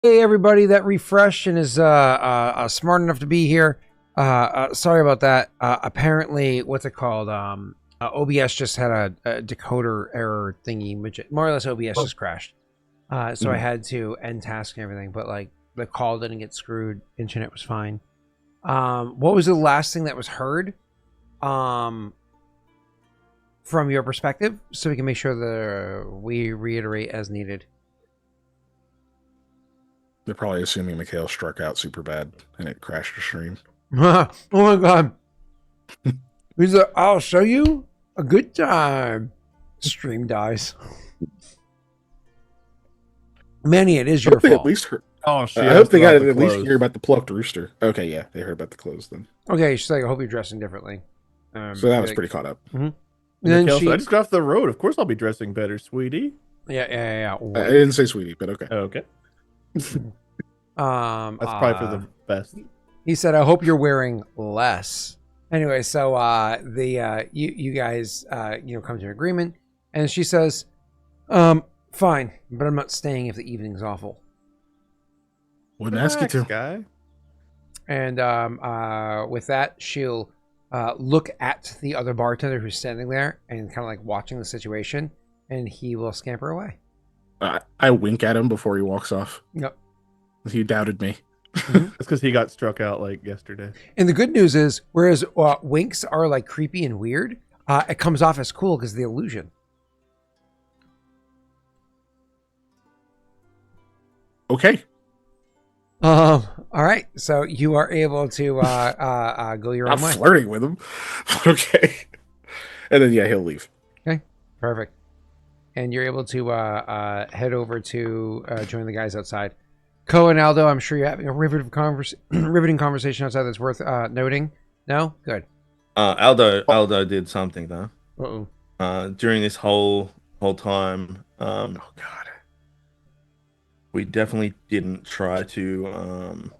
Hey, everybody that refreshed and is smart enough to be here. Sorry about that. Apparently, what's it called? OBS just had a decoder error thingy, which more or less OBS just crashed. So I had to end task and everything, but like the call didn't get screwed. Internet was fine. What was the last thing that was heard? From your perspective, so we can make sure that we reiterate as needed. They're probably assuming Mikhail struck out super bad and it crashed the stream. Oh my god. He's like, I'll show you a good time. Stream dies. Manny, it is your fault. At least heard. Oh shit! I hope they got at least hear about the plucked rooster. Okay, yeah, they heard about the clothes then. Okay, she's like, I hope you're dressing differently. So that was pretty caught up. Mm-hmm. Then I just got off the road. Of course, I'll be dressing better, sweetie. Yeah. I didn't say sweetie, but okay. Okay. That's probably for the best. He said, I hope you're wearing less. Anyway, so you guys come to an agreement, and she says, fine, but I'm not staying if the evening's awful. Wouldn't ask you to. Guy. And with that, she'll look at the other bartender who's standing there and kind of like watching the situation, and he will scamper away. I wink at him before he walks off. Yep. He doubted me. That's because he got struck out like yesterday. And the good news is, whereas winks are like creepy and weird, it comes off as cool because of the illusion. Okay. All right. So you are able to go your own way. I'm flirting with him. Okay. And then he'll leave. Okay. Perfect. And you're able to head over to join the guys outside. Koa and Aldo, I'm sure you're having a riveting conversation outside that's worth noting. No? Good. Aldo did something though. Uh-oh. During this whole time. Oh God. We definitely didn't try to.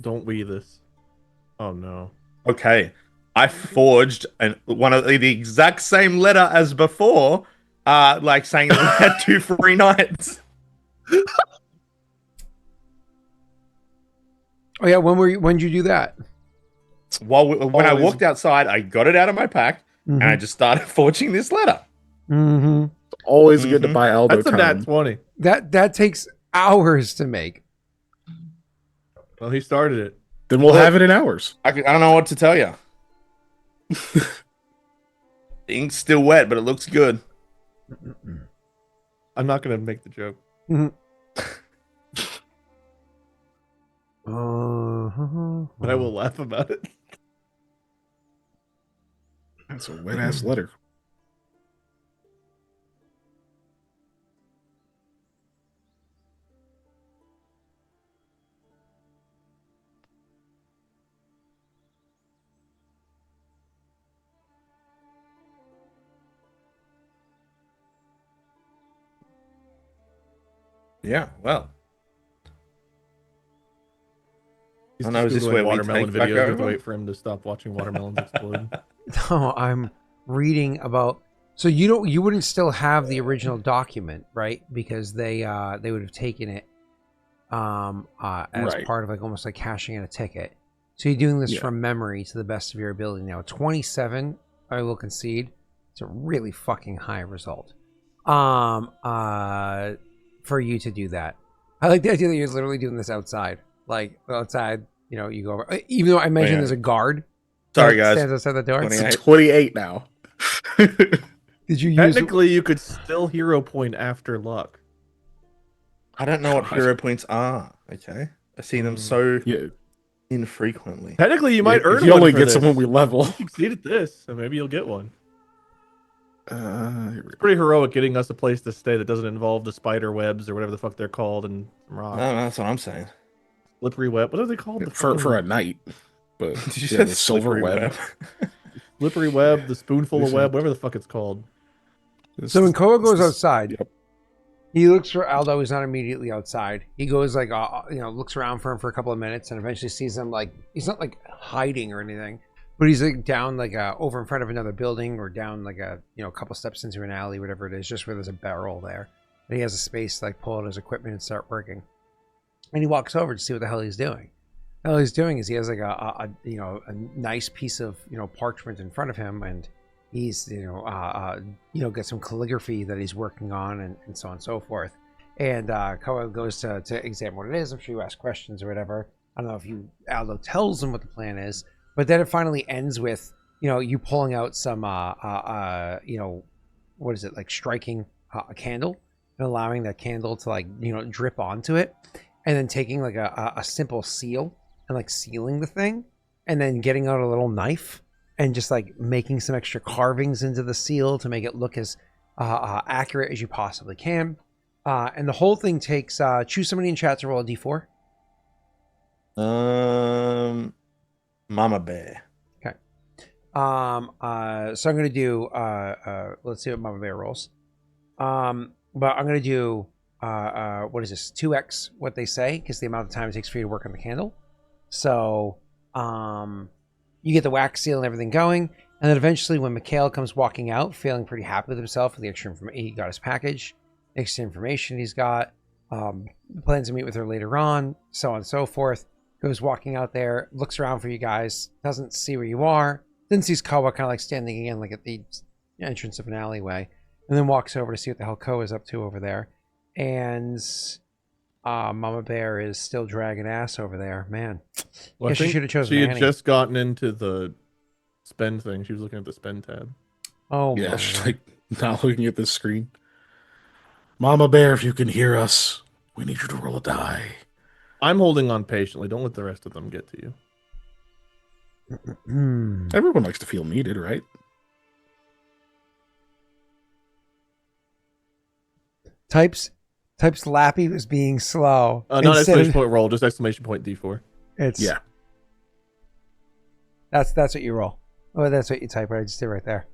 Don't we this? Oh no. Okay, I forged one of the exact same letter as before. Like saying that we had 2 free nights. Oh yeah, when did you do that? When I walked outside, I got it out of my pack and I just started forging this letter. Mm-hmm. Always good to buy Aldo. That's a nat 20. That takes hours to make. Well, he started it. Then we'll have it in hours. I don't know what to tell you. The ink's still wet, but it looks good. I'm not gonna make the joke. But I will laugh about it. That's a wet ass letter. Yeah, well. He's I know, is this where we watermelon take back videos? We have over? to wait for him to stop watching watermelons explode. No, I'm reading about. So you wouldn't still have the original document, right? Because they would have taken it as Right. part of like almost like cashing in a ticket. So you're doing this from memory to the best of your ability. Now 27, I will concede, it's a really fucking high result. For you to do that, I like the idea that you're literally doing this outside. Like outside, you go over. Even though I mentioned there's a guard. Sorry, that guys. stands outside the door. 28. It's 28 now. Did you use? Technically, you could still hero point after luck. I don't know what hero points are. Okay, I see them so infrequently. Technically, you might earn If you one only for get this. someone we level. Succeed at this, so maybe you'll get one. It's pretty heroic getting us a place to stay that doesn't involve the spider webs or whatever the fuck they're called and rocks. No, that's what I'm saying. Slippery web. What are they called? For a night. But Did you the say silver slippery web. Slippery web, the spoonful of web, whatever the fuck it's called. So when Koa goes outside, he looks for Aldo. He's not immediately outside. He goes like, looks around for him for a couple of minutes, and eventually sees him like he's not like hiding or anything, but he's like down like over in front of another building or down like a couple steps into an alley, whatever it is, just where there's a barrel there, and he has a space to like pull out his equipment and start working. And he walks over to see what the hell he's doing. All he's doing is he has like a nice piece of parchment in front of him, and he's got some calligraphy that he's working on, and so on and so forth. And Koa goes to examine what it is. I'm sure you ask questions or whatever. I don't know if Aldo tells him what the plan is, but then it finally ends with you pulling out some what is it, like striking a candle and allowing that candle to like drip onto it, and then taking like a simple seal and like sealing the thing, and then getting out a little knife and just like making some extra carvings into the seal to make it look as accurate as you possibly can. And the whole thing takes choose somebody in chat to roll a d4. Mama Bear. Okay. So I'm gonna do let's see what Mama Bear rolls. But I'm gonna do what is this, 2x what they say, because the amount of time it takes for you to work on the candle. So you get the wax seal and everything going, and then eventually when Mikhail comes walking out feeling pretty happy with himself with the extra information, he got his package, extra information he's got, plans to meet with her later on, so on and so forth, goes walking out there, looks around for you guys, doesn't see where you are, then sees Koa kind of like standing again like at the entrance of an alleyway, and then walks over to see what the hell Koa is up to over there. And Mama Bear is still dragging ass over there. Man, Well, guess you should have chosen she had Manny. just gotten into the spend thing. She was looking at the spend tab. Oh, Yeah, my she's God. like not looking at the screen. Mama Bear, if you can hear us, we need you to roll a die. I'm holding on patiently. Don't let the rest of them get to you. Everyone likes to feel needed, right? Types Lappy was being slow. Not Instead exclamation of- point roll, just exclamation point D4. It's Yeah. That's what you roll. Oh, that's what you type. What I just did right there.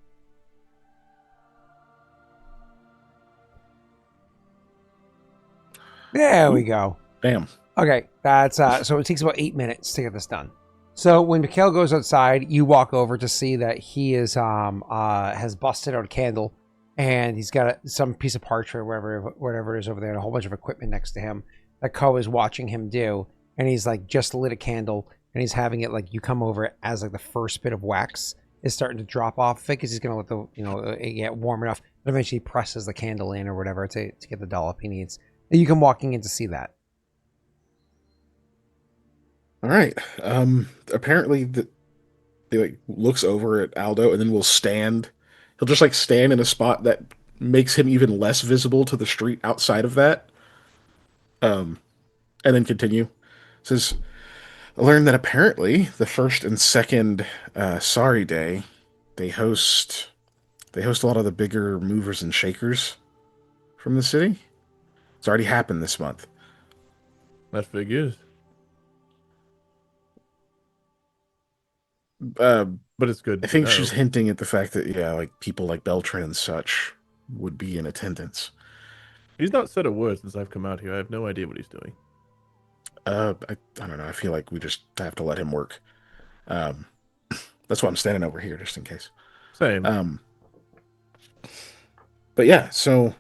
There we go. Damn. Okay, that's so it takes about 8 minutes to get this done. So when Mikhail goes outside, you walk over to see that he is has busted out a candle, and he's got some piece of parchment or whatever it is over there, and a whole bunch of equipment next to him that Koa is watching him do, and he's like just lit a candle, and he's having it like you come over as like the first bit of wax is starting to drop off of it, because he's gonna let the it get warm enough, and eventually presses the candle in or whatever to get the dollop he needs. And you come walking in to see that. All right. Apparently, he like looks over at Aldo and then will stand. He'll just like stand in a spot that makes him even less visible to the street outside of that. And then continue. Says, I learned that apparently the first and second Sorry Day, they host a lot of the bigger movers and shakers from the city. It's already happened this month. That figures. But it's good. I think she's hinting at the fact that, like people like Beltran and such would be in attendance. He's not said a word since I've come out here. I have no idea what he's doing. I don't know. I feel like we just have to let him work. That's why I'm standing over here, just in case. Same. But yeah, so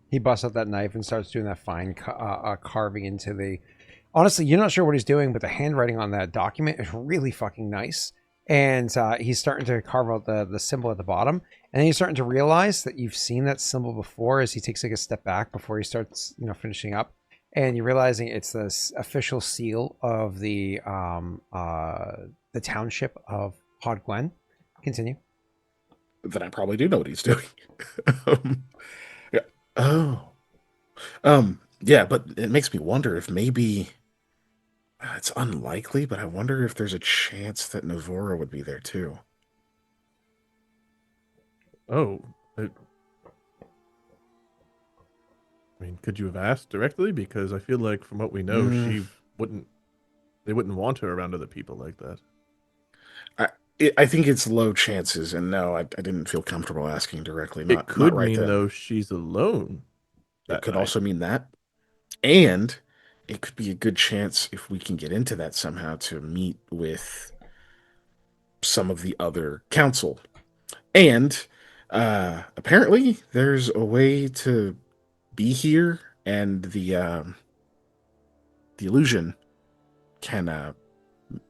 he busts out that knife and starts doing that fine carving into the... Honestly, you're not sure what he's doing, but the handwriting on that document is really fucking nice. And he's starting to carve out the symbol at the bottom. And then you're starting to realize that you've seen that symbol before as he takes like a step back before he starts, finishing up. And you're realizing it's this official seal of the township of Hod Gwen. Continue. Then I probably do know what he's doing. Yeah. Oh. Yeah, but it makes me wonder if maybe it's unlikely, but I wonder if there's a chance that Navora would be there too. Oh. I mean, could you have asked directly? Because I feel like from what we know, they wouldn't want her around other people like that. I think it's low chances, and no, I didn't feel comfortable asking directly. It could not right mean, then. though, she's alone. It could also mean that. And it could be a good chance, if we can get into that somehow, to meet with some of the other council. And apparently there's a way to be here, and the the illusion can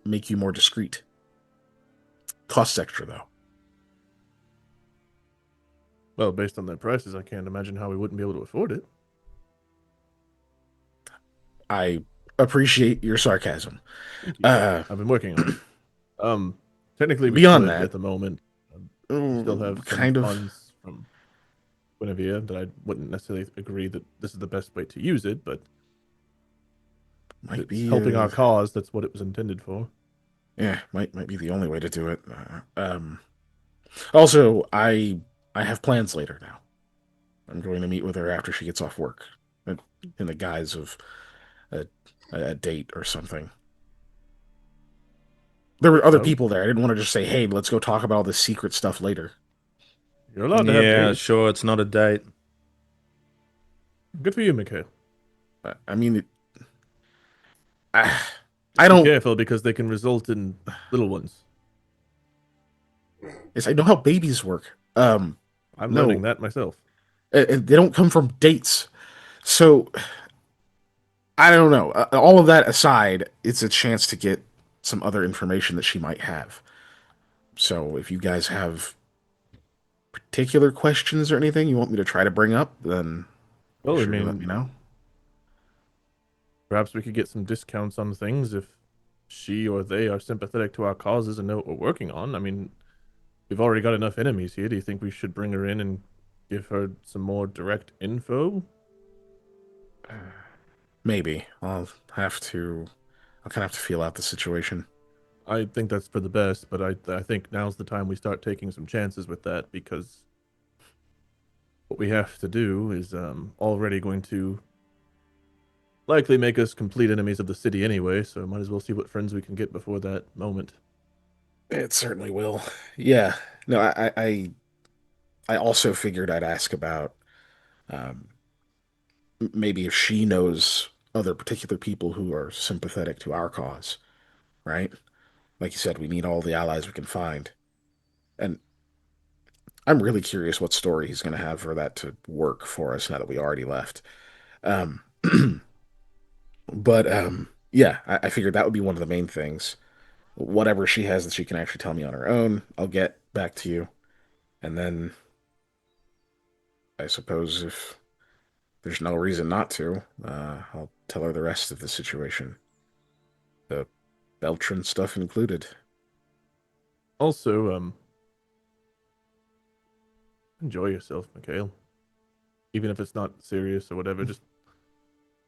make you more discreet. Costs extra, though. Well, based on their prices, I can't imagine how we wouldn't be able to afford it. I appreciate your sarcasm. Thank you. I've been working on it. Technically, we Beyond could that, at the moment. We still have some kind of. funds from Guinevere that I wouldn't necessarily agree that this is the best way to use it, but Might it's be helping our cause. That's what it was intended for. yeah, might be the only way to do it. Also, I have plans later now. I'm going to meet with her after she gets off work, in the guise of a, a date or something. There were other Oh, people there. I didn't want to just say, "Hey, let's go talk about all this secret stuff later." you're allowed to have Yeah, dates. sure, it's not a date. Good for you, Mikhail. I mean, I Be don't. careful because they can result in little ones. Yes, I know how babies work. I'm No, learning that myself. they don't come from dates. So I don't know. All of that aside, it's a chance to get some other information that she might have. So if you guys have particular questions or anything you want me to try to bring up, then be Well, I sure you let me mean, know. perhaps we could get some discounts on things if she or they are sympathetic to our causes and know what we're working on. I mean, we've already got enough enemies here. Do you think we should bring her in and give her some more direct info? Maybe I'll kind of have to feel out the situation. I think that's for the best, but I think now's the time we start taking some chances with that because what we have to do is already going to likely make us complete enemies of the city anyway, so might as well see what friends we can get before that moment. It certainly will. Yeah. No, I also figured I'd ask about um, maybe if she knows other particular people who are sympathetic to our cause, right? Like you said, we need all the allies we can find. And I'm really curious what story he's going to have for that to work for us now that we already left. Um, but yeah, I figured that would be one of the main things. Whatever she has that she can actually tell me on her own, I'll get back to you. And then I suppose if there's no reason not to, I'll tell her the rest of the situation. The Beltran stuff included. Also, enjoy yourself, Mikhail. Even if it's not serious or whatever, just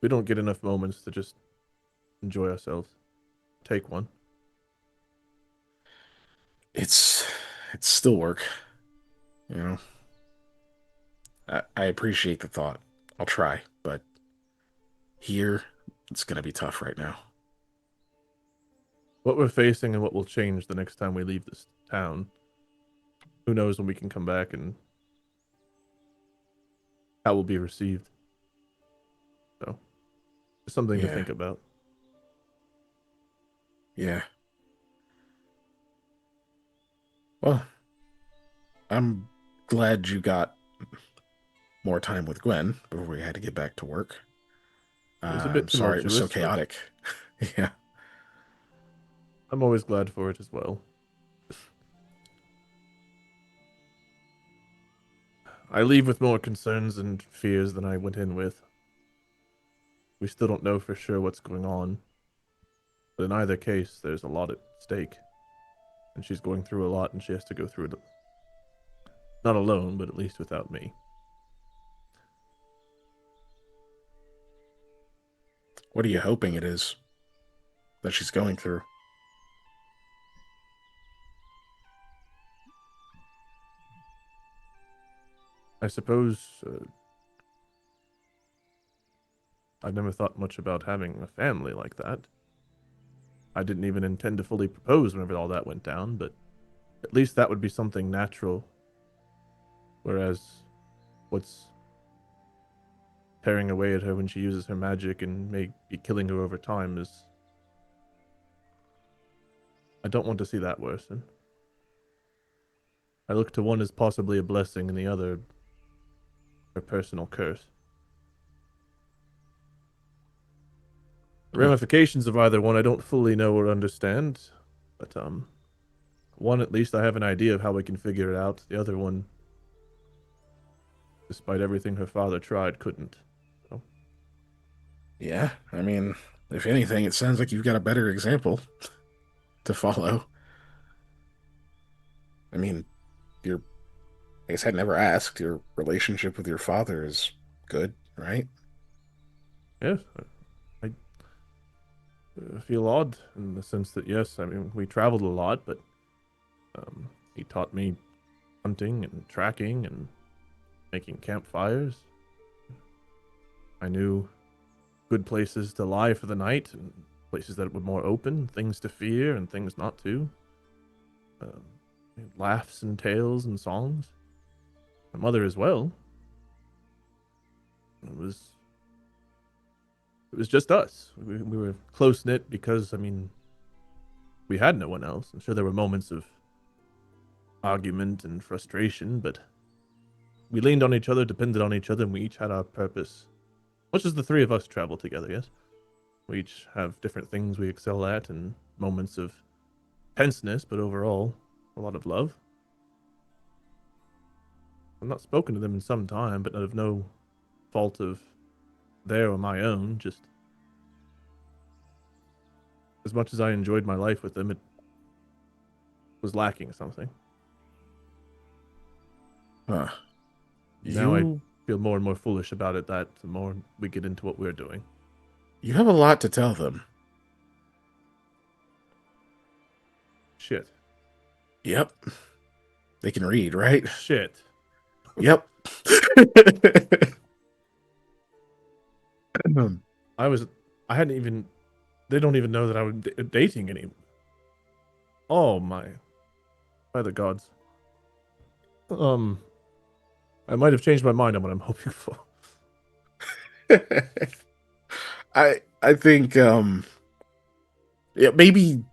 we don't get enough moments to just enjoy ourselves. Take one. It's it's still work, you know. I appreciate the thought. I'll try, but here it's gonna be tough right now. What we're facing and what will change the next time we leave this town. Who knows when we can come back and how we'll be received. So, just something to Yeah, think about. yeah. Well, I'm glad you got more time with Gwen before we had to get back to work. It was a I'm bit sorry it was so tumultuous, but chaotic. Yeah. I'm always glad for it as well. I leave with more concerns and fears than I went in with. We still don't know for sure what's going on, but in either case, there's a lot at stake. And she's going through a lot, and she has to go through it not alone, but at least without me. What are you hoping it is that she's going through? I suppose I've never thought much about having a family like that. I didn't even intend to fully propose whenever all that went down, but at least that would be something natural. Whereas what's tearing away at her when she uses her magic and may be killing her over time is. I don't want to see that worsen. I look to one as possibly a blessing and the other a personal curse. The ramifications of either one I don't fully know or understand, but one at least I have an idea of how we can figure it out. The other one, despite everything her father tried, couldn't. So, Yeah, I mean, if anything, it sounds like you've got a better example to follow. I mean, your, I guess I never asked, your relationship with your father is good, right? yes, I feel odd in the sense that, yes, I mean, we traveled a lot, but he taught me hunting and tracking and making campfires. I knew good places to lie for the night and places that were more open, things to fear and things not to. Um, Laughs and tales and songs. My mother as well. It was just us. We were close knit because, I mean, we had no one else. I'm sure there were moments of argument and frustration, but we leaned on each other, depended on each other, and we each had our purpose. Much as the three of us travel together, yes? We each have different things we excel at and moments of tenseness, but overall, a lot of love. I've not spoken to them in some time, but of no fault of their or my own, just as much as I enjoyed my life with them, it was lacking something. Huh. Now I You, feel more and more foolish about it the more we get into what we're doing. you have a lot to tell them. Shit. Yep. They can read, right? Shit. Yep. I hadn't even, they don't even know that I was dating any. Oh my, by the gods. I might have changed my mind on what I'm hoping for. I think yeah, maybe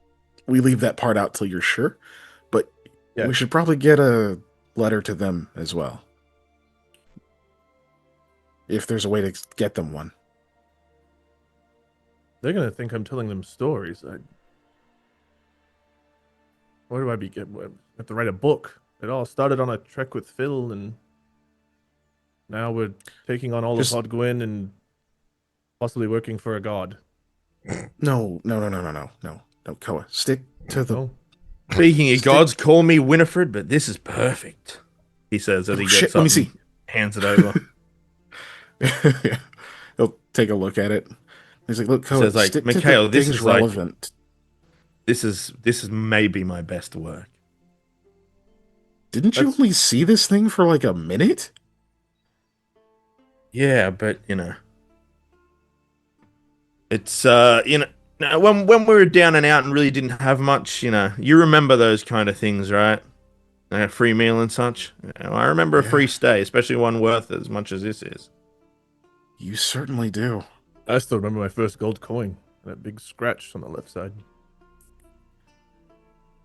we leave that part out till you're sure, but Yeah. we should probably get a letter to them as well. If there's a way to get them one. They're gonna think I'm telling them stories. Where do I begin? I have to write a book. It all started on a trek with Phil, and now we're taking on all Just- of Hodgwyn and possibly working for a god. No, Koa. Stick to the Oh, Speaking of Stick- gods, call me Winifred, but this is perfect. He says as Oh, he shit, gets let up me see. and hands it over. He'll take a look at it. He's like, look, He Koa, says, like, stick to Mikhail, the this things is like- relevant. This is maybe my best work. Didn't you That's- only see this thing for like a minute? Yeah, but it's now, when we were down and out and really didn't have much, you remember those kind of things, right? A free meal and such. I remember a Yeah. free stay, especially one worth as much as this is. You certainly do. I still remember my first gold coin. That big scratch on the left side.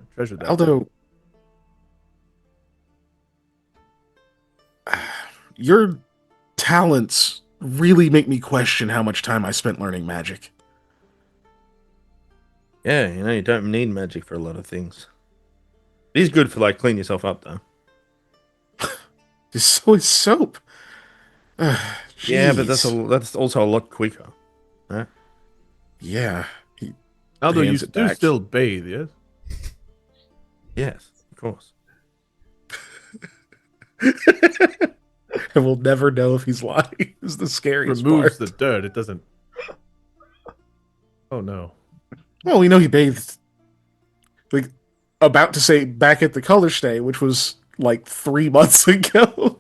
I treasured that. Aldo, your talents really make me question how much time I spent learning magic. Yeah, you don't need magic for a lot of things. It is good for like clean yourself up though. So is soap. Yeah, but Jeez. that's also a lot quicker. Right? Yeah. He Although you hands it do back. still bathe, yes? Yes, of course. And we'll never know if he's lying. Is the scariest Removes part. the dirt. It doesn't. Oh no. Well, we know he bathed. Like, about to say back at the color stay, which was like 3 months ago.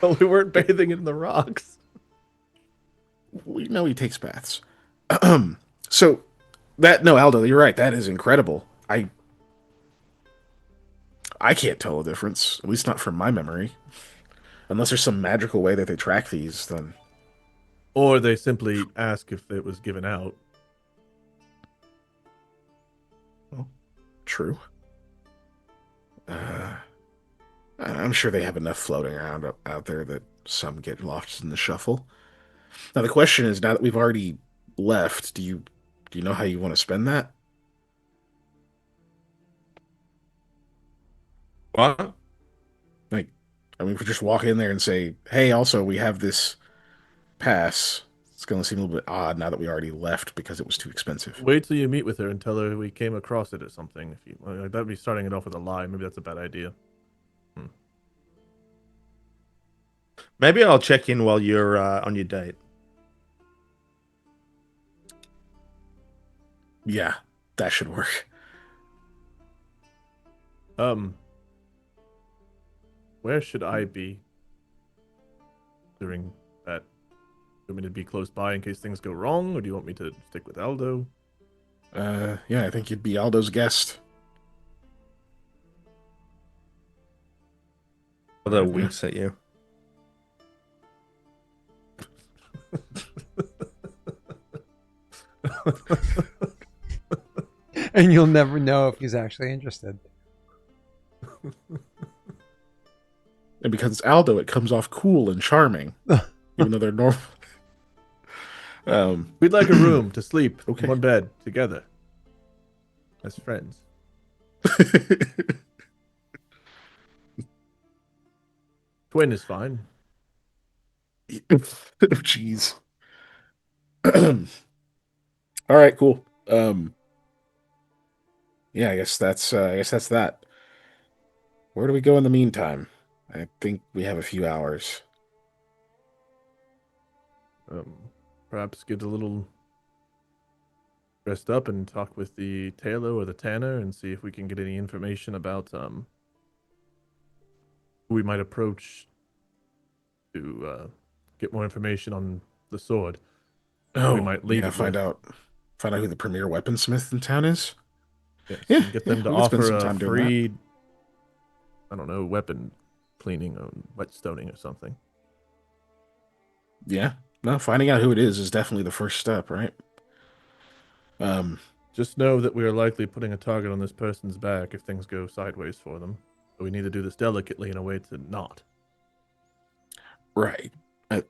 Well, we weren't bathing in the rocks. We know he takes baths. So no, Aldo, you're right. That is incredible. I can't tell a difference, at least not from my memory. Unless there's some magical way that they track these, then Or they simply ask if it was given out. true. I'm sure they have enough floating around out there that some get lost in the shuffle. Now the question is, now that we've already left, do you know how you want to spend that? What? Like, I mean, if we just walk in there and say, "Hey, also we have this pass," it's going to seem a little bit odd now that we already left because it was too expensive. Wait till you meet with her and tell her we came across it or something. If you that'd be starting it off with a lie. Maybe that's a bad idea. Maybe I'll check in while you're on your date. Yeah, that should work. Where should I be during that? Do you want me to be close by in case things go wrong, or do you want me to stick with Aldo? Yeah, I think you'd be Aldo's guest. Although Yeah. winks at you. And you'll never know if he's actually interested. And because it's Aldo, it comes off cool and charming, even though they're normal. We'd like a room to sleep Okay. in one bed together as friends. Twin is fine. Oh, jeez. All right, cool. Yeah, I guess that's that. Where do we go in the meantime? I think we have a few hours. Um, Perhaps get a little dressed up and talk with the tailor or the tanner and see if we can get any information about who we might approach to get more information on the sword. Oh, might leave yeah, it find with. out who the premier weaponsmith in town is. Yes, Yeah, and get yeah, them to we could spend offer some a time doing that. free, I don't know, weapon cleaning or whetstoning or something. Yeah, no, finding out who it is definitely the first step, right? Um, Just know that we are likely putting a target on this person's back if things go sideways for them. So we need to do this delicately in a way to not. right.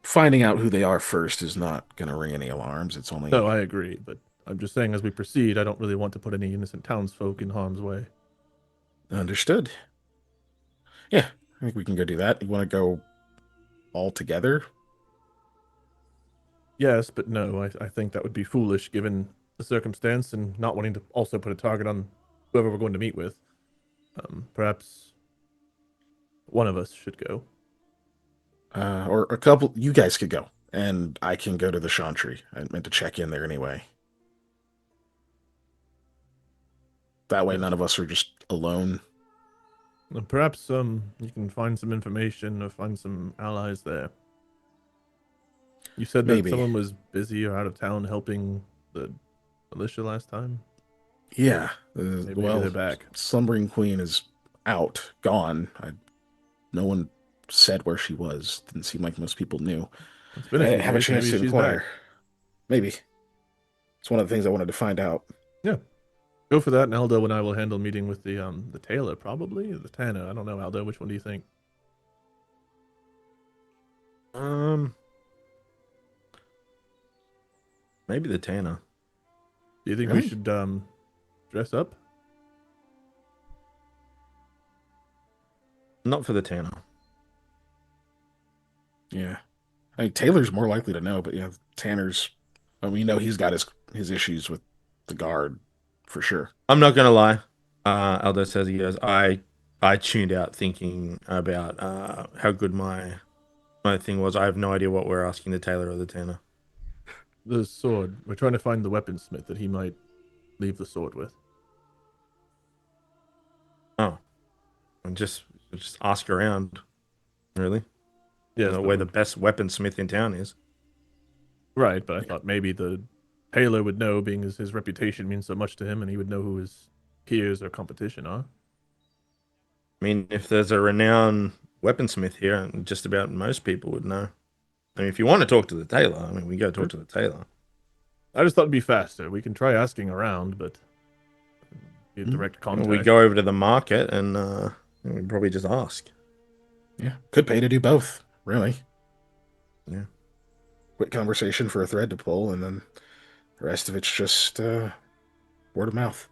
Finding out who they are first is not going to ring any alarms. It's only No, I agree, but I'm just saying as we proceed, I don't really want to put any innocent townsfolk in harm's way. understood. Yeah, I think we can go do that. You want to go all together? Yes, but no, I think that would be foolish given the circumstance and not wanting to also put a target on whoever we're going to meet with. Perhaps one of us should go. Or a couple? You guys could go, and I can go to the Chantry. I meant to check in there anyway. That way, Yes. none of us are just alone. Perhaps you can find some information or find some allies there. You said that Maybe. someone was busy or out of town helping the militia last time. Yeah. Maybe Well, they're back. Slumbering Queen is out, gone. No one said where she was. Didn't seem like most people knew. It's been I a few didn't have a days. chance Maybe to she's inquire. back. Maybe. It's one of the things I wanted to find out. Yeah. Go for that, and Aldo and I will handle meeting with the tailor, probably, or the tanner. I don't know, Aldo. Which one do you think? Maybe the tanner. Do you think we Really? should dress up? Not for the tanner. Yeah. I mean, Taylor's more likely to know, but yeah, Tanner's. We know he's got his issues with the guard, for sure. I'm not gonna lie. Aldo says he goes. I tuned out thinking about how good my thing was. I have no idea what we're asking the tailor or the tanner. The sword. We're trying to find the weaponsmith that he might leave the sword with. Oh, and just ask around. Really? Yes, Know but where the best weaponsmith in town is. right, but I thought maybe the tailor would know, being as his reputation means so much to him, and he would know who his peers or competition are. I mean, if there's a renowned weaponsmith here, just about most people would know. I mean, if you want to talk to the tailor, I mean, we go talk to the tailor. I just thought it'd be faster. We can try asking around, but get direct contact. We go over to the market and we probably just ask. Yeah. Could pay to do both, really. Yeah. quick conversation for a thread to pull, and then the rest of it's just word of mouth.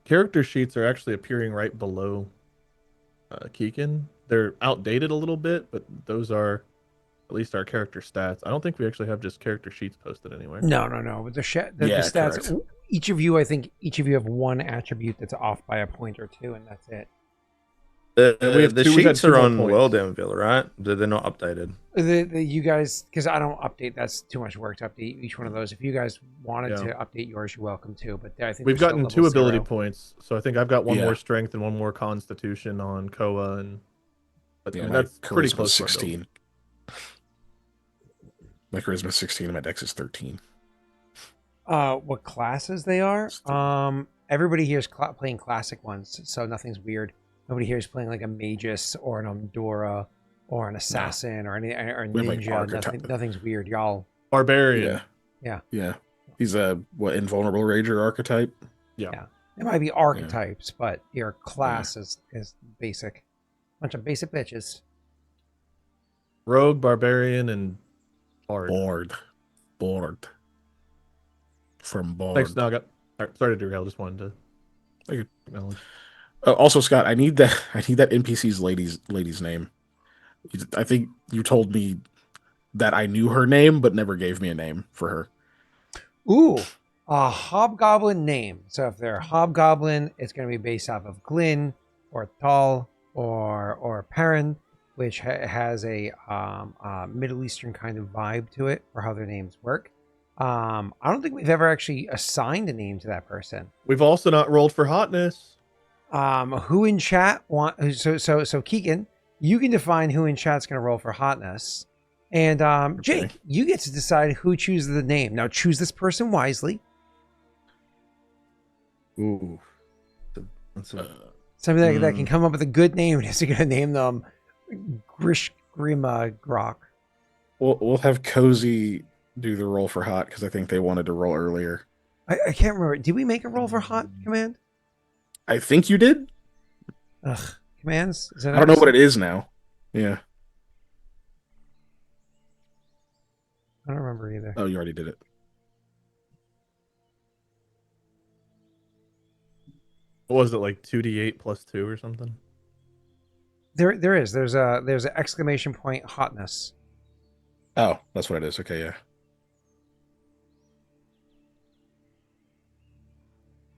Character sheets are actually appearing right below Kiken. They're outdated a little bit, but those are at least our character stats. I don't think we actually have just character sheets posted anywhere. No. But the stats. Correct. Each of you have one attribute that's off by a point or two, and that's it. The we had sheets two are more on points. Welldownville, right? They're not updated. You guys, because I don't update. That's too much work to update each one of those. If you guys wanted to update yours, you're welcome to. But I think We've they're still gotten 2 level ability 0. points, so I think I've got one Yeah. more strength and one more constitution on Koa, and I Yeah, mean, my that's pretty charisma's close. to our build. 16. My charisma's 16 and my dex is 13. What classes they are? Everybody here is playing classic ones, so nothing's weird. Nobody here is playing like a magus or an Andorra or an assassin or any or a We have, like, ninja. archetype. Nothing's weird, y'all. Barbarian. Yeah. He's a invulnerable rager archetype. It might be archetypes, but your class is basic. Bunch of basic bitches. Rogue, barbarian, and bard. Bored. From board. Thanks, Naga. All right, sorry to derail. Just wanted to Thank you. acknowledge. Also, Scott, I need that NPC's lady's name. I think you told me that I knew her name, but never gave me a name for her. Ooh, a hobgoblin name. So if they're a hobgoblin, it's going to be based off of Glyn or Thal or Perrin, which has a Middle Eastern kind of vibe to it, or how their names work. I don't think we've ever actually assigned a name to that person. We've also not rolled for hotness. Who in chat want? So Keegan, you can define who in chat's going to roll for hotness, and Jake, you get to decide who chooses the name. Now choose this person wisely. Ooh. Somebody that can come up with a good name, and is going to name them Grima Grok. We'll have Cozy do the roll for hot because I think they wanted to roll earlier. I can't remember. Did we make a roll for hot command? I think you did. Ugh, commands? Is that I don't know what it is now. Yeah. I don't remember either. Oh, you already did it. What was it, like 2d8 plus 2 or something? There's an exclamation point hotness. Oh, that's what it is. Okay, yeah.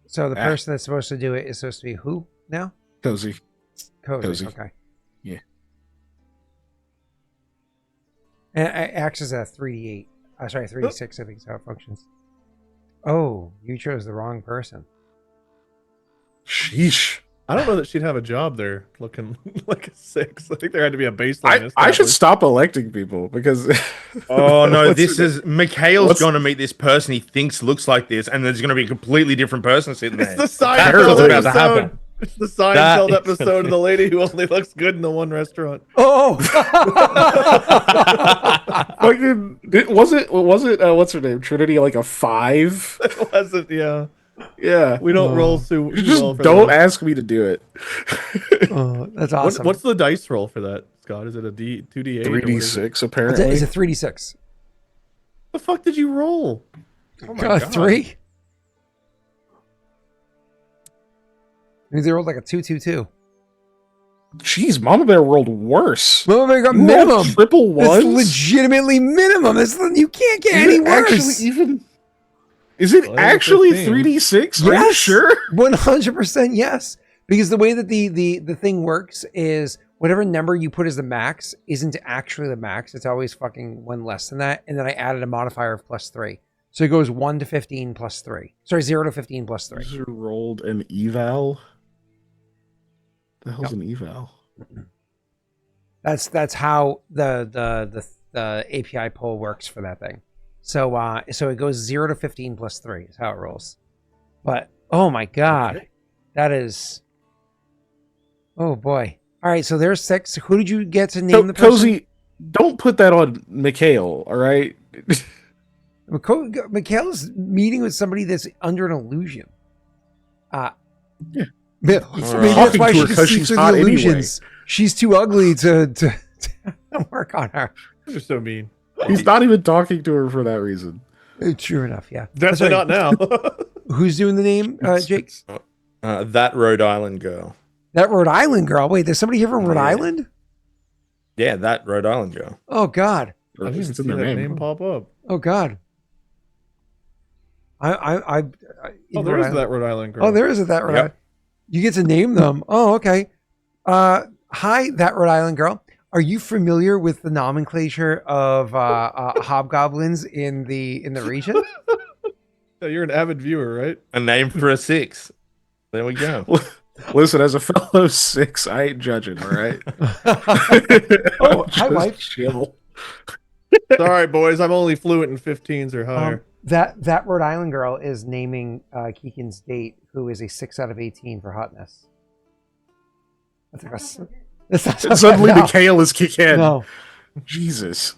So the person that's supposed to do it is supposed to be who now? Cozy. Cozy. Okay. Yeah. And it acts as a 3d8. Sorry, 3d6. I think is how it functions. Oh, you chose the wrong person. Sheesh. I don't know that she'd have a job there looking like a 6. I think there had to be a baseline. I should stop electing people because. Oh no, Mikhail's going to meet this person he thinks looks like this, and there's going to be a completely different person sitting there. It's the Apparently Seinfeld about to episode. happen. It's the Seinfeld episode of the lady who only looks good in the one restaurant. Oh! was it what's her name? Trinity, like a 5? It wasn't, yeah. Yeah. We don't roll too Just well for don't that. ask me to do it. Oh, that's awesome. What's the dice roll for that, Scott? Is it a 2d8? or what is it? 3d6 apparently. It's a 3d6. The fuck did you roll? Oh my God. 3? Means they rolled like a 2-2-2. Jeez, Mama Bear rolled worse. Mama Bear got You rolled minimum. triple That's ones. legitimately minimum. You can't get any worse. Is it Well, actually 15. 3d6? Are you sure? 100% yes. Because the way that the thing works is whatever number you put as the max isn't actually the max. It's always fucking one less than that. And then I added a modifier of +3. So it goes 1 to 15 plus 3. Sorry, 0 to 15 plus 3. You rolled an eval? The hell's an eval? That's how the API poll works for that thing. So it goes 0 to 15 plus 3 is how it rolls. But oh my God, Okay. that is, oh boy. All right, so there's 6. Who did you get to name the person? Cozy, don't put that on Mikhail, all right? Mikhail is meeting with somebody that's under an illusion. Yeah. Maybe Talking that's why to she her can 'cause see she's through hot the anyway. illusions. She's too ugly to Work on her. You're so mean. He's not even talking to her for that reason. True enough, yeah. Definitely not now. Who's doing the name, Jake? That Rhode Island girl. That Rhode Island girl. Wait, there's somebody here from Rhode Yeah. Island? Yeah, that Rhode Island girl. Oh, God. I didn't even It's in see their that name. name pop up. Oh, God. Oh, there is that Rhode Island girl. Oh, there is that Rhode Yep. Island. You get to name them. Oh, okay. Hi, that Rhode Island girl. Are you familiar with the nomenclature of hobgoblins in the region? Yeah, you're an avid viewer, right? A name for a 6. There we go. Listen, as a fellow 6, I ain't judging, all right? Oh, hi, Just wife. chill. Sorry, boys. I'm only fluent in 15s or higher. That Rhode Island girl is naming Keegan's date, who is a 6 out of 18 for hotness. That's like that's not And suddenly no. Mikhail is kicking. No. Jesus.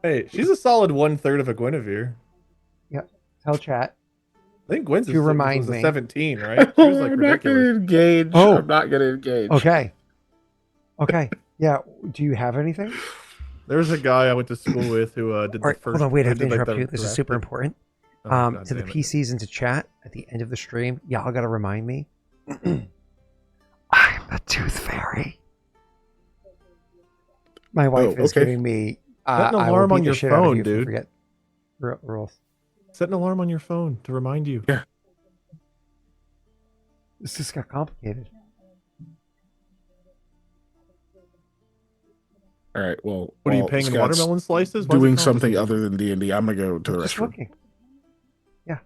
Hey, she's a solid 1/3 of a Guinevere. Tell chat. I think Gwen's To remind was a me. 17, right? She was like I'm not going to ridiculous. engage. Oh. I'm not going to engage. Okay. Okay. Yeah. Do you have anything? There was a guy I went to school with who did All right, the first. hold on. Wait, I who have to did, like, interrupt the you. This is super graphic- important. Oh, God To the damn it. PCs and to chat at the end of the stream, y'all got to remind me. I'm the Tooth Fairy. My wife is okay. giving me. Set an I will alarm beat on the your shit out of phone, you if you dude. Forget rules. Set an alarm on your phone to remind you. Yeah. This just got complicated. All right, well. What are you while paying in Scott's watermelon slices? Why is it Doing something complicated? other than D&D, I'm going to go to the Just restroom. looking. Yeah.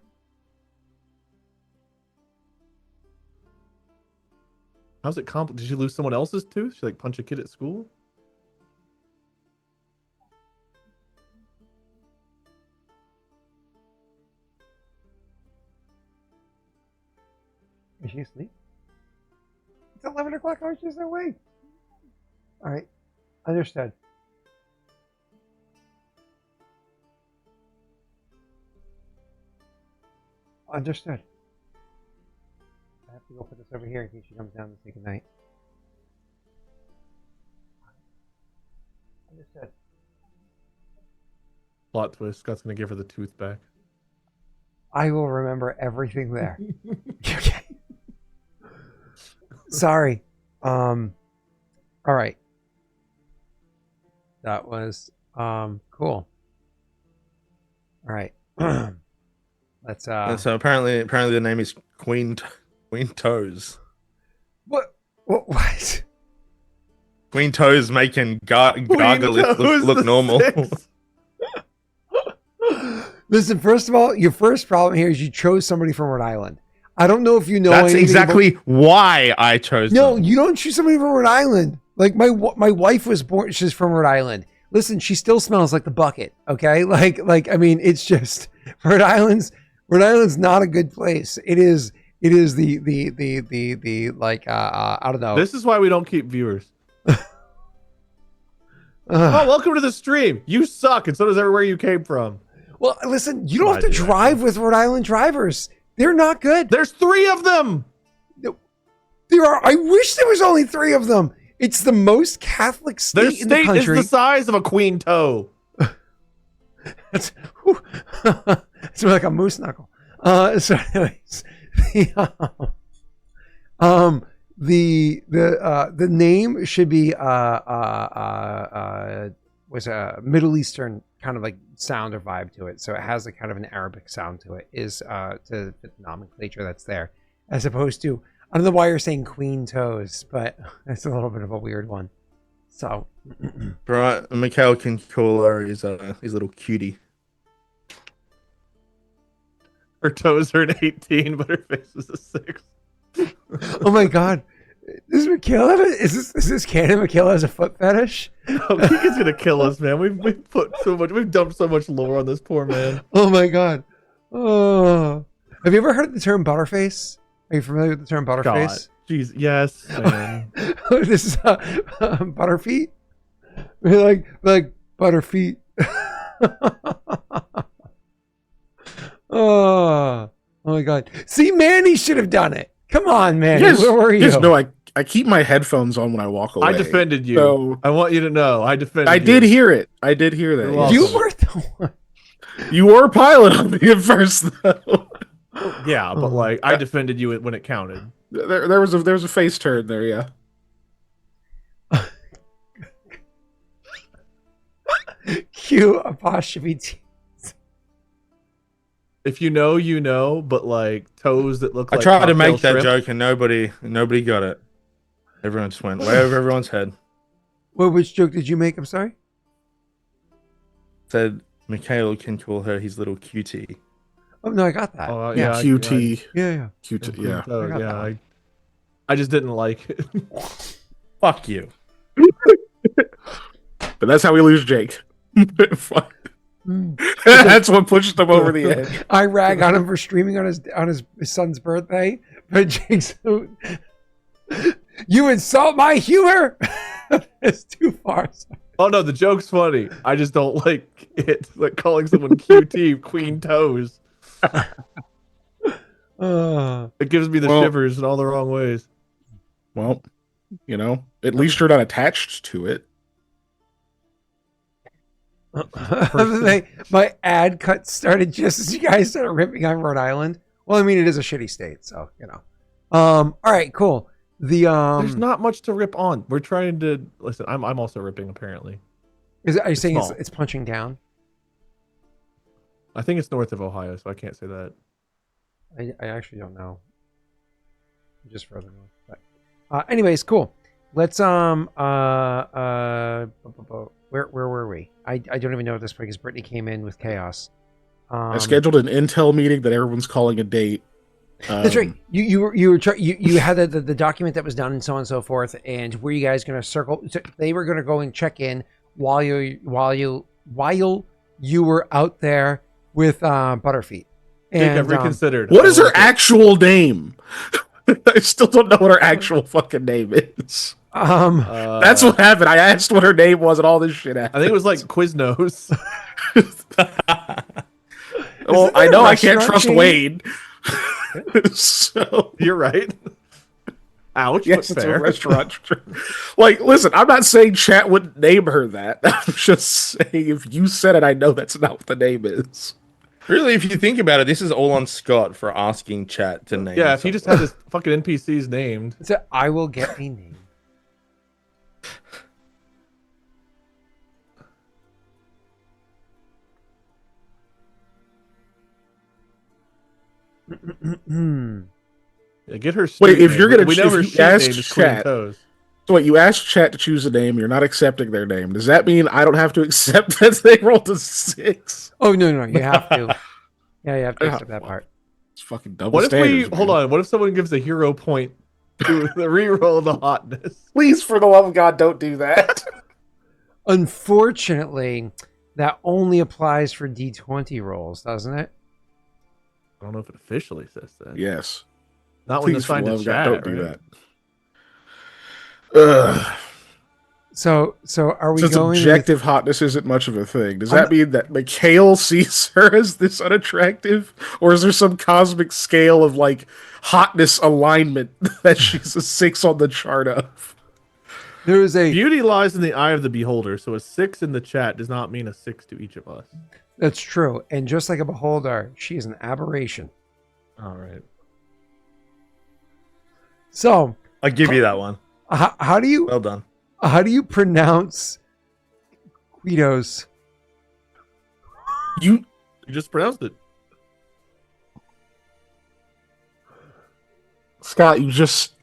How's it complicated? Did you lose someone else's tooth? She like punch a kid at school? Is she asleep? It's 11 o'clock. How is she still awake? All right. Understood. Understood. I have to go put this over here in case she comes down to say goodnight. Understood. Plot twist. Scott's gonna give her the tooth back. I will remember everything there. Okay. Sorry. All right. That was cool. All right. Let's And so apparently the name is Queen Toes. what what? Queen Toes making gargle Toes look the normal. sixth. Listen, first of all, your first problem here is you chose somebody from Rhode Island. I don't know if you know That's anything exactly why I chose No, them. you don't choose somebody from Rhode Island. Like my wife was born. She's from Rhode Island. Listen, she still smells like the bucket. Okay, like I mean, it's just Rhode Island's not a good place. It is the like I don't know. This is why we don't keep viewers. Ugh. Oh, welcome to the stream. You suck, and so does everywhere you came from. Well, listen, you don't have to I do, drive with Rhode Island drivers. They're not good. There's 3 of them. There are. I wish there was only 3 of them. It's the most Catholic Their state in the state is country. the size of a queen toe. It's, whew, it's like a moose knuckle. So, anyways, the name should be was a Middle Eastern kind of like sound or vibe to it. So it has a kind of an Arabic sound to it. Is to the nomenclature that's there, as opposed to I don't know why you're saying queen toes, but it's a little bit of a weird one. So, Right, Mikhail can call her his little cutie. Her toes are an 18, but her face is a 6. oh my god, does Mikhail have is this canon? Mikhail has a foot fetish? Oh, Keegan's gonna kill us, man. We've put so much, we've dumped so much lore on this poor man. Oh my god. Oh, have you ever heard the term butterface? Are you familiar with the term God, butterface? jeez, yes, man. This is butterfeet. Like butterfeet. Oh my god. See, Manny should have done it. Come on, Manny. Yes, Where were you? yes, no, I I keep my headphones on when I walk away. I defended you. So I want you to know. I defended you. I did hear it. I did hear that. You're yes. You welcome. were the one. You were a pilot on me at first, though. Yeah, but like I defended you when it counted. There was a face turn there, yeah. Q apostrophe T. If you know, you know. But like toes that look I like tried to cocktail make that shrimp. joke and nobody got it. Everyone just went way over everyone's head. Well, which joke did you make? I'm sorry. Said Mikhail can call her his little cutie. Oh no, I got that. Oh, yeah, QT. yeah. QT, yeah. Oh, I got that yeah. one. I just didn't like it. Fuck you. But that's how we lose Jake. Fuck. Mm. That's what pushed him over the edge. I rag on him for streaming on his son's birthday, but Jake's you insult my humor. It's too far. Oh no, the joke's funny. I just don't like it. Like calling someone QT Queen Toes. It gives me the shivers in all the wrong ways. Well, you know, at least you're not attached to it. My ad cut started just as you guys started ripping on Rhode Island. Well, I mean, it is a shitty state, so you know. All right, cool. There's not much to rip on. We're trying to listen. I'm also ripping apparently. Are you saying small. it's punching down? I think it's north of Ohio, so I can't say that. I actually don't know. Just further north. But, anyways, cool. Let's where were we? I don't even know at this point because Brittany came in with chaos. I scheduled an intel meeting that everyone's calling a date. That's right. You had the document that was done and so on and so forth. And were you guys going to circle? So they were going to go and check in while you were out there with Butterfeet. And I've reconsidered. What is her actual name? I still don't know what her actual fucking name is. That's what happened. I asked what her name was, and all this shit happened. I think it was like Quiznos. Well, I know I can't trust Wade. So you're right. Ouch. Yes, but it's fair. a restaurant. Like, listen, I'm not saying chat wouldn't name her that. I'm just saying if you said it, I know that's not what the name is. Really, if you think about it, this is all on Scott for asking chat to name. Yeah, if he just had his fucking NPCs named. So I will get a name. Yeah, get her. Wait, if name. you're gonna we know her if you street name ask is Queen chat, Toes. so wait, you asked chat to choose a name, you're not accepting their name. Does that mean I don't have to accept that they rolled a 6? Oh no, you have to. Yeah, you have to accept that part. It's fucking double What if standards. we hold on? What if someone gives a hero point to the reroll the hotness? Please, for the love of God, don't do that. Unfortunately, that only applies for D20 rolls, doesn't it? I don't know if it officially says that. Yes. Not when Please, for assigned the to love of God, chat. don't do right? that. Ugh. So are we Since going objective hotness isn't much of a thing, does that mean that Mikhail sees her as this unattractive? Or is there some cosmic scale of, like, hotness alignment that she's a 6 on the chart of? There is a Beauty lies in the eye of the beholder, so a 6 in the chat does not mean a 6 to each of us. That's true, and just like a beholder, she is an aberration. All right. So I give you that one. how do you Well done. how do you pronounce Guido's? You You just pronounced it. Scott,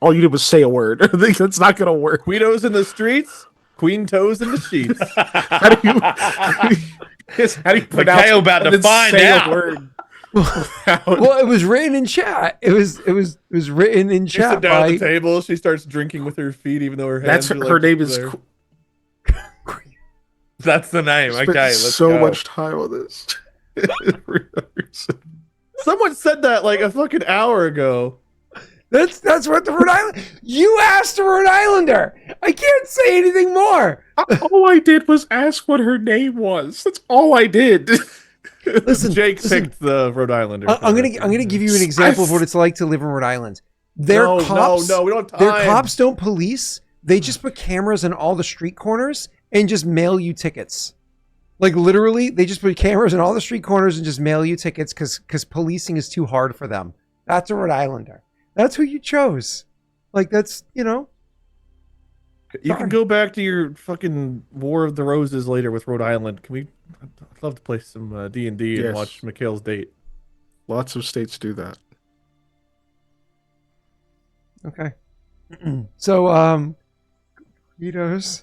all you did was say a word. I think that's not gonna work. Guido's in the streets, Queen Toes in the sheets. How do you pronounce Mikhail about to and then find say a out. word? Well, it was written in chat. It was written in She sit chat down by at the table. She starts drinking with her feet, even though her hands. That's are, her like, name is. there. That's the name. Spent Okay, let's so go. much time on this. Someone said that like a fucking hour ago. That's what the Rhode Island. You asked a Rhode Islander. I can't say anything more. All I did was ask what her name was. That's all I did. Listen, Jake picked the Rhode Islander. I'm gonna give you an example of what it's like to live in Rhode Island. Their No, cops, no, we don't have their time. cops don't police. They just put cameras in all the street corners and just mail you tickets. Like literally, they just put cameras in all the street corners and just mail you tickets because policing is too hard for them. That's a Rhode Islander. That's who you chose. Like that's, you know. You can go back to your fucking War of the Roses later with Rhode Island. Can we? I'd love to play some D&D and Yes. watch Mikhail's date. Lots of states do that. Okay. So, Quintos.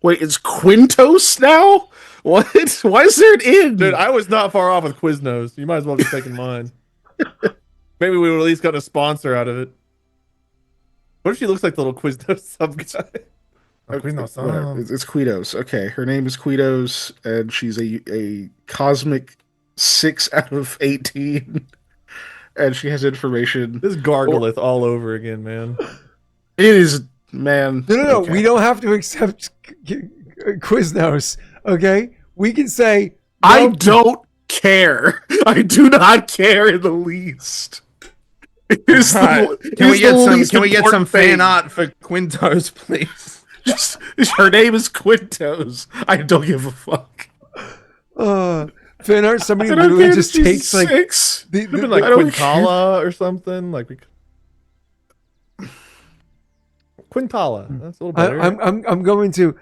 Wait, it's Quintos now? What? Why is there an in? Dude, I was not far off with Quiznos. You might as well be taking mine. Maybe we would at least got a sponsor out of it. What if she looks like the little Quiznos sub guy? Whatever. It's Quitos. Okay, her name is Quitos, and she's a cosmic 6 out of 18. And she has information. This Gargolith all over again, man. It is, man. No. okay. We don't have to accept Quiznos. Okay, we can say I nope. don't care. I do not care in the least. Here's Right. the- Can we here's get the some? least Can we get some important thing. fan art for Quintos, please? Just, her name is Quintos. I don't give a fuck. Fan art. Somebody I don't literally care just if she's takes like 6. the, Could have been like I don't Quintala or something. Like we. Quintala. That's a little better. I'm going to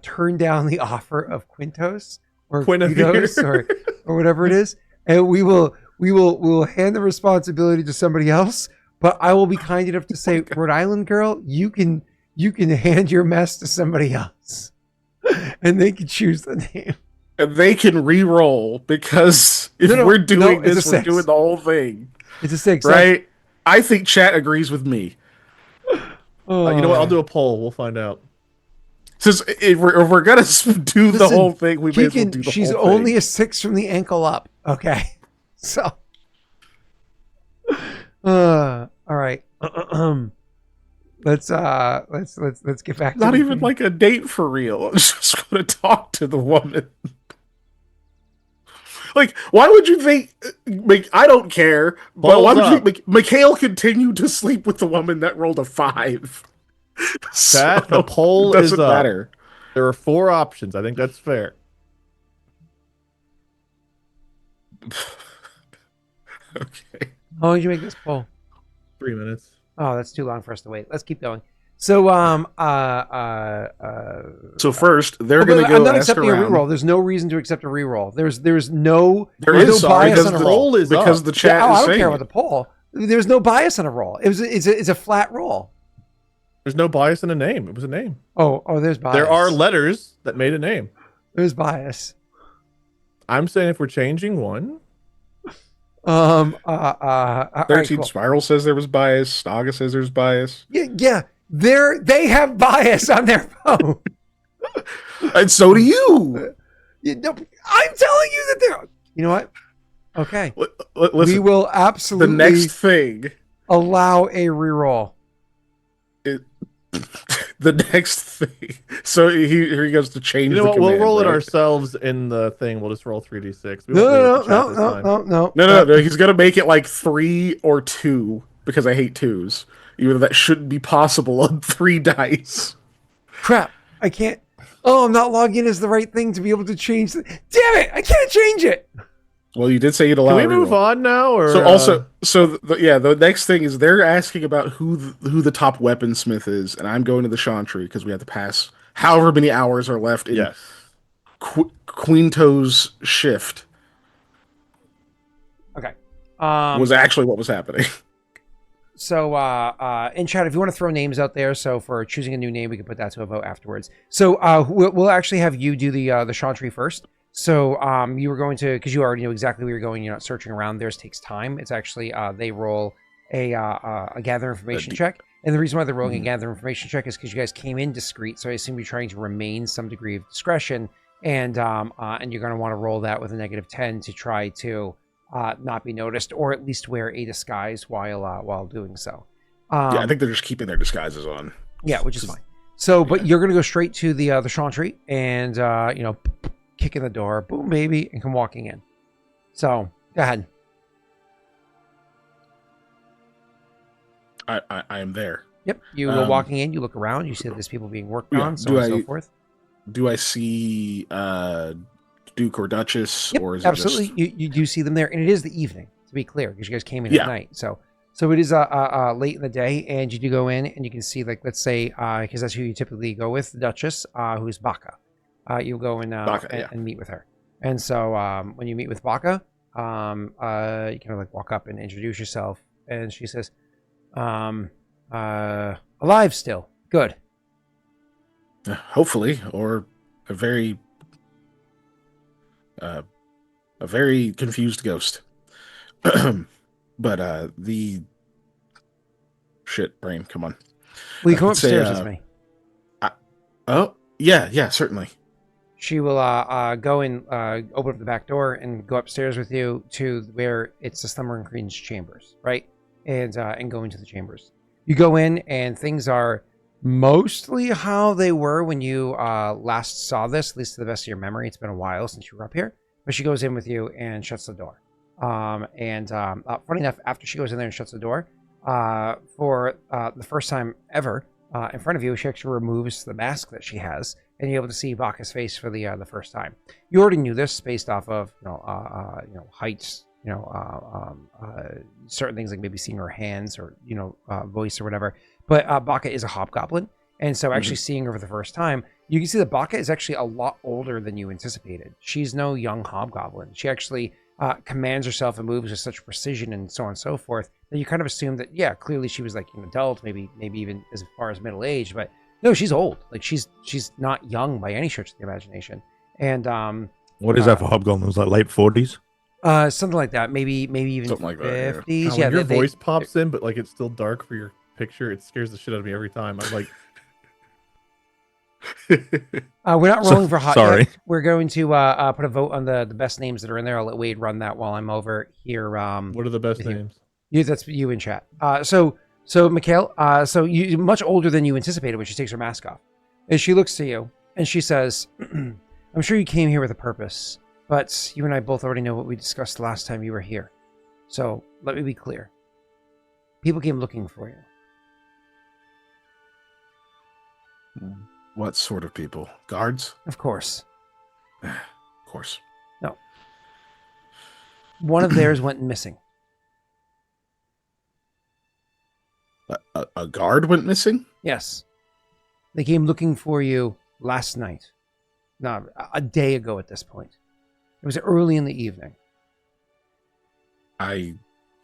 turn down the offer of Quintos or Quinevere. Quitos or whatever it is, and we will hand the responsibility to somebody else. But I will be kind enough to say, Rhode Island girl, you can hand your mess to somebody else, and they can choose the name. And they can re-roll because if No, we're doing it's a this, we're 6. doing the whole thing. It's a 6, Right? I think chat agrees with me. You know what? I'll do a poll. We'll find out. Since if we're gonna do the Listen, whole thing, we may as well Kiken, do the she's whole thing. only a 6 from the ankle up. Okay, so all right. Let's get back. Not to even like a date for real. I'm just gonna talk to the woman. Like, why would you think? I don't care. But Balls why would you up. think Mikhail continued to sleep with the woman that rolled a 5? Chat, the poll it is doesn't up. matter. There are 4 options. I think that's fair. Okay. How long did you make this poll? 3 minutes. Oh, that's too long for us to wait. Let's keep going. So So first, they're oh, gonna but go I'm not ask accepting a around. reroll. There's no reason to accept a reroll. There's no There there's is no sorry, bias because on a the roll. roll is because up. the chat Yeah, I is don't saying care it. about the poll. There's no bias on a roll. It's a flat roll. There's no bias in a name. It was a name. Oh, there's bias. There are letters that made a name. There's bias. I'm saying if we're changing one, All right, 13 cool. Spiral says there was bias. Staga says there's bias. Yeah. They have bias on their phone. And so do you. I'm telling you that they're. You know what? Okay. Listen, We will the absolutely next thing. allow a reroll. The next thing. So here he goes to change you know the what? We'll command, roll it right? ourselves in the thing. We'll just roll 3d6. We won't do it with the chat this time. No. No. He's going to make it like 3 or 2 because I hate 2s. Even though that shouldn't be possible on 3 dice. Crap. I can't. Oh, I'm not logged in as the right thing to be able to change. Damn it. I can't change it. Well, you did say you'd allow Can we a move reroll. on now? Or So also, the next thing is they're asking about who the top weaponsmith is, and I'm going to the Chantry because we have to pass however many hours are left in yes. Quinto's shift. Okay. Was actually what was happening. So, in chat, if you want to throw names out there, so for choosing a new name, we can put that to a vote afterwards. So, we'll actually have you do the Chantry first. So, you were going to, because you already know exactly where you're going. You're not searching around. Theirs takes time. It's actually they roll a gather information check, and the reason why they're rolling a gather information check is because you guys came in discreet. So, I assume you're trying to remain some degree of discretion, and you're going to want to roll that with a -10 to try to not be noticed, or at least wear a disguise while doing so. Yeah, I think they're just keeping their disguises on. Yeah, which is fine. So, but you're gonna go straight to the Chantry and kick in the door, boom, baby, and come walking in. So go ahead. I am there. Yep. You go walking in. You look around. You see that there's people being worked on, so on and so forth. Do I see Duke or Duchess, Yep, or is absolutely. it just... You do see them there, and it is the evening, to be clear, because you guys came in Yeah. at night. So it is late in the day, and you do go in, and you can see, like, let's say, because that's who you typically go with, the Duchess, who's Baka. You'll go in and meet with her. And so when you meet with Baka, you kind of like walk up and introduce yourself, and she says, alive still. Good. Hopefully, or a very confused ghost. But the shit brain, come on. Will you come Let's say, upstairs with me? Oh, yeah, certainly. She will go and open up the back door and go upstairs with you to where it's the Slumbering Queen's chambers, right? And go into the chambers. You go in, and things are mostly how they were when you last saw this, at least to the best of your memory. It's been a while since you were up here. But she goes in with you and shuts the door. Funny enough, after she goes in there and shuts the door, for the first time ever, in front of you, she actually removes the mask that she has, and you're able to see Baka's face for the first time. You already knew this based off of heights, certain things like maybe seeing her hands or voice or whatever. But Baka is a hobgoblin, and so actually seeing her for the first time, you can see that Baka is actually a lot older than you anticipated. She's no young hobgoblin. She actually commands herself and moves with such precision and so on and so forth that you kind of assume that, yeah, clearly she was like an adult, maybe even as far as middle age, but no, she's old. Like she's not young by any stretch of the imagination. And what is that for hobgoblins? Like late 40s? Something like that. Maybe even Something like that, 50s. When your voice pops in, but like it's still dark for your picture, it scares the shit out of me every time. I'm like, we're not rolling for hot sorry. yet. We're going to put a vote on the best names that are in there. I'll let Wade run that while I'm over here. what are the best names? That's you in chat. So Mikhail, so you much older than you anticipated when she takes her mask off. And she looks to you and she says, I'm sure you came here with a purpose, but you and I both already know what we discussed the last time you were here. So let me be clear. People came looking for you. What sort of people? Guards? Of course. Of course. No. One of theirs went missing. A guard went missing? Yes. They came looking for you last night. No, a day ago at this point. It was early in the evening. I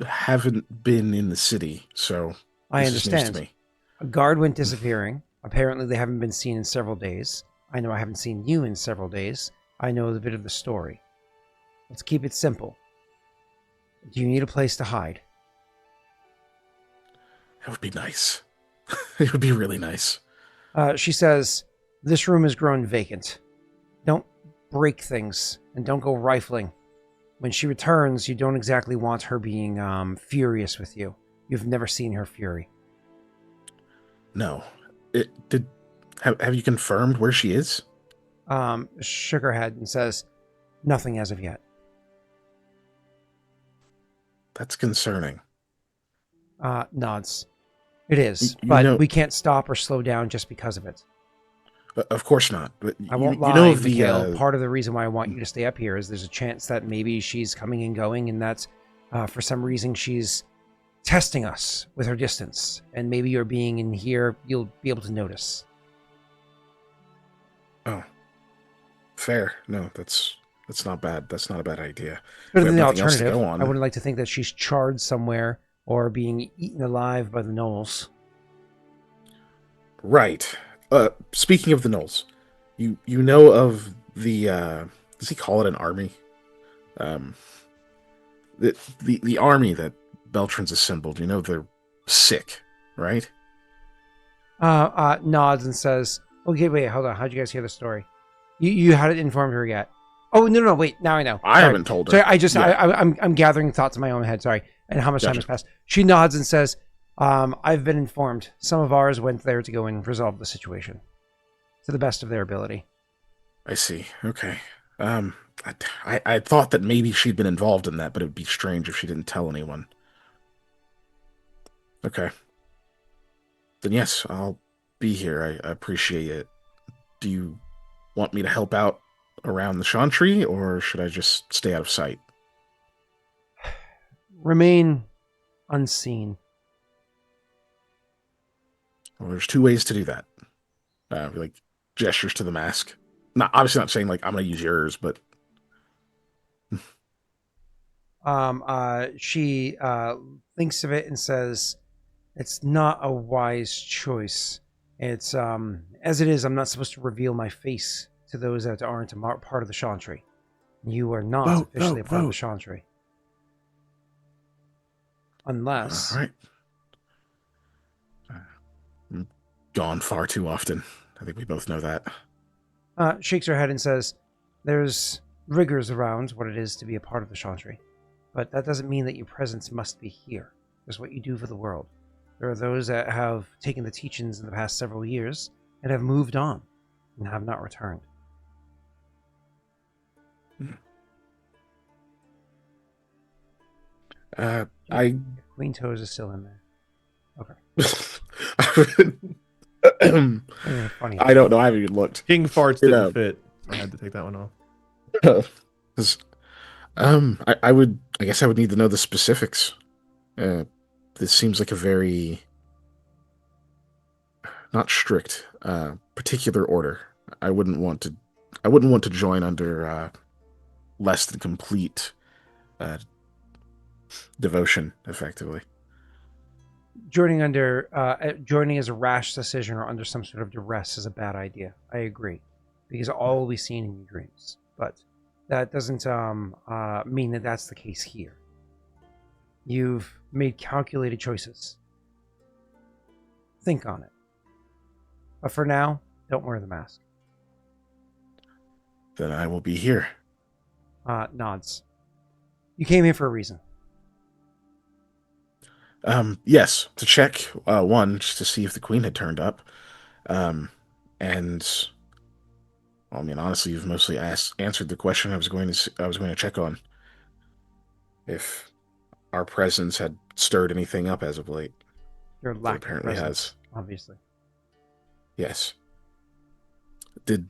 haven't been in the city, so I this is news to understand. me. A guard went disappearing. Apparently they haven't been seen in several days. I know I haven't seen you in several days. I know a bit of the story. Let's keep it simple. Do you need a place to hide? That would be nice. It would be really nice. She says, this room has grown vacant. Don't break things and don't go rifling. When she returns, you don't exactly want her being furious with you. You've never seen her fury. No. Have you confirmed where she is? Shook her head and says, nothing as of yet. That's concerning. Nods. It is, but we can't stop or slow down just because of it. Of course not. But I won't lie, Mikhail. Part of the reason why I want you to stay up here is there's a chance that maybe she's coming and going, and that for some reason she's testing us with her distance. And maybe your being in here, you'll be able to notice. Oh, fair. No, that's not bad. That's not a bad idea. Better than the nothing else to alternative. go on. I wouldn't like to think that she's charred somewhere or being eaten alive by the gnolls. Right. Speaking of the gnolls, you know of the does he call it an army? The army that Beltran's assembled. You know they're sick, right? Nods and says, "Okay, wait, hold on. How'd you guys hear the story? You hadn't informed her yet. Oh no, wait. Now I know. I haven't told her. Sorry, I'm gathering thoughts in my own head. Sorry, and how much time has passed? She nods and says, I've been informed. Some of ours went there to go and resolve the situation to the best of their ability. I see. Okay. I thought that maybe she'd been involved in that, but it'd be strange if she didn't tell anyone. Okay. Then yes, I'll be here. I appreciate it. Do you want me to help out around the Chantry, or should I just stay out of sight? Remain unseen. Well, there's two ways to do that. Like gestures to the mask. Not obviously not saying like I'm gonna use yours, but She thinks of it and says, "It's not a wise choice. It's as it is. I'm not supposed to reveal my face to those that aren't part of the Chantry. You are not Vote, officially a vote, part of vote. the Chantry, unless all right. I'm gone far too often. I think we both know that. shakes her head and says, "There's rigors around what it is to be a part of the Chantry, but that doesn't mean that your presence must be here. There's what you do for the world. There are those that have taken the teachings in the past several years and have moved on and have not returned." I Queen Toes is still in there. Funny. I don't know. I haven't even looked. King farts You didn't know. fit. I had to take that one off. 'Cause, I guess I would need to know the specifics. This seems like a very not strict, particular order. I wouldn't want to join under less than complete devotion, effectively. Joining as a rash decision or under some sort of duress is a bad idea. I agree, because all will be seen in your dreams. But that doesn't mean that that's the case here. You've made calculated choices. Think on it. But for now, don't wear the mask. Then I will be here. Nods. You came here for a reason. Yes, to check one just to see if the queen had turned up, and well, I mean honestly, you've mostly answered the question I was going to check on if our presence had stirred anything up as of late. Your It lack of apparently presence, has. obviously. Yes. Did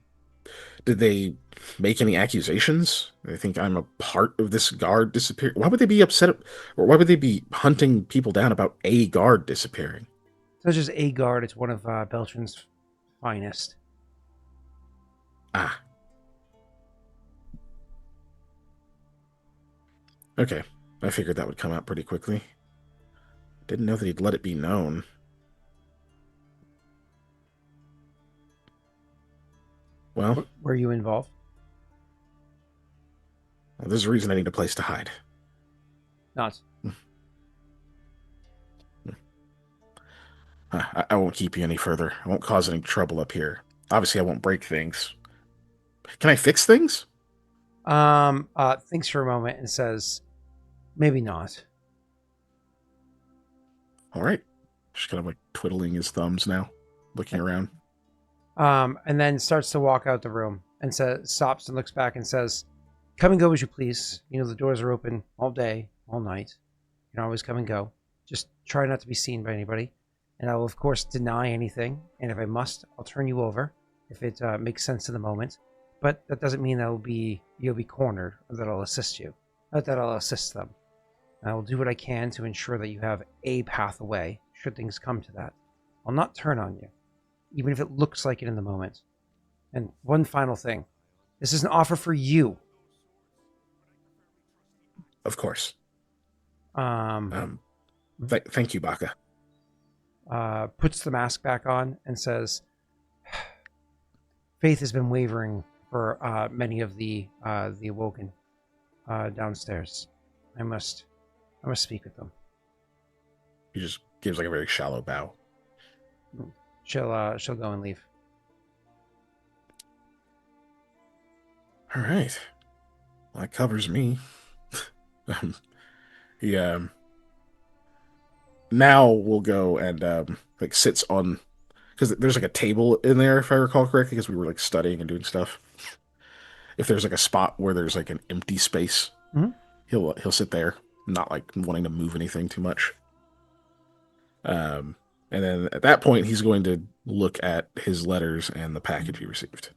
they make any accusations? They think I'm a part of this guard disappear. Why would they be upset, or why would they be hunting people down about a guard disappearing? It's not just a guard, it's one of Beltran's finest. Ah. Okay. I figured that would come out pretty quickly. Didn't know that he'd let it be known. Well, Were you involved? there's a reason I need a place to hide. Not. I won't keep you any further. I won't cause any trouble up here. Obviously, I won't break things. Can I fix things? Thinks for a moment and says, "Maybe not." All right. Just kind of like twiddling his thumbs now, looking around. And then starts to walk out the room and stops and looks back and says, "Come and go as you please. You know, the doors are open all day, all night. You can always come and go. Just try not to be seen by anybody. And I will, of course, deny anything. And if I must, I'll turn you over if it makes sense in the moment. But that doesn't mean you'll be cornered or that I'll assist you. Not that I'll assist them. I will do what I can to ensure that you have a path away should things come to that. I'll not turn on you, even if it looks like it in the moment. And one final thing. This is an offer for you." Of course. Um, Thank you, Baka. puts the mask back on and says, "Faith has been wavering for many of the awoken downstairs. I must speak with them." He just gives like a very shallow bow. She'll go and leave. All right. Well, that covers me. He now we'll go and like sits on, because there's like a table in there if I recall correctly, because we were like studying and doing stuff. if there's like a spot where there's like an empty space, Mhm. he'll sit there, not like wanting to move anything too much. And then at that point, he's going to look at his letters and the package he received.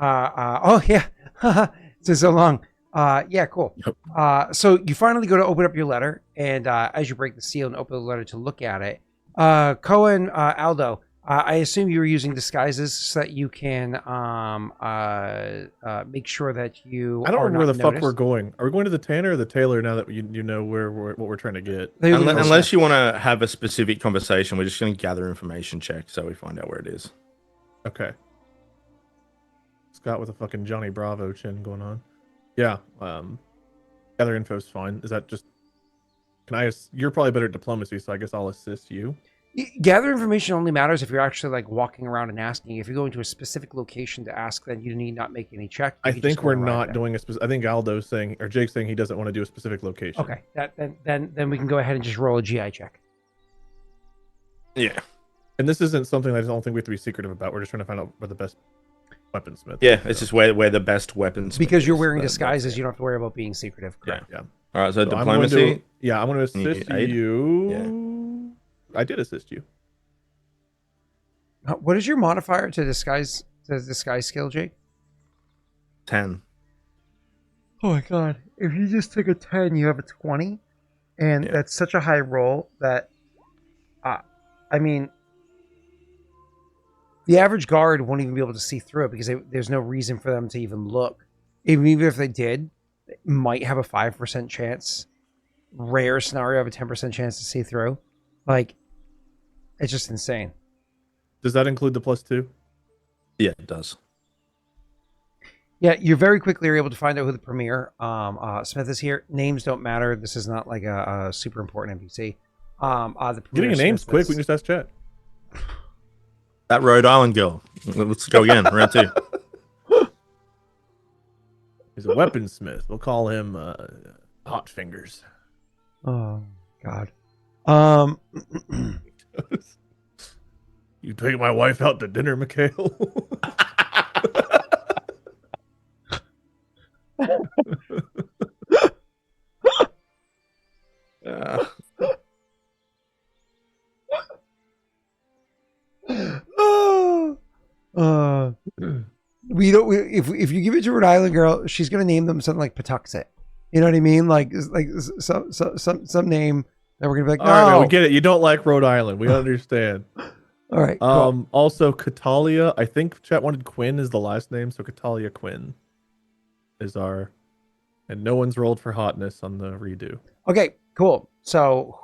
Oh yeah, it's been so long. Yeah, cool. Yep. So you finally go to open up your letter, and as you break the seal and open the letter to look at it, Koa and Aldo, I assume you were using disguises so that you can make sure that you. I don't are remember where not the fuck noticed. we're going. Are we going to the tanner or the tailor now that you know what we're trying to get? They would know Unless stuff. you want to have a specific conversation, we're just going to gather information check so we find out where it is. Okay. Scott with a fucking Johnny Bravo chin going on. Yeah. Gather info's fine. Is that just? You're probably better at diplomacy, so I guess I'll assist you. Gather information only matters if you're actually like walking around and asking. If you're going to a specific location to ask, then you need not make any check. You I can think just go we're and arrive not there. doing a specific. I think Aldo's saying or Jake's saying he doesn't want to do a specific location. Okay, then we can go ahead and just roll a GI check. Yeah. And this isn't something I don't think we have to be secretive about. We're just trying to find out where the best weaponsmith. Yeah, it's just where the best weapons. Because you're is. wearing That's disguises, it. you don't have to worry about being secretive. Yeah. Correct. Yeah. All right, so So I'm going diplomacy. I'm going to assist need aid? you. I did assist you. What is your modifier to disguise skill, Jake? 10. Oh my god! If you just took a 10, you have a 20, and Yeah. that's such a high roll that, I mean, the average guard won't even be able to see through it because there's no reason for them to even look. Even if they did, they might have a 5% chance. Rare scenario, have a 10% chance to see through. Like, it's just insane. Does that include the +2? Yeah, it does. Yeah, you very quickly are able to find out who the premier Smith is here. Names don't matter. This is not like a super important NPC. The Getting premier a name's Smith quick. is- We can just ask chat. That Rhode Island girl. Let's go again. Round 2. He's a weaponsmith. We'll call him Hot Fingers. Oh God. You take my wife out to dinner, Mikhail? We don't. If you give it to Rhode Island girl, she's gonna name them something like Patuxet. You know what I mean? Like some name that we're gonna be like. All right, man, No. we get it. You don't like Rhode Island. We understand. All right. Cool. Also, Catalia. I think chat wanted Quinn is the last name, so Catalia Quinn is our. And no one's rolled for hotness on the redo. Okay. Cool. So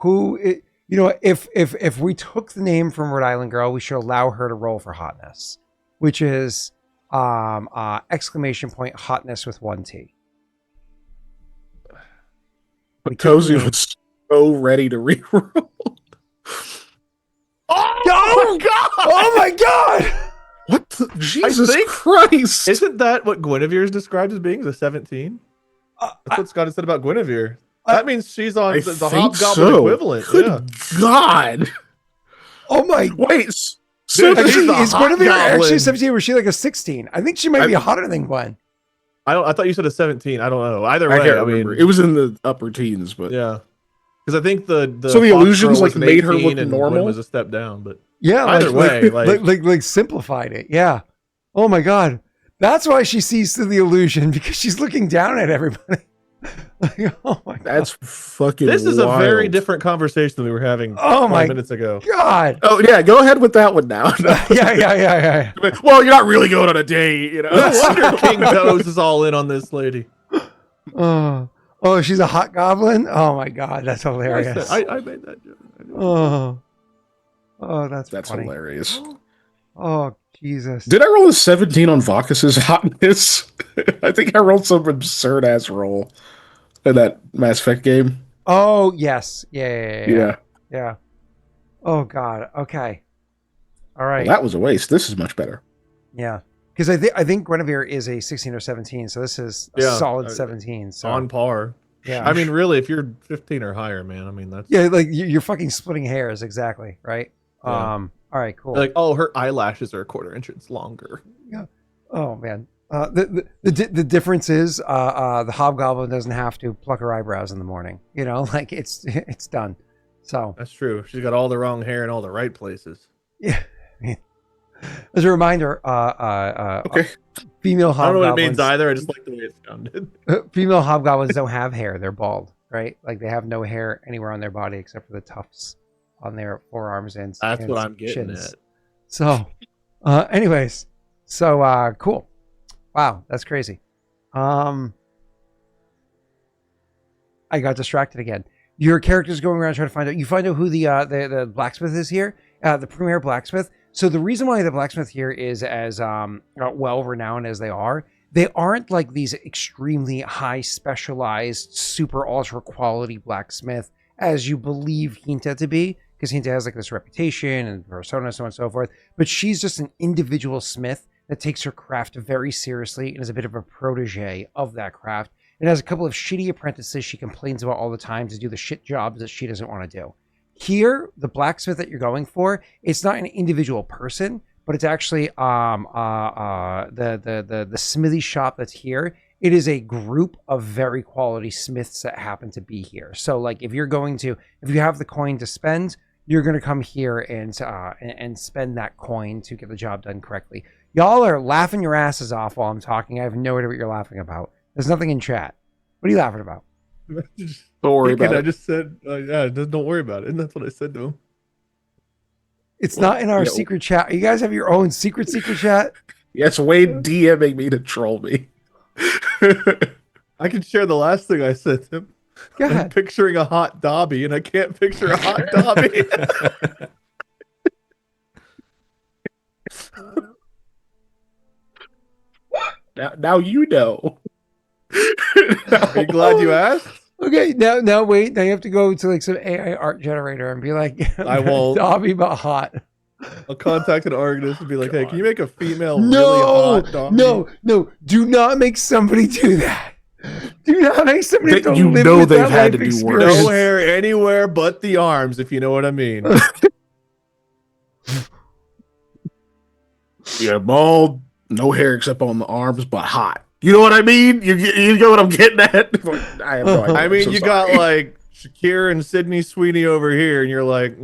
if we took the name from Rhode Island girl, we should allow her to roll for hotness, which is exclamation point hotness with 1 T. But Cozy was so ready to reroll. Oh God! Oh my God! What the Jesus think- Christ? Isn't that what Guinevere is described as being? The 17? That's what Scott had said about Guinevere. That means she's on I the think hobgoblin so. equivalent. Good Yeah. God. Oh my! Wait. Dude, So she's Actually, the is Guinevere actually hobgoblin. 17 or was she like a 16? I think she might be hotter than Gwen. I thought you said a 17. I don't know. Either I way, can't I mean, remember. It was in the upper teens, but yeah. Because I think the So the Fox illusions, girl like, was an made her 18 look and normal? Gwen was a step down, but Yeah, either way, like simplified it. Yeah. Oh my God, that's why she sees through the illusion because she's looking down at everybody. Like, oh my God. that's fucking this is a very wild. different conversation than we were having Oh 5 my minutes ago. God. Oh, yeah, go ahead with that one now. Yeah. Well, you're not really going on a date, you know? No wonder King Toes is all in on this lady. Oh, she's a hot goblin. Oh my God, that's hilarious. I made that joke. That's That's funny. hilarious. Oh Jesus. Did I roll a 17 on Vacus's hotness? I think I rolled some absurd ass roll in that Mass Effect game. Oh yes. Yeah. Yeah. Oh God. Okay. All right. Well, that was a waste. This is much better. Yeah. Because I think Guinevere is a 16 or 17, so this is a Yeah, solid 17. So On par. yeah. I mean, really, if you're 15 or higigher, man, I mean, that's yeah, like you're fucking splitting hairs, exactly, right? Yeah. All right, cool. like, oh, her eyelashes are a quarter inch longer. Oh man. The difference is the hobgoblin doesn't have to pluck her eyebrows in the morning. You know, like it's done. So That's true. She's got all the wrong hair in all the right places. yeah. As a reminder, Okay. female I don't know what it means hobgoblins. either. I just like the way it sounded. Female hobgoblins don't have hair; they're bald, right? Like they have no hair anywhere on their body except for the tufts on their forearms and That's and what I'm getting shins. at. So, anyways, cool. Wow, that's crazy. I got distracted again. Your character's going around trying to find out. You find out who the blacksmith is here, the premier blacksmith. So the reason why the blacksmith here is as well renowned as they aren't like these extremely high specialized, super ultra quality blacksmith as you believe Hinta to be, because Hinta has like this reputation and persona, so on and so forth. But she's just an individual smith that takes her craft very seriously and is a bit of a protege of that craft. And has a couple of shitty apprentices she complains about all the time to do the shit jobs that she doesn't want to do. Here, the blacksmith that you're going for, it's not an individual person, but it's actually the smithy shop that's here. It is a group of very quality smiths that happen to be here. So, like, if you have the coin to spend, you're going to come here and spend that coin to get the job done correctly. Y'all are laughing your asses off while I'm talking. I have no idea what you're laughing about. There's nothing in chat. What are you laughing about? Don't worry about I it. just said, yeah, don't worry about it. And that's what I said to him. It's not in our secret chat. You guys have your own secret chat? Yes, Wade DMing me to troll me. I can share the last thing I said to him. Go I'm ahead. picturing a hot Dobby, and I can't picture a hot Dobby. Now you know. Are you glad you asked? Okay, now wait. Now you have to go to like some AI art generator and be like, I won't. Dobby but hot. I'll contact an artist and be like, hey, can you make a female really No, hot Dobby? no. Do not make somebody do that. Do not make somebody That have to you live know with they've that had to life do worse. experience. No hair anywhere but the arms, if you know what I mean. Yeah, bald, no hair except on the arms, but hot. You know what I mean? You know what I'm getting at? I have no idea. I mean, I'm so you sorry. got like Shakira and Sydney Sweeney over here, and you're like,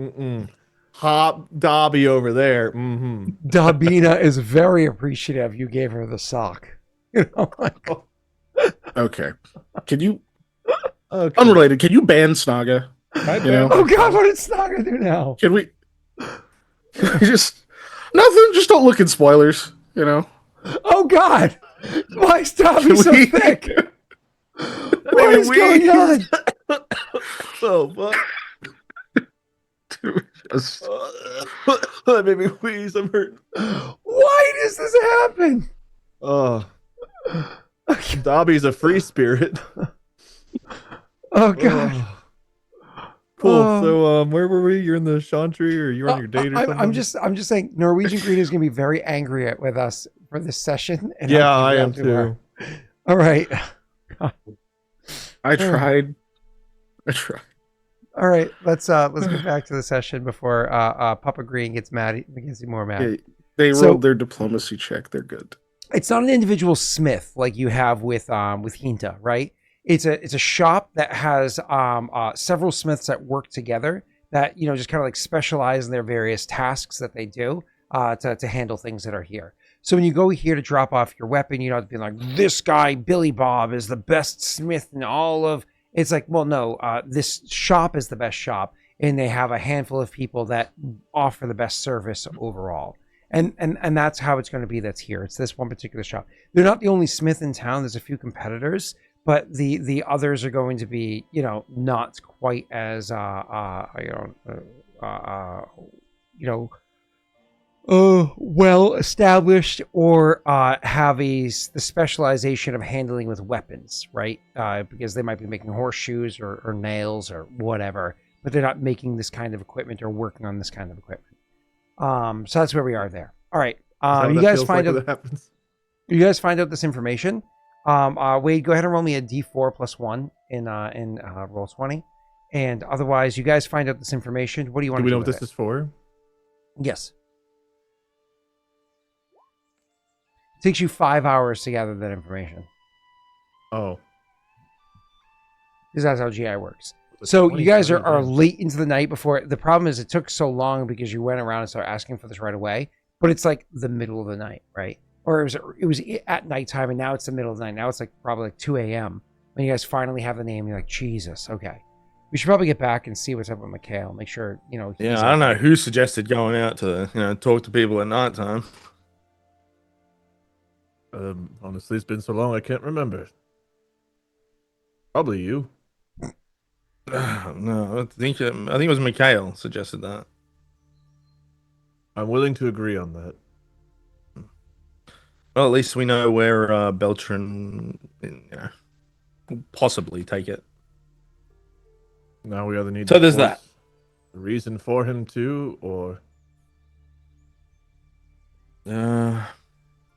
hot Dobby over there. Mm-hmm. Dabina is very appreciative. You gave her the sock. You know, like, Okay. Can you Okay. unrelated? Can you ban Snaga? You know? oh God, what did Snaga do now? Can we just nothing? Just don't look at spoilers. You know. Oh God, why is Dobby Can so we- thick? What is going on? So fuck. Just- That made me wheeze. I'm hurt. Why does this happen? Oh, Dobby's a free spirit. Oh God. Oh. Cool. So, where were we? You're in the Chantry, or you're on your date or something? I'm just saying, Norwegian Green is going to be very angry with us for this session. And Yeah, don't I think am we have too. to work. All right. I tried. All right. Let's get back to the session before Papa Green gets mad. He gets more mad. Yeah, they So- rolled their diplomacy check. They're good. It's not an individual smith like you have with Hinta, right? It's a shop that has several smiths that work together that, you know, just kind of like specialize in their various tasks that they do to handle things that are here. So when you go here to drop off your weapon, you know, be like, this guy Billy Bob is the best smith in all of. It's like, well, no, this shop is the best shop, and they have a handful of people that offer the best service overall. And that's how it's going to be. That's here. It's this one particular shop. They're not the only smith in town. There's a few competitors, but the others are going to be, you know, not quite as well established or have the specialization of handling with weapons, right? Because they might be making horseshoes or nails or whatever, but they're not making this kind of equipment or working on this kind of equipment. So that's where we are there. All right. You guys find out. You guys find out this information. Wade, go ahead and roll me a D4 plus 1 in roll 20. And otherwise, you guys find out this information. What do you want Do to we do know what with this is for? Yes. takes you 5 hours to gather that information. Oh. Because that's how GI works. The So you guys 23 are then. late into the night before. The problem is it took so long because you went around and started asking for this right away. But it's like the middle of the night, right? Or it was at nighttime, and now it's the middle of the night. Now it's like probably like 2 a.m. when you guys finally have the name. You're like, Jesus, okay. We should probably get back and see what's up with Mikhail. Make sure, he's Yeah, I don't know who suggested going out to, talk to people at nighttime. Honestly, it's been so long I can't remember. Probably you. No, I think it was Mikhail suggested that. I'm willing to agree on that. Well, at least we know where Beltran, will possibly take it. Now we either need So to there's force that. a reason for him to, or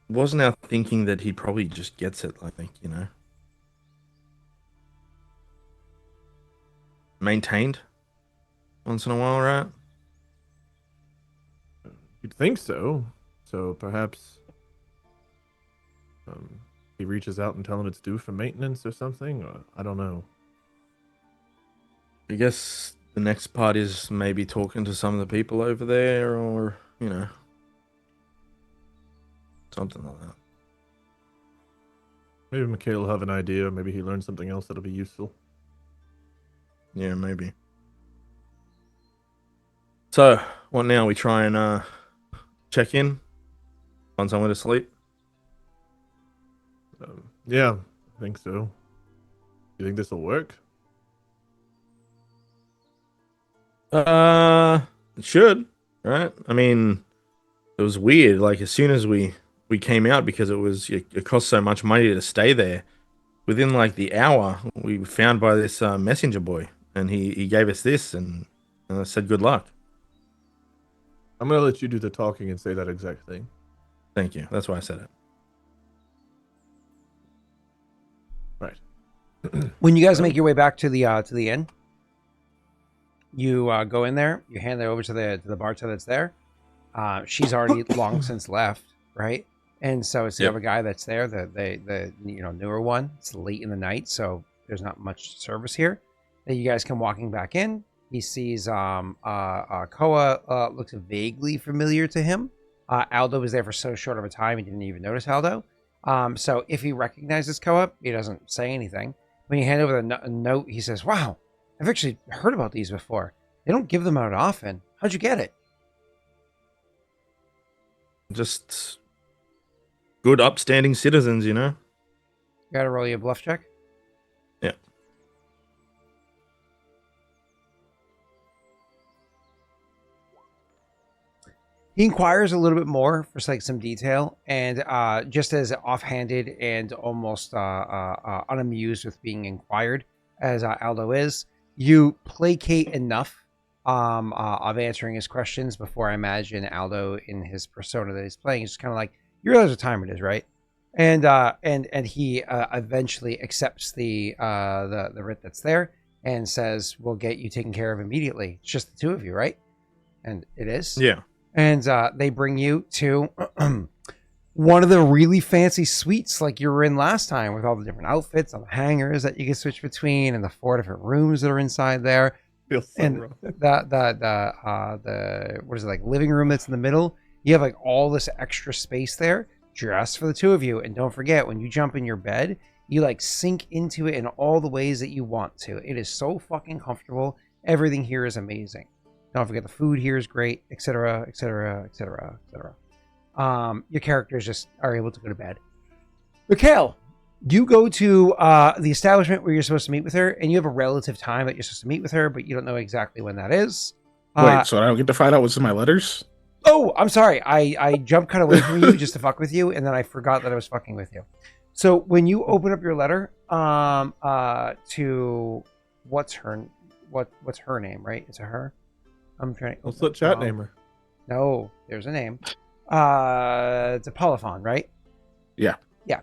Wasn't our thinking that he probably just gets it, like, maintained once in a while, right? you'd think so. So perhaps he reaches out and tell him it's due for maintenance or something. Or, I don't know. I guess the next part is maybe talking to some of the people over there, or, something like that. Maybe Mikhail will have an idea. Maybe he learned something else that'll be useful. Yeah, maybe. So, what now? We try and check in? Find somewhere to sleep? Yeah, I think so. You think this will work? It should, right? I mean, it was weird. Like, as soon as we came out, because it cost so much money to stay there, within like the hour, we were found by this messenger boy, and he gave us this and said good luck. I'm gonna let you do the talking and say that exact thing. Thank you. That's why I said it. Right. When you guys make your way back to the inn, you go in there. You hand it over to the bartender that's there. She's already long since left, right? And so it's the other guy that's there, the newer one. It's late in the night, so there's not much service here. Then you guys come walking back in. He sees Koa looks vaguely familiar to him. Aldo was there for so short of a time he didn't even notice Aldo. So if he recognizes Koa, he doesn't say anything. When you hand over a note, he says, "Wow, I've actually heard about these before. They don't give them out often. How'd you get it?" Just good, upstanding citizens, You gotta roll your bluff check. Yeah. He inquires a little bit more for like some detail, and just as offhanded and almost unamused with being inquired as Aldo is, you placate enough of answering his questions before I imagine Aldo in his persona that he's playing is just kind of like, you realize what time it is, right? And he eventually accepts the writ that's there and says, "We'll get you taken care of immediately. It's just the two of you, right?" And it is. Yeah. And they bring you to one of the really fancy suites like you were in last time, with all the different outfits on the hangers that you can switch between, and the 4 different rooms that are inside there. Feels so And rough. the what is it, like living room that's in the middle? You have like all this extra space there just for the two of you. And don't forget, when you jump in your bed, you like sink into it in all the ways that you want to. It is so fucking comfortable. Everything here is amazing. Don't forget the food here is great, etc., etc., etc., etc. Your characters just are able to go to bed. Mikhail, you go to the establishment where you're supposed to meet with her, and you have a relative time that you're supposed to meet with her, but you don't know exactly when that is. Wait, so I don't get to find out what's in my letters? Oh, I'm sorry. I jumped kind of away from you just to fuck with you, and then I forgot that I was fucking with you. So when you open up your letter to what's her name, right? It's a her. I'm trying. Let's let chat name her. No, there's a name. It's a Polyphon, right? Yeah. Yeah.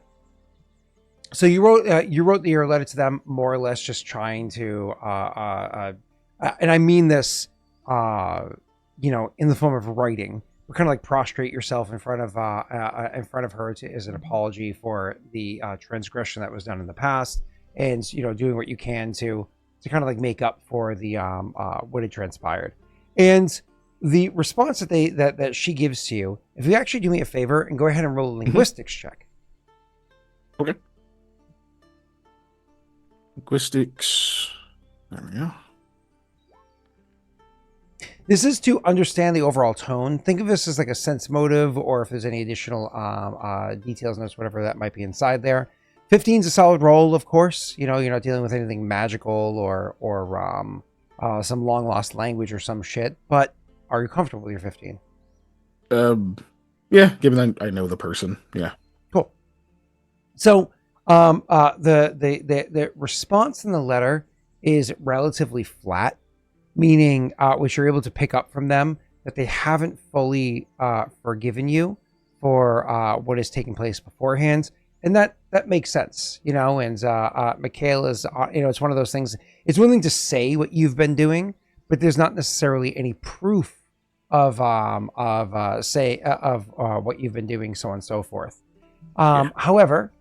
So you wrote your letter to them more or less just trying to and I mean this in the form of writing, kind of like prostrate yourself in front of her as an apology for the transgression that was done in the past, and doing what you can to kind of like make up for the what had transpired. And the response that she gives to you, if you actually do me a favor and go ahead and roll a linguistics check. Okay. Linguistics. There we go. This is to understand the overall tone. Think of this as like a sense motive, or if there's any additional details, notes, whatever that might be inside there. 15 is a solid roll, of course. You're not dealing with anything magical or some long lost language or some shit. But are you comfortable with your 15? Yeah, given I know the person. Yeah. Cool. So the response in the letter is relatively flat, meaning which you're able to pick up from them that they haven't fully forgiven you for what has taken place beforehand. And that makes sense, and Mikhail is, it's one of those things. It's willing to say what you've been doing, but there's not necessarily any proof of what you've been doing, so on and so forth. However,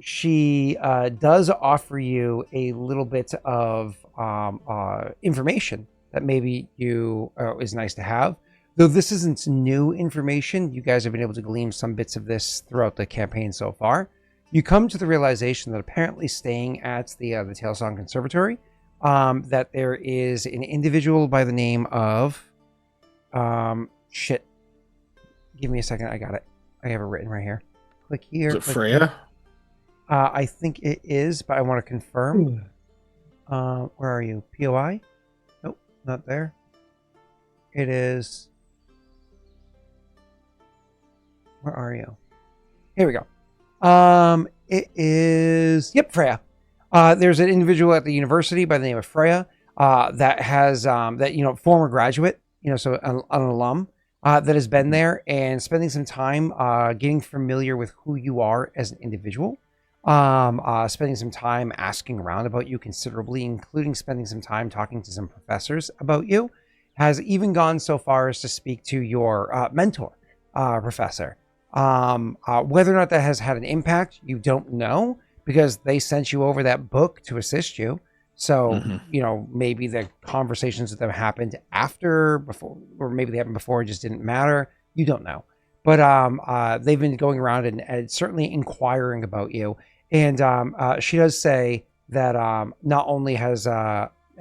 she does offer you a little bit of information that maybe is nice to have. Though this isn't new information, you guys have been able to glean some bits of this throughout the campaign so far. You come to the realization that apparently staying at the Tailsong Conservatory, that there is an individual by the name of shit. Give me a second. I got it. I have it written right here. Click here. Is it Freya? I think it is, but I want to confirm. Where are you? POI? Nope, not there. It is. Where are you? Here we go. It is. Yep, Freya. There's an individual at the university by the name of Freya that has former graduate, so an alum that has been there and spending some time getting familiar with who you are as an individual. Spending some time asking around about you considerably, including spending some time talking to some professors about you. Has even gone so far as to speak to your mentor, professor. Whether or not that has had an impact, you don't know, because they sent you over that book to assist you. So, maybe the conversations with them happened before, or maybe they happened before, it just didn't matter. You don't know. But they've been going around and certainly inquiring about you. And she does say that not only has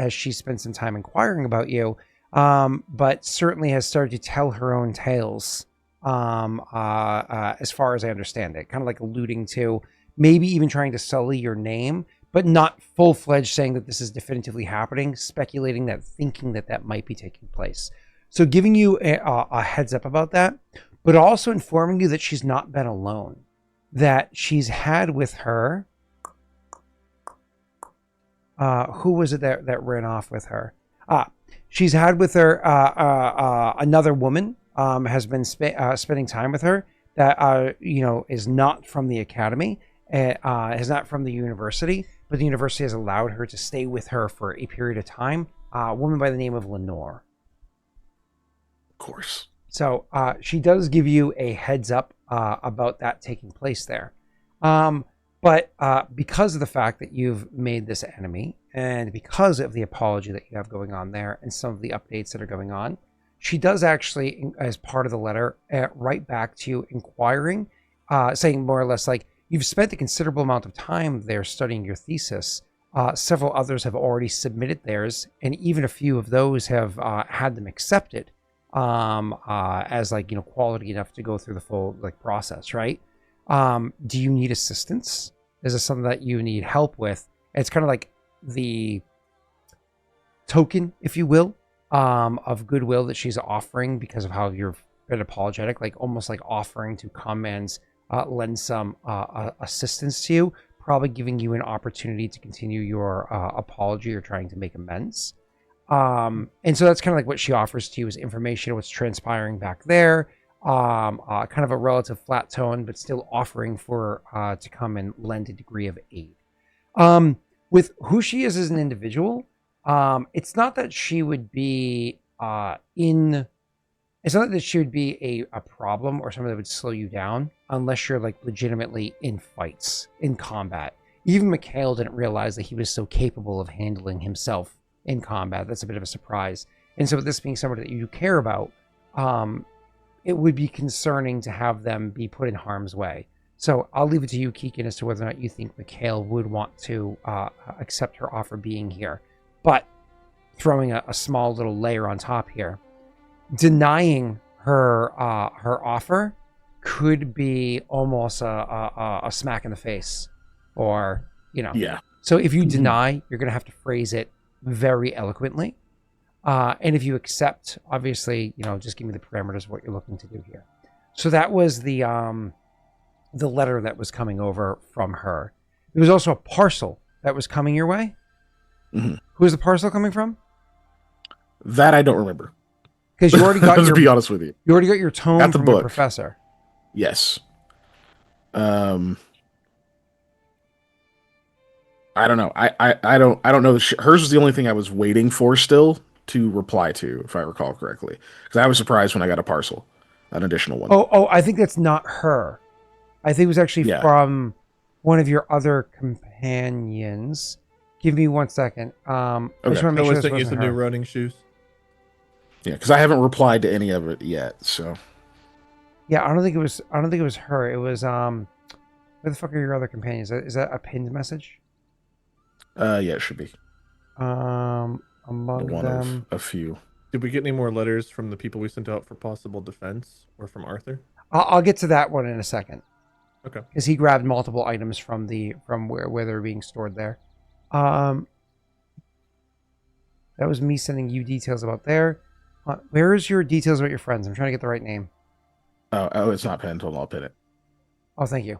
she spent some time inquiring about you, but certainly has started to tell her own tales, as far as I understand it. Kind of like alluding to maybe even trying to sully your name, but not full-fledged saying that this is definitively happening, speculating that, thinking that might be taking place. So giving you a heads up about that, but also informing you that she's not been alone, that she's had with her, who was it that ran off with her? She's had with her another woman, has been spending time with her that, is not from the academy, is not from the university, but the university has allowed her to stay with her for a period of time, a woman by the name of Lenore. Of course. So she does give you a heads up about that taking place there. But because of the fact that you've made this enemy, and because of the apology that you have going on there, and some of the updates that are going on, she does actually, as part of the letter, write back to you inquiring, saying more or less like, you've spent a considerable amount of time there studying your thesis. Several others have already submitted theirs, and even a few of those have had them accepted. As quality enough to go through the full process, right? Do you need assistance? Is this something that you need help with? It's kind of like the token, if you will, of goodwill that she's offering because of how you've been apologetic, almost like offering to come and lend some assistance to you, probably giving you an opportunity to continue your apology or trying to make amends. And so that's kind of like what she offers to you is information of what's transpiring back there, kind of a relative flat tone, but still offering for to come and lend a degree of aid. With who she is as an individual, it's not that she would be in It's not that she would be a problem or something that would slow you down unless you're like legitimately in fights, in combat. Even Mikhail didn't realize that he was so capable of handling himself in combat. That's a bit of a surprise. And so with this being somebody that you care about, it would be concerning to have them be put in harm's way. So I'll leave it to you, Kiken, as to whether or not you think Mikhail would want to accept her offer being here. But throwing a small little layer on top here, denying her her offer could be almost a smack in the face, or Yeah. So if you deny, you're going to have to phrase it very eloquently, and if you accept, obviously, just give me the parameters of what you're looking to do here. So that was the letter that was coming over from her. There was also a parcel that was coming your way. Mm-hmm. Who was the parcel coming from? That I don't remember. Because you already got to be honest with you. You already got your tome Got the from your book. professor. Yes. I don't know. I don't know. Hers was the only thing I was waiting for still to reply to, if I recall correctly. Because I was surprised when I got a parcel, an additional one. Oh, I think that's not her. I think it was actually from one of your other companions. Give me 1 second. I just want to make sure this sent you wasn't some her. new running shoes. Yeah, because I haven't replied to any of it yet. So Yeah, I don't think it was her. It was where the fuck are your other companions? Is that a pinned message? yeah, it should be Among one them. of a few. Did we get any more letters from the people we sent out for possible defense, or from Arthur? I'll get to that one in a second. Okay. Because he grabbed multiple items from where they're being stored there. That was me sending you details about there. Where is your details about your friends? I'm trying to get the right name. Oh, it's not pinned. Hold on, I'll pin it. Oh, thank you.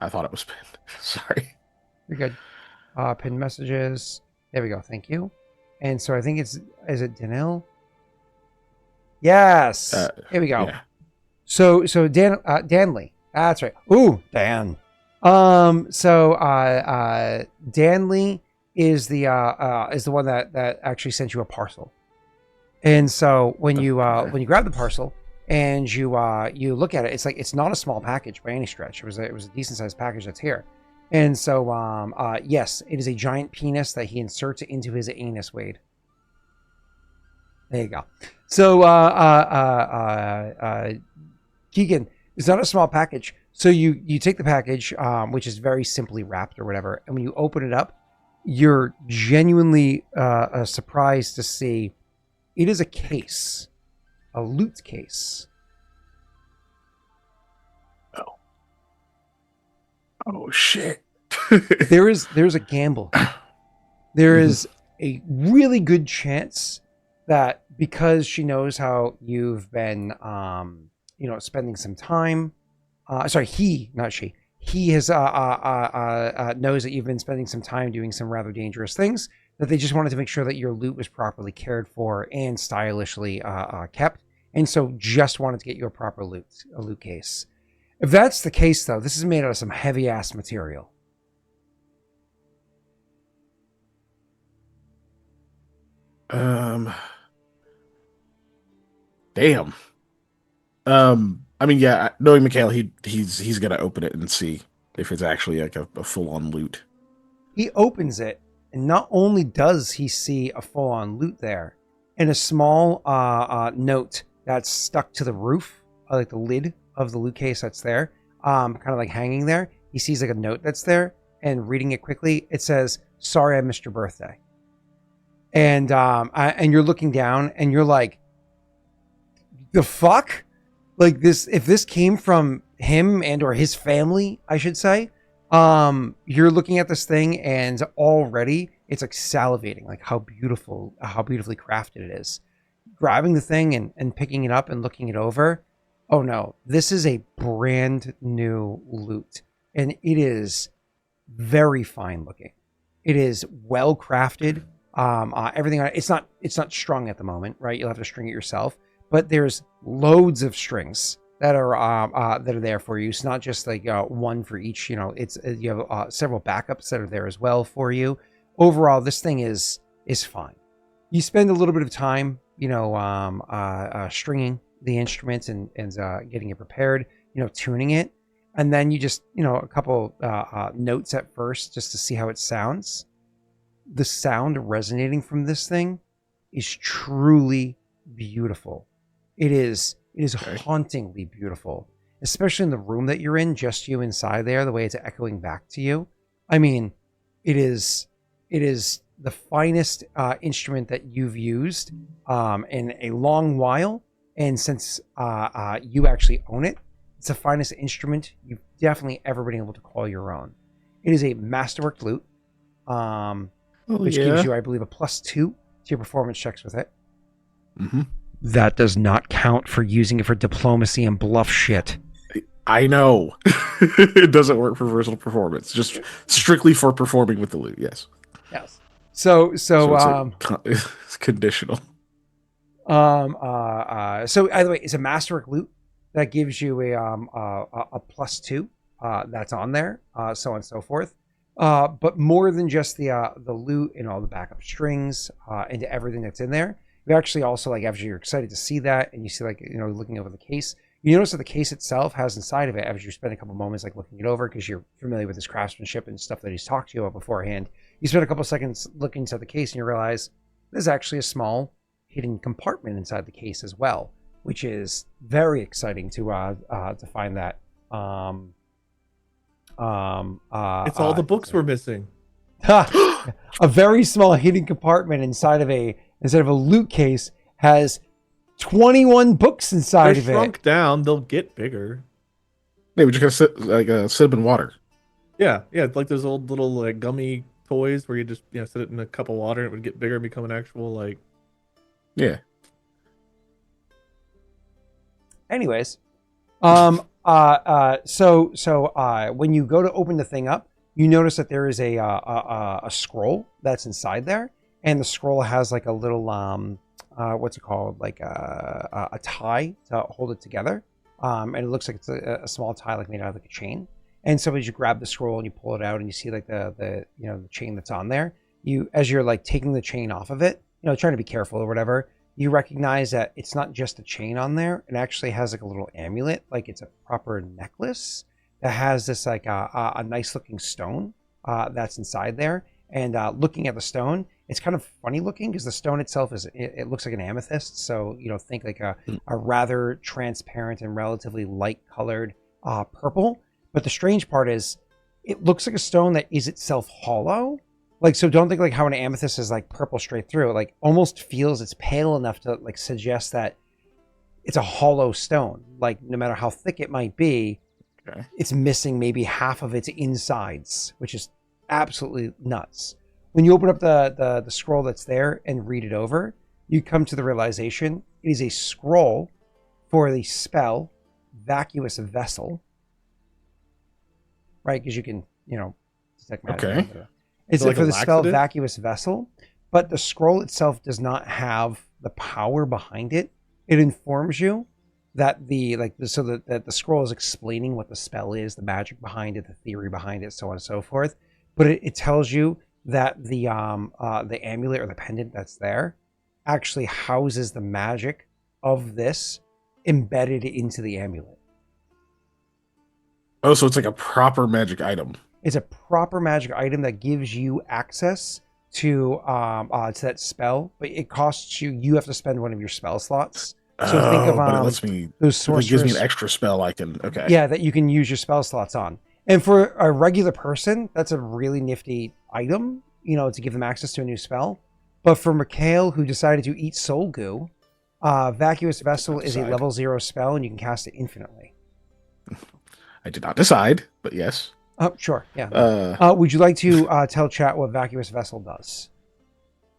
I thought it was pinned. Sorry. You're good. Pinned messages. There we go. Thank you. And so I think is it Danil? Yes. Here we go. Yeah. So Danley. That's right. Ooh, Dan. Danley is the one that actually sent you a parcel. And so when you grab the parcel and you look at it, it's not a small package by any stretch. It was a decent sized package that's here. And so yes, it is a giant penis that he inserts into his anus, Wade. There you go. So Keegan, it's not a small package. So you take the package, which is very simply wrapped or whatever, and when you open it up, you're genuinely surprised to see it is a case, a loot case. Oh shit. There's a gamble. There is a really good chance that because she knows how you've been, spending some time. He, not she. He has knows that you've been spending some time doing some rather dangerous things. That they just wanted to make sure that your loot was properly cared for and stylishly kept, and so just wanted to get you a proper loot case. If that's the case, though, this is made out of some heavy ass material. Damn. I mean, yeah, knowing Mikhail, he's gonna open it and see if it's actually like a full-on loot. He opens it, and not only does he see a full-on loot there, and a small note that's stuck to the roof, like the lid of the loot case that's there, kind of like hanging there. He sees like a note that's there, and reading it quickly, it says, "Sorry, I missed your birthday." And you're looking down, and you're like, "The fuck?" Like this, if this came from him and or his family, I should say, you're looking at this thing and already it's like salivating, like how beautifully crafted it is. Grabbing the thing and picking it up and looking it over. Oh no, this is a brand new loot, and it is very fine looking. It is well crafted. Everything on it, it's not strung at the moment, right? You'll have to string it yourself. But there's loads of strings that are there for you. It's not just like one for each. You have several backups that are there as well for you. Overall, this thing is fine. You spend a little bit of time stringing the instruments and getting it prepared, tuning it. And then you just, a couple notes at first just to see how it sounds. The sound resonating from this thing is truly beautiful. It is hauntingly beautiful, especially in the room that you're in, just you inside there, the way it's echoing back to you. I mean, it is the finest instrument that you've used in a long while. And since you actually own it, it's the finest instrument you've definitely ever been able to call your own. It is a masterwork lute, which gives you, I believe, a +2 to your performance checks with it. Mm-hmm. That does not count for using it for diplomacy and bluff shit. I know. It doesn't work for versatile performance. Just strictly for performing with the lute, yes. Yes. So it's conditional. So either way, it's a masterwork lute that gives you a +2 that's on there, so on and so forth. But more than just the lute and all the backup strings and everything that's in there, you actually also, like, after you're excited to see that and you see, like, looking over the case, you notice that the case itself has inside of it, after you spend a couple moments like looking it over because you're familiar with his craftsmanship and stuff that he's talked to you about beforehand, you spend a couple seconds looking inside the case and you realize there's actually a small hidden compartment inside the case as well, which is very exciting to find that. It's all the books we're missing. A very small hidden compartment instead of a loot case has 21 books inside They're of it. shrunk down, they'll get bigger. Yeah, we just gotta sit up in water. Yeah, it's like those old little like gummy toys where you just sit it in a cup of water and it would get bigger and become an actual like. Yeah. Anyways, so when you go to open the thing up, you notice that there is a scroll that's inside there, and the scroll has like a little what's it called, like a tie to hold it together, and it looks like it's a small tie, like made out of like a chain. And so as you grab the scroll and you pull it out and you see like the chain that's on there, as you're like taking the chain off of it, trying to be careful or whatever, you recognize that it's not just a chain on there. It actually has like a little amulet, like it's a proper necklace that has this like a nice looking stone that's inside there. And looking at the stone, it's kind of funny looking because the stone itself it looks like an amethyst. So think like a rather transparent and relatively light colored purple. But the strange part is it looks like a stone that is itself hollow. Like, so don't think like how an amethyst is like purple straight through. It like almost feels it's pale enough to like suggest that it's a hollow stone. Like no matter how thick it might be, it's missing maybe half of its insides, which is absolutely nuts. When you open up the scroll that's there and read it over, you come to the realization it is a scroll for the spell Vacuous Vessel. Right? Because you can, detect magic. Okay. It's So like for a the spell laxative? Vacuous Vessel, but the scroll itself does not have the power behind it. It informs you that that the scroll is explaining what the spell is, the magic behind it, the theory behind it, so on and so forth. But it tells you that the amulet or the pendant that's there actually houses the magic of this embedded into the amulet. Oh, so it's like a proper magic item. It's a proper magic item that gives you access to that spell, but it costs you. You have to spend one of your spell slots. So think of but it lets me. those It sorcerers. gives me an extra spell I can. Okay. Yeah, that you can use your spell slots on. And for a regular person, that's a really nifty item, to give them access to a new spell. But for Mikhail, who decided to eat soul goo, Vacuous Vessel is a level 0 spell, and you can cast it infinitely. I did not decide, but yes. Oh, sure. Yeah. Would you like to tell chat what Vacuous Vessel does?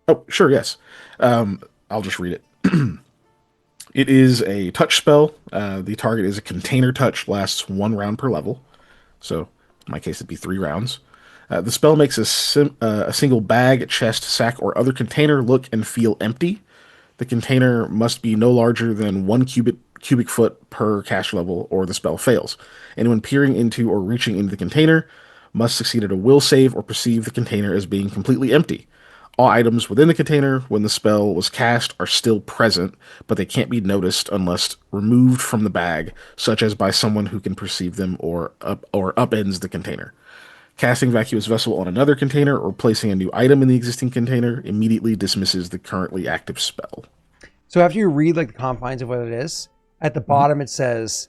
Oh, sure, yes. I'll just read it. It is a touch spell. The target is a container touch, lasts 1 round per level. So, in my case, it'd be 3 rounds. The spell makes a single bag, chest, sack, or other container look and feel empty. The container must be no larger than 1 cubic foot per caster level, or the spell fails. Anyone peering into or reaching into the container must succeed at a will save or perceive the container as being completely empty. All items within the container when the spell was cast are still present, but they can't be noticed unless removed from the bag, such as by someone who can perceive them or upends the container. Casting Vacuous Vessel on another container or placing a new item in the existing container immediately dismisses the currently active spell. So after you read like the confines of what it is, at the bottom it says,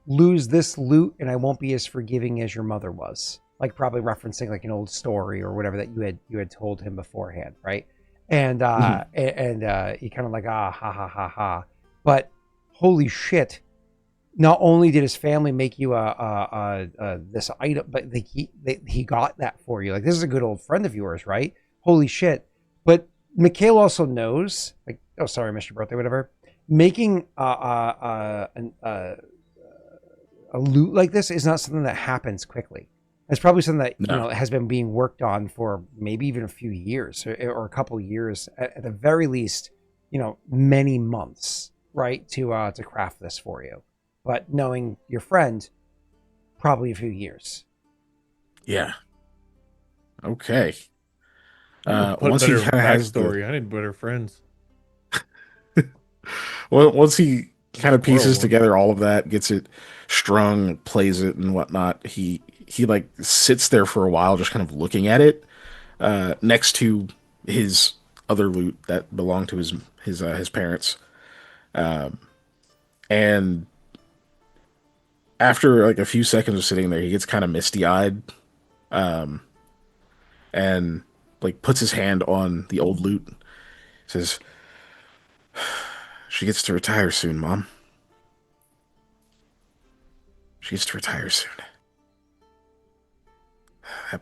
lose this loot and I won't be as forgiving as your mother was. Like probably referencing like an old story or whatever that you had told him beforehand, right? And he kind of like ha ha ha ha. But holy shit! Not only did his family make you this item, but he got that for you. Like this is a good old friend of yours, right? Holy shit! But Mikhail also knows, like, oh sorry, Mr. Birthday, whatever. Making a loot like this is not something that happens quickly. It's probably something that has been being worked on for maybe even a few years or a couple years at the very least, many months, right, to craft this for you. But knowing your friend, probably a few years. Yeah. Okay. Once he has backstory, I need better friends. Well, once he kind of pieces together all of that, gets it strung, plays it and whatnot, he like sits there for a while just kind of looking at it next to his other loot that belonged to his parents, and after like a few seconds of sitting there, he gets kind of misty-eyed, and like puts his hand on the old loot, says, she gets to retire soon, Mom. She gets to retire soon. That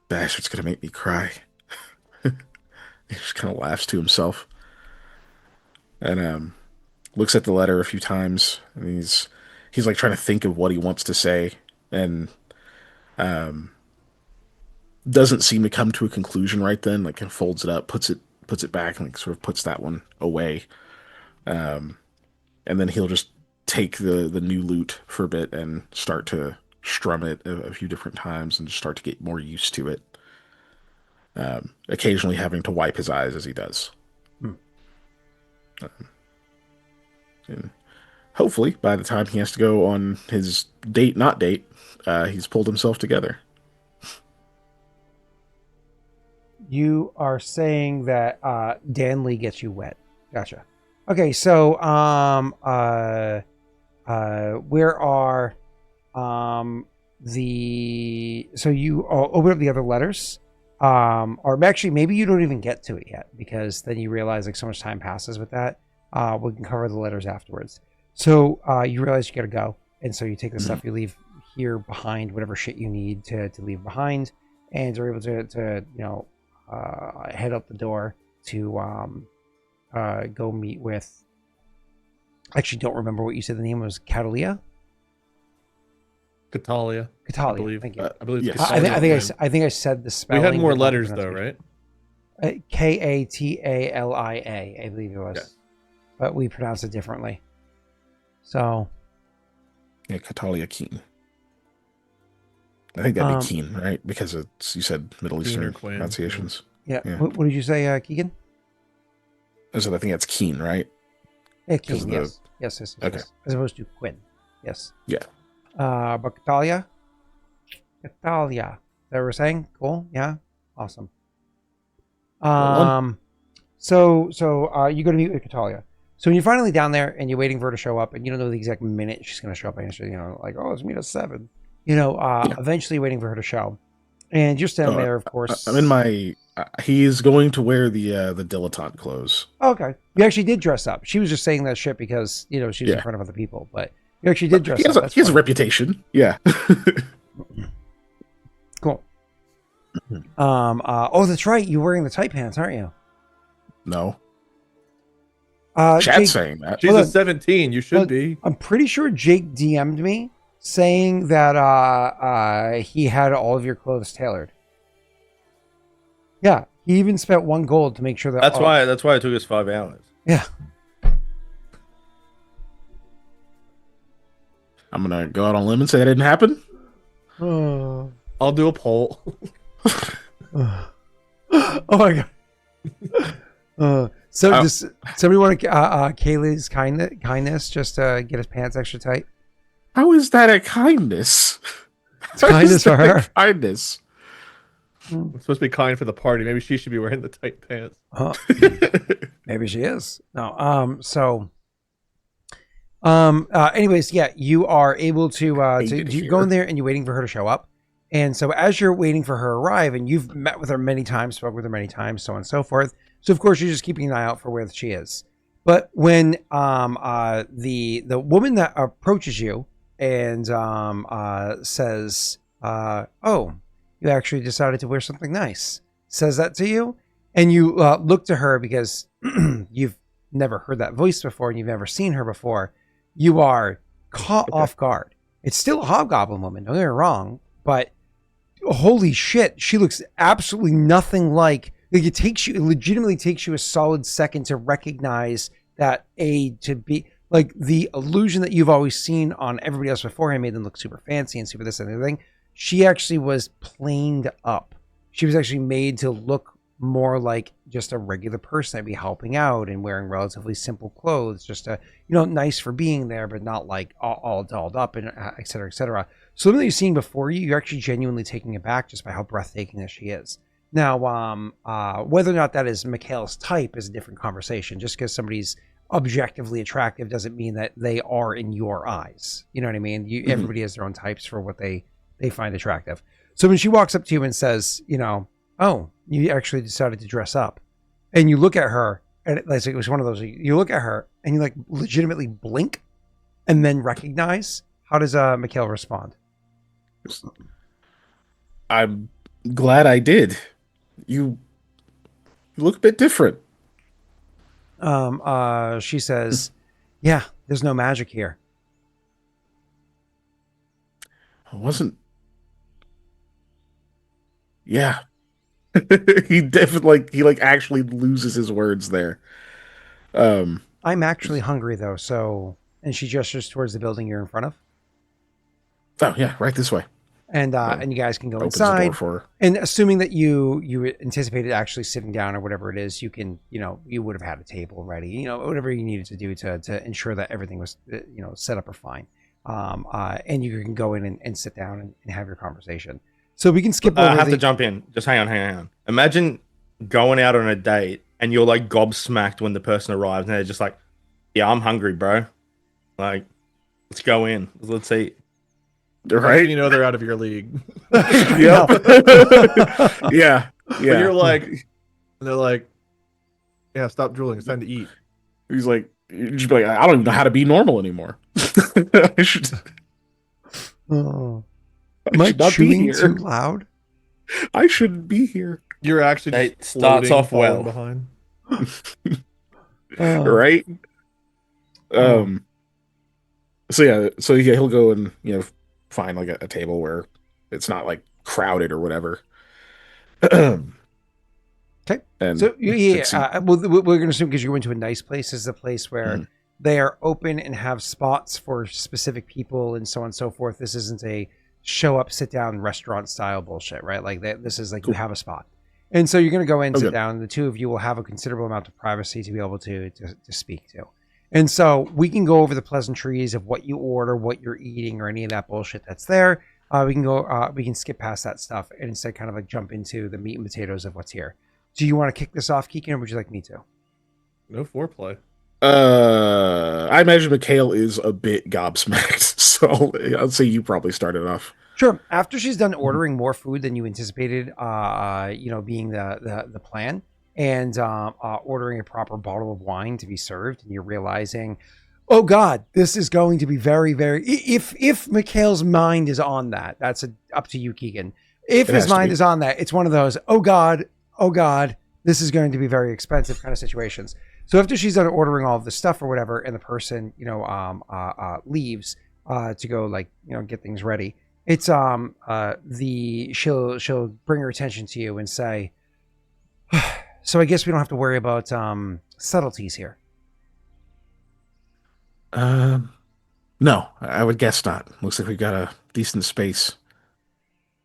bastard's gonna make me cry. He just kind of laughs to himself. And looks at the letter a few times. And he's like trying to think of what he wants to say. And doesn't seem to come to a conclusion right then. Like kind of folds it up, puts it back, and like sort of puts that one away. And then he'll just take the new loot for a bit and start to strum it a few different times and just start to get more used to it. Occasionally having to wipe his eyes as he does. And hopefully, by the time he has to go on his date, he's pulled himself together. You are saying that Dan Lee gets you wet. Gotcha. Okay, so where are so you open up the other letters, or actually maybe you don't even get to it yet because then you realize like so much time passes with that. We can cover the letters afterwards. So you realize you gotta go, and so you take the stuff you leave here behind, whatever shit you need to leave behind, and you're able to head out the door to go meet with. I actually don't remember what you said the name was. Catalia. Catalia, I believe. Thank you. I believe. Yes. I think I said the spelling. We had more letters though, right? Katalia, I believe it was, Yes. But we pronounce it differently. So. Yeah, Catalia Keen. I think that'd be Keen, right? Because you said Middle Eastern pronunciations. Yeah. What did you say, Keegan? I said I think that's Keen, right? Yeah, Keen. Yes. Okay. As opposed to Quinn. Yes. Yeah. But Catalia. That we're saying? Cool. Yeah. Awesome. So you go to meet with Catalia. So when you're finally down there and you're waiting for her to show up, and you don't know the exact minute she's going to show up, and she's, like, oh, let's meet at 7. Eventually waiting for her to show, and you're standing there, of course. I'm in my. He's going to wear the dilettante clothes. Oh, okay, you actually did dress up. She was just saying that shit because she was in front of other people, but you actually did dress up. He has a reputation. Yeah. Cool. Oh, that's right. You're wearing the tight pants, aren't you? No. Chat's Jake, saying that. She's a 17. You should be. I'm pretty sure Jake DM'd me saying that he had all of your clothes tailored. Yeah, he even spent 1 gold to make sure that. That's why it took us 5 hours. Yeah. I'm gonna go out on a limb and say that didn't happen. I'll do a poll. Oh my god. So Oh. does somebody want to Kaylee's kindness just to get his pants extra tight? How is that a kindness? It's kindness for her. Kindness. I'm supposed to be kind for the party. Maybe she should be wearing the tight pants. Oh, maybe she is. No. Anyways, yeah, you are able to you go in there and you're waiting for her to show up. And so as you're waiting for her to arrive, and you've met with her many times, spoke with her many times, so on and so forth. So of course you're just keeping an eye out for where she is. But when the woman that approaches you and says, "Oh, you actually decided to wear something nice," says that to you, and you look to her because you've never heard that voice before and you've never seen her before. You are caught off guard. It's still a hobgoblin woman, don't get me wrong, but holy shit, she looks absolutely nothing like it legitimately takes you a solid second to recognize that to be like the illusion that you've always seen on everybody else beforehand made them look super fancy and super this and everything. She actually was planed up. She was actually made to look more like just a regular person that'd be helping out and wearing relatively simple clothes, just nice for being there, but not like all dolled up and et cetera, et cetera. So something that you've seen before you're actually genuinely taking it back just by how breathtaking that she is. Now, whether or not that is Mikhail's type is a different conversation. Just because somebody's objectively attractive doesn't mean that they are in your eyes. You know what I mean? Everybody has their own types for what they find attractive. So when she walks up to you and says, "Oh, you actually decided to dress up," and you look at her, and it was one of those. You look at her and you like legitimately blink, and then recognize. How does Mikhail respond? I'm glad I did. You look a bit different. She says, "Yeah, there's no magic here." I wasn't. Yeah. He definitely actually loses his words there. I'm actually hungry though, and she gestures towards the building you're in front of. Oh yeah, right this way. And you guys can go Opens the door inside. for her. And assuming that you anticipated actually sitting down or whatever it is, you can, you would have had a table ready, whatever you needed to do to ensure that everything was, set up or fine. And you can go in and sit down and have your conversation. So we can skip over I have to jump in. Just hang on. Imagine going out on a date and you're like gobsmacked when the person arrives and they're just like, "Yeah, I'm hungry, bro. Like, let's go in. Let's eat." Right? You know they're out of your league. Yep. Yeah. But Yeah. you're like, and they're like, "Yeah, stop drooling. It's time to eat." He's like, you just be like, I don't even know how to be normal anymore. I should. Am I should not be chewing here. too loud? I shouldn't be here. You're actually just It starts floating, off falling well. behind. Right? So he'll go and find like a table where it's not like crowded or whatever. Okay. And So it's- we're going to assume because you went to a nice place, this is a place where they are open and have spots for specific people and so on and so forth. This isn't a show up, sit down restaurant style bullshit, right? Like this is like you have a spot. And so you're going to go in, sit down, and the two of you will have a considerable amount of privacy to be able to speak to. And so we can go over the pleasantries of what you order, what you're eating, or any of that bullshit that's there. We can skip past that stuff and instead kind of like jump into the meat and potatoes of what's here. Do you want to kick this off, Keegan, or would you like me to? No foreplay. I imagine Mikhail is a bit gobsmacked, so I'd say you probably started off. Sure. After she's done ordering more food than you anticipated, being the plan, and ordering a proper bottle of wine to be served, and you're realizing, oh God, this is going to be very, very. If Mikhail's mind is on that, that's up to you, Keegan. If his mind is on that, it's one of those, oh God, this is going to be very expensive kind of situations. So after she's done ordering all of the stuff or whatever, and the person, leaves to go get things ready, it's she'll bring her attention to you and say, so I guess we don't have to worry about subtleties here. No, I would guess not. Looks like we've got a decent space.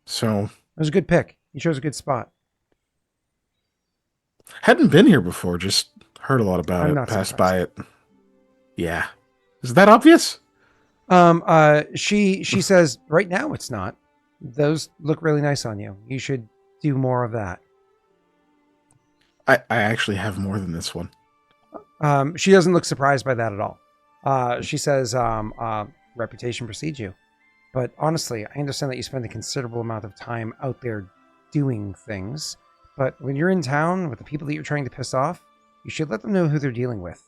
So It was a good pick. You chose a good spot. Hadn't been here before, just heard a lot about I'm it, not passed surprised. by it. Yeah. Is that obvious? She says, right now it's not. Those look really nice on you. You should do more of that. I actually have more than this one. She doesn't look surprised by that at all. She says, reputation precedes you. But honestly, I understand that you spend a considerable amount of time out there doing things. But when you're in town with the people that you're trying to piss off, you should let them know who they're dealing with.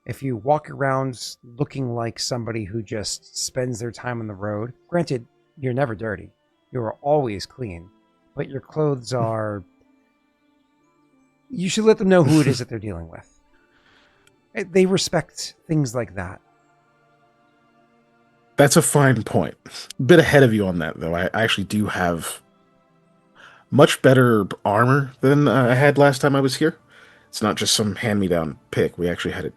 If you walk around looking like somebody who just spends their time on the road, granted, you're never dirty. You're always clean. But your clothes are... You should let them know who it is that they're dealing with. They respect things like that. That's a fine point. A bit ahead of you on that, though. I actually do have much better armor than I had last time I was here. It's not just some hand-me-down pick. We actually had it,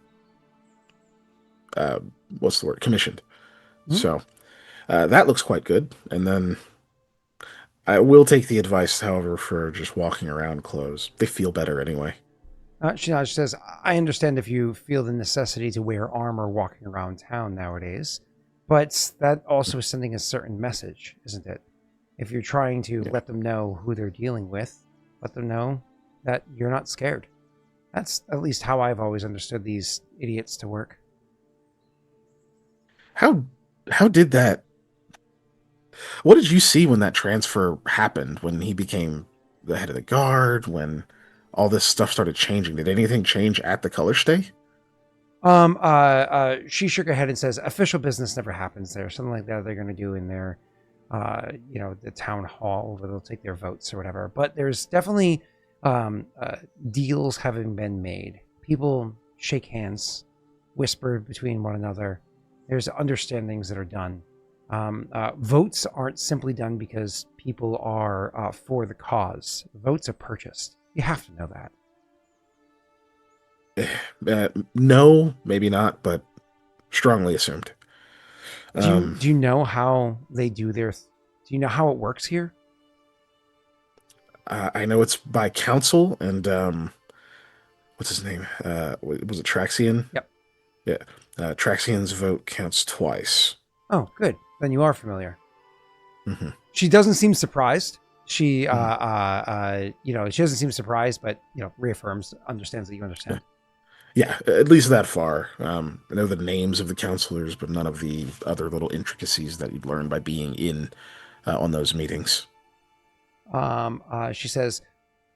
commissioned. Hmm? So that looks quite good. And then I will take the advice, however, for just walking around clothes. They feel better anyway. She says, I understand if you feel the necessity to wear armor walking around town nowadays, but that also is sending a certain message, isn't it? If you're trying to let them know who they're dealing with, let them know that you're not scared. That's at least how I've always understood these idiots to work. How did that... What did you see when that transfer happened? When he became the head of the guard? When all this stuff started changing? Did anything change at the color stay? She shook her head and says, official business never happens there. Something like that they're going to do in their, the town hall where they'll take their votes or whatever. But there's definitely deals having been made. People shake hands, whisper between one another. There's understandings that are done. Votes aren't simply done because people are for the cause. Votes are purchased. You have to know that. No, maybe not, but strongly assumed. Do you know how they do their... Do you know how it works here? I know it's by council, and what's his name? Was it Traxian? Yep. Yeah. Traxian's vote counts twice. Oh, good. Then you are familiar. Mm-hmm. She doesn't seem surprised. She, she doesn't seem surprised, but, reaffirms, understands that you understand. Yeah, at least that far. I know the names of the counselors, but none of the other little intricacies that you'd learn by being in on those meetings. She says,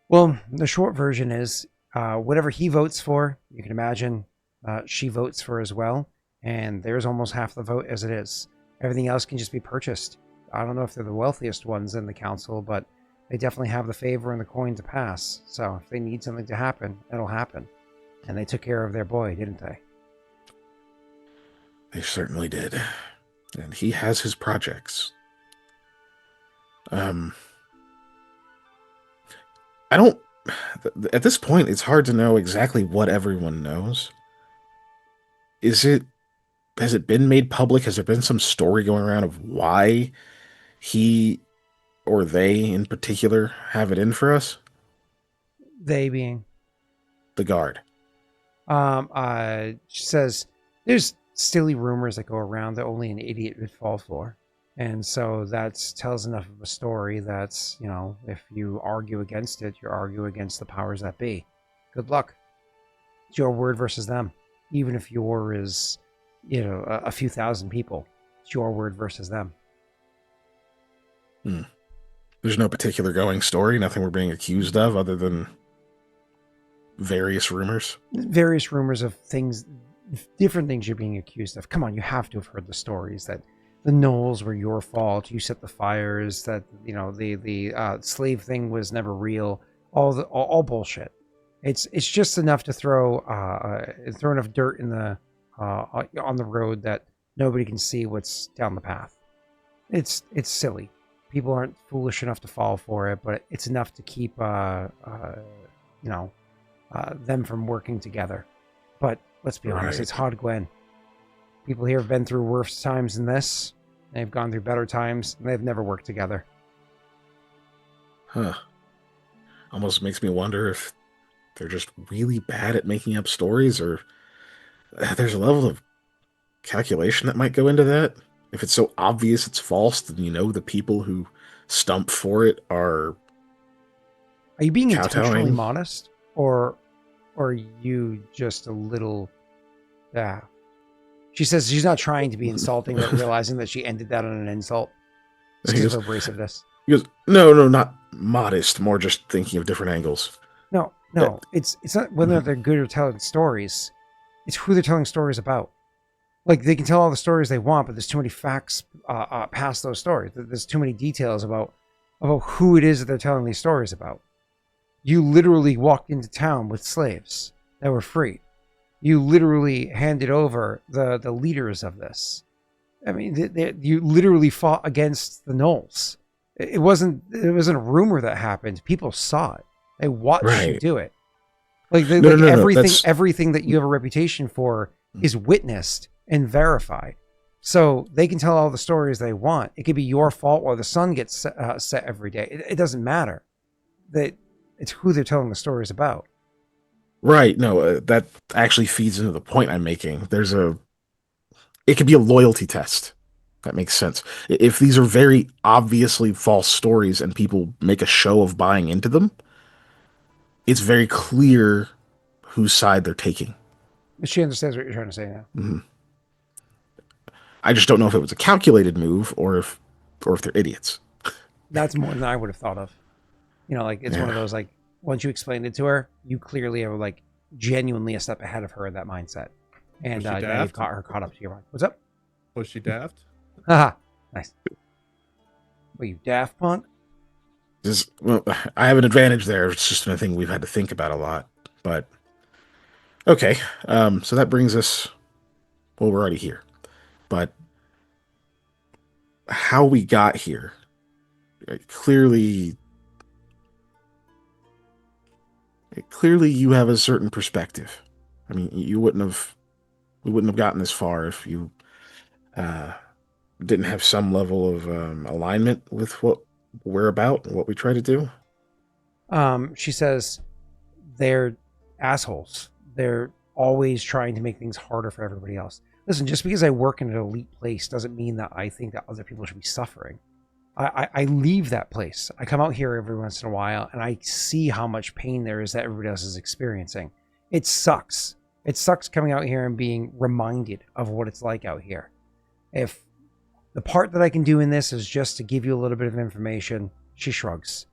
well, the short version is whatever he votes for, you can imagine she votes for as well. And there's almost half the vote as it is. Everything else can just be purchased. I don't know if they're the wealthiest ones in the council, but they definitely have the favor and the coin to pass. So if they need something to happen, it'll happen. And they took care of their boy, didn't they? They certainly did. And he has his projects. I don't... At this point, it's hard to know exactly what everyone knows. Has it been made public? Has there been some story going around of why he or they in particular have it in for us? They being... The guard. She says, there's silly rumors that go around that only an idiot would fall for. And so that tells enough of a story that's, if you argue against it, you argue against the powers that be. Good luck. It's your word versus them. Even if your is, a few thousand people, it's your word versus them. There's no particular going story, nothing we're being accused of other than various rumors. Various rumors of things, different things you're being accused of. Come on, you have to have heard the stories that the gnolls were your fault. You set the fires. That the slave thing was never real. All bullshit. It's just enough to throw enough dirt in the on the road that nobody can see what's down the path. It's silly. People aren't foolish enough to fall for it, but it's enough to keep them from working together. But let's be honest, Right. it's Hod Gwen. People here have been through worse times than this. They've gone through better times, and they've never worked together. Huh. Almost makes me wonder if they're just really bad at making up stories, or there's a level of calculation that might go into that. If it's so obvious it's false, then the people who stump for it are you being intentionally kowtowing. modest, or are you just a little? Yeah. She says she's not trying to be insulting, but realizing that she ended that on an insult He because goes, of her abrasiveness. no, not modest, more just thinking of different angles. No, it's not whether they're good or telling stories. It's who they're telling stories about. Like, they can tell all the stories they want, but there's too many facts past those stories. There's too many details about who it is that they're telling these stories about. You literally walked into town with slaves that were free. You literally handed over the leaders of this. I mean, you literally fought against the gnolls. It wasn't a rumor that happened. People saw it. They watched you do it. Like, everything that you have a reputation for is witnessed and verified. So they can tell all the stories they want. It could be your fault or the sun gets set every day. It doesn't matter. It's who they're telling the stories about. Right. No, that actually feeds into the point I'm making. It could be a loyalty test. That makes sense. If these are very obviously false stories and people make a show of buying into them, it's very clear whose side they're taking. She understands what you're trying to say now. Mm-hmm. I just don't know if it was a calculated move or if they're idiots. That's more than I would have thought of. It's one of those, like, once you explained it to her, you clearly are, like, genuinely a step ahead of her in that mindset. And now you've got her caught up to your mind. What's up? Was she daft? Haha. Nice. Well, you daft punt? I have an advantage there. It's just a thing we've had to think about a lot. But, okay. So that brings us... Well, we're already here. But how we got here, clearly you have a certain perspective. I mean, we wouldn't have gotten this far if you didn't have some level of alignment with what we're about and what we try to do. She says they're assholes. They're always trying to make things harder for everybody else. Listen, just because I work in an elite place doesn't mean that I think that other people should be suffering. I leave that place. I come out here every once in a while, and I see how much pain there is that everybody else is experiencing. It sucks. It sucks coming out here and being reminded of what it's like out here. If the part that I can do in this is just to give you a little bit of information, she shrugs,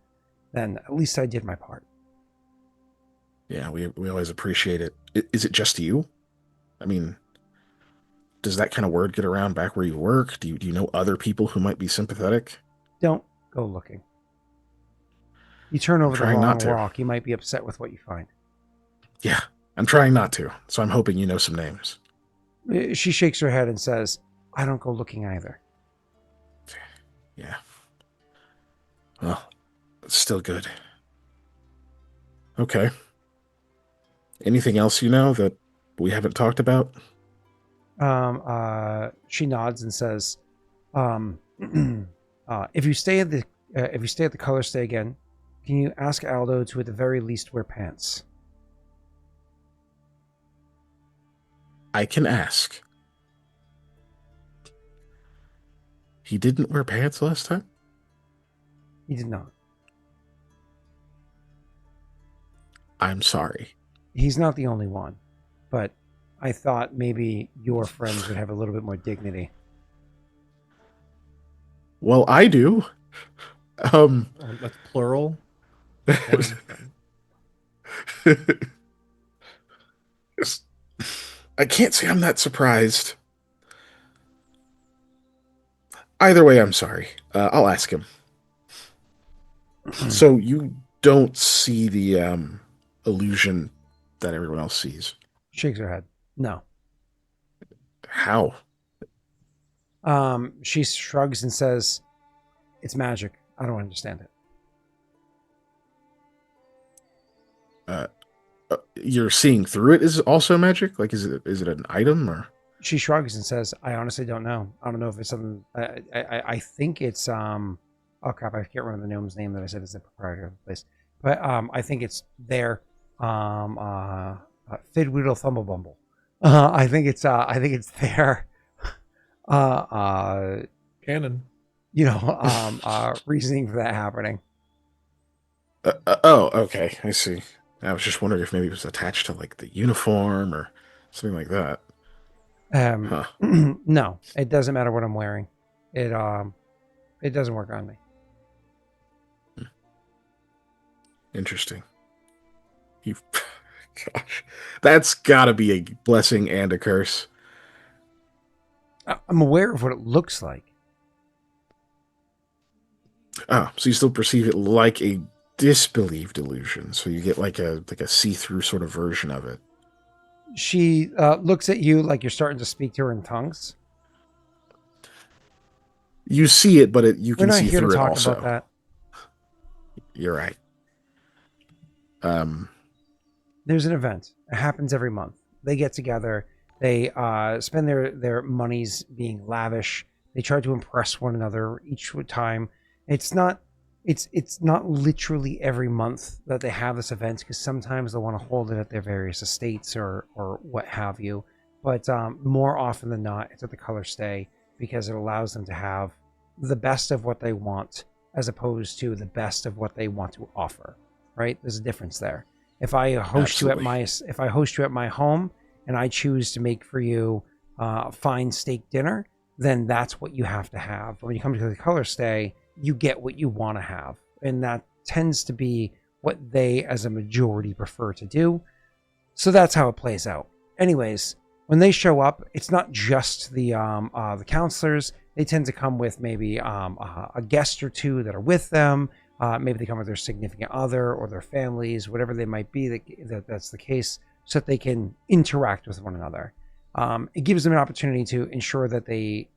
then at least I did my part. Yeah, we always appreciate it. Is it just you? I mean... Does that kind of word get around back where you work? Do you know other people who might be sympathetic? Don't go looking. You turn over the wrong rock, you might be upset with what you find. Yeah, I'm trying not to, so I'm hoping you know some names. She shakes her head and says, I don't go looking either. Yeah. Well, it's still good. Okay. Anything else you know that we haven't talked about? She nods and says, if you stay at the color stay again, can you ask Aldo to at the very least wear pants? I can ask. He didn't wear pants last time? He did not. I'm sorry. He's not the only one, but I thought maybe your friends would have a little bit more dignity. Well, I do. That's plural. I can't say I'm that surprised. Either way, I'm sorry. I'll ask him. So you don't see the illusion that everyone else sees? Shakes her head. No. How? She shrugs and says, it's magic. I don't understand it. You're seeing through it is also magic? Like, is it an item or? She shrugs and says, I honestly don't know. I don't know if it's something, I think it's, oh crap, I can't remember the gnome's name that I said is the proprietor of the place. But I think it's there Fidweedle Thumblebumble. I think it's their uh, uh, Canon. reasoning for that happening. Oh, okay. I see. I was just wondering if maybe it was attached to like the uniform or something like that. Huh. No, it doesn't matter what I'm wearing. It doesn't work on me. Interesting. You, gosh, that's got to be a blessing and a curse. I'm aware of what it looks like. Oh, so you still perceive it like a disbelieved illusion. So you get like a see-through sort of version of it. She looks at you like you're starting to speak to her in tongues. You see it, but you We're can not see here to through it talk also. about that. You're right. There's an event. It happens every month. They get together. They spend their monies being lavish. They try to impress one another each time. It's not literally every month that they have this event, because sometimes they want to hold it at their various estates or what have you. But more often than not, it's at the Color Stay, because it allows them to have the best of what they want as opposed to the best of what they want to offer. Right? There's a difference there. If I host you at my home and I choose to make for you a fine steak dinner, then that's what you have to have. When you come to the Color Stay, you get what you want to have, and that tends to be what they, as a majority, prefer to do. So that's how it plays out. Anyways, when they show up, it's not just the counselors. They tend to come with maybe a guest or two that are with them. Maybe they come with their significant other or their families, whatever they might be. That's the case, so that they can interact with one another. It gives them an opportunity to ensure that they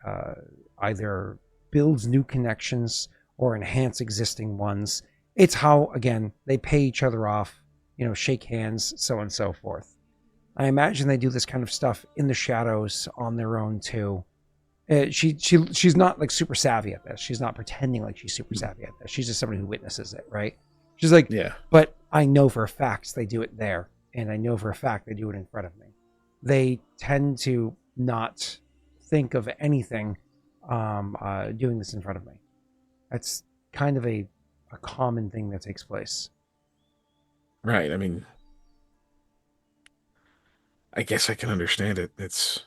either build new connections or enhance existing ones. It's how, again, they pay each other off, shake hands, so on and so forth. I imagine they do this kind of stuff in the shadows on their own too. She's not like super savvy at this. She's not pretending like she's super savvy at this. She's just somebody who witnesses it, right? She's like, yeah. But I know for a fact they do it there, and I know for a fact they do it in front of me. They tend to not think of anything doing this in front of me. That's kind of a common thing that takes place. Right. I mean, I guess I can understand it. It's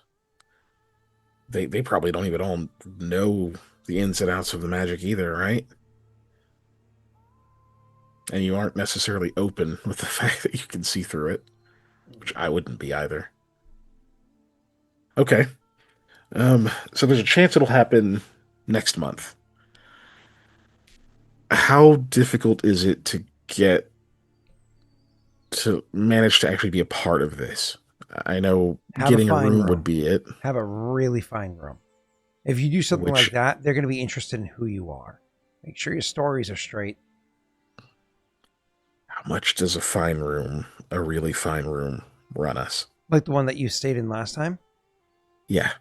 they probably don't even all know the ins and outs of the magic either, right? And you aren't necessarily open with the fact that you can see through it, which I wouldn't be either. Okay. So there's a chance it'll happen next month. How difficult is it to get to manage to actually be a part of this? I know getting a room would be it. Have a really fine room. If you do something like that, they're going to be interested in who you are. Make sure your stories are straight. How much does a really fine room, run us? Like the one that you stayed in last time? Yeah.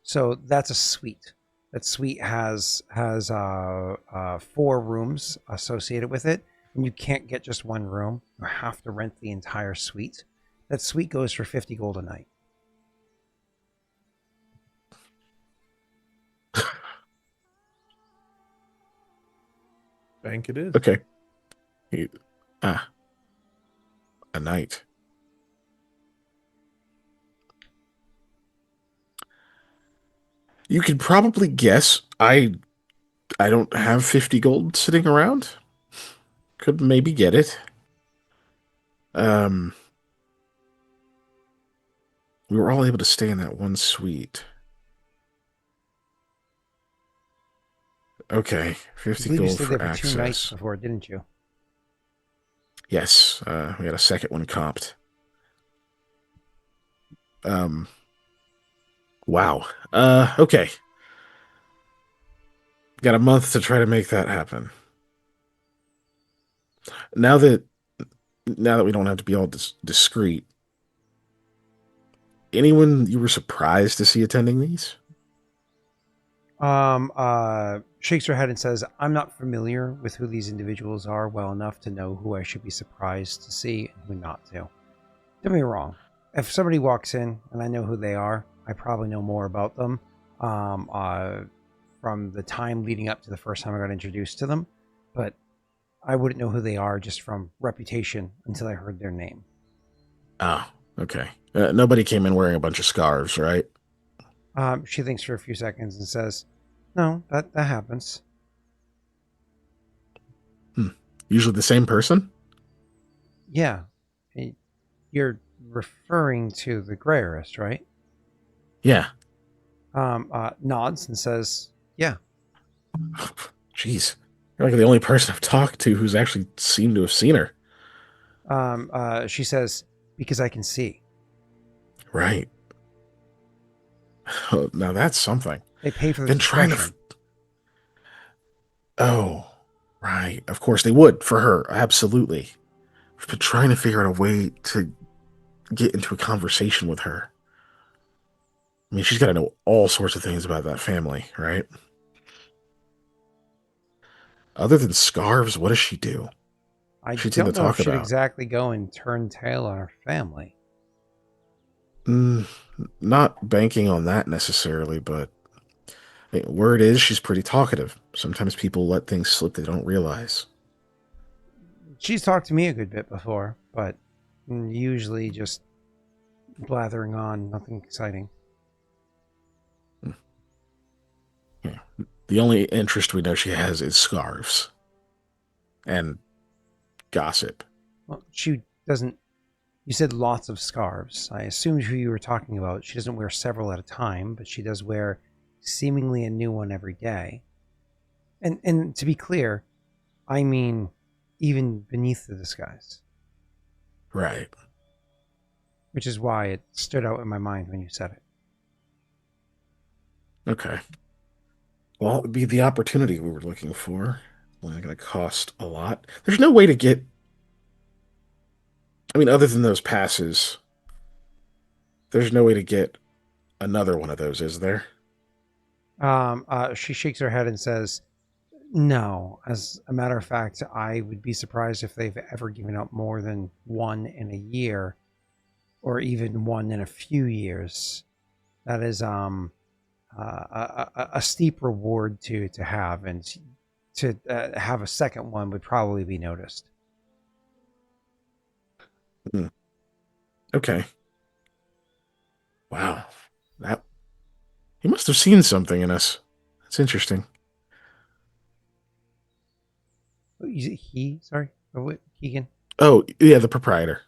So that's a suite. That suite has 4 rooms associated with it, and you can't get just one room. You have to rent the entire suite. That suite goes for 50 gold a night. Bank it is. Okay. A night. You could probably guess. I don't have 50 gold sitting around. Could maybe get it. We were all able to stay in that one suite. Okay, 50 gold for there access. 2 nights before, didn't you? Yes, we had a second one comped. Wow. Okay. Got a month to try to make that happen. Now that we don't have to be all discreet, anyone you were surprised to see attending these? Shakes her head and says, I'm not familiar with who these individuals are well enough to know who I should be surprised to see and who not to. Don't get me wrong. If somebody walks in and I know who they are, I probably know more about them from the time leading up to the first time I got introduced to them. But I wouldn't know who they are just from reputation until I heard their name. Oh, okay. Nobody came in wearing a bunch of scarves, right? She thinks for a few seconds and says, no, that happens. Usually the same person? Yeah. You're referring to the Greyerist, right? Yeah. Nods and says, yeah. Jeez. You're like the only person I've talked to who's actually seemed to have seen her. She says, because I can see. Right. Oh, now that's something. They pay for the Been trying to... discretion. Oh, right. Of course they would for her. Absolutely. I've been trying to figure out a way to get into a conversation with her. I mean, she's got to know all sorts of things about that family, right? Other than scarves, what does she do? I She seemed don't to know talk if she'd about. exactly go and turn tail on her family. Not banking on that necessarily, but word is she's pretty talkative. Sometimes people let things slip they don't realize. She's talked to me a good bit before, but usually just blathering on, nothing exciting. Yeah. The only interest we know she has is scarves and gossip. Well, she doesn't. You said lots of scarves. I assumed who you were talking about. She doesn't wear several at a time, but she does wear seemingly a new one every day. And to be clear, I mean even beneath the disguise. Right. Which is why it stood out in my mind when you said it. Okay. Well, it would be the opportunity we were looking for. Only going to cost a lot. There's no way to get... I mean, other than those passes, there's no way to get another one of those, is there? She shakes her head and says, no. As a matter of fact, I would be surprised if they've ever given out more than one in a year, or even one in a few years. That is a steep reward to have, and to have a second one would probably be noticed. Okay. Wow. That... He must have seen something in us. That's interesting. He? Sorry? Oh, what? Keegan? Oh, yeah, the proprietor.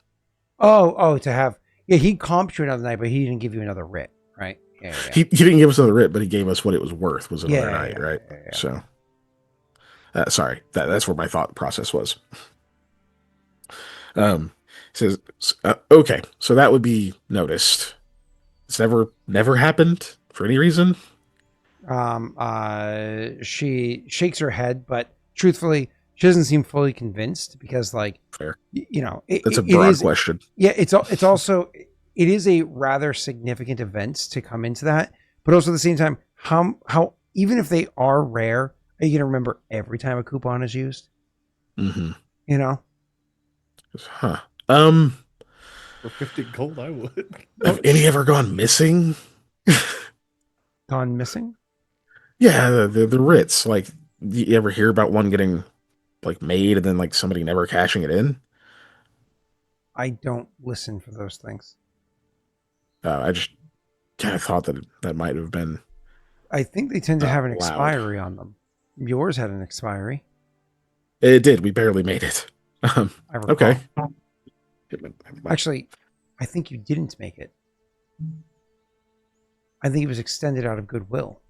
Oh, to have... Yeah, he comped you another night, but he didn't give you another writ, right? Yeah. He didn't give us another writ, but he gave us what it was worth was another night, right? Yeah. So, sorry, that's where my thought process was. Says, okay, so that would be noticed. It's never happened for any reason. She shakes her head, but truthfully, she doesn't seem fully convinced because, like, Fair. That's a broad question. Yeah, it's also it is a rather significant event to come into that, but also at the same time, how even if they are rare, are you gonna remember every time a coupon is used? Mm-hmm. For 50 gold, I would. Have any ever gone missing? Gone missing? Yeah, the writs. Like, you ever hear about one getting like made and then like somebody never cashing it in? I don't listen for those things. I just kind of thought that might have been. I think they tend to have an loud. expiry on them. Yours had an expiry. It did. We barely made it. I recall. Okay. Actually, I think you didn't make it. I think it was extended out of goodwill.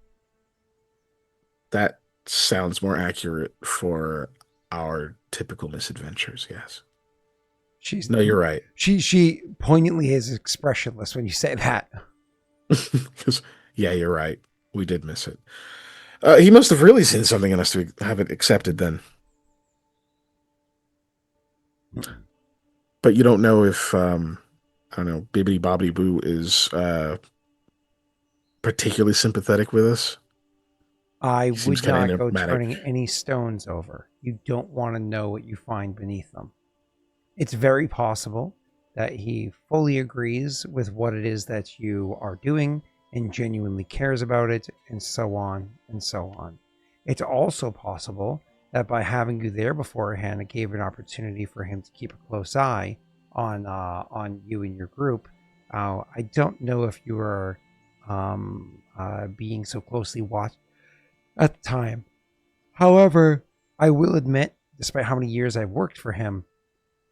That sounds more accurate for our typical misadventures, yes. No, you're right. She poignantly is expressionless when you say that. Yeah, you're right. We did miss it. He must have really seen something in us to have it accepted then. But you don't know if, I don't know, Bibbidi Bobbidi Boo is particularly sympathetic with us? I He seems would kinda not go enigmatic. turning any stones over. You don't want to know what you find beneath them. It's very possible that he fully agrees with what it is that you are doing and genuinely cares about it, and so on and so on. It's also possible that by having you there beforehand, it gave an opportunity for him to keep a close eye on you and your group. I don't know if you were being so closely watched at the time. However, I will admit, despite how many years I've worked for him,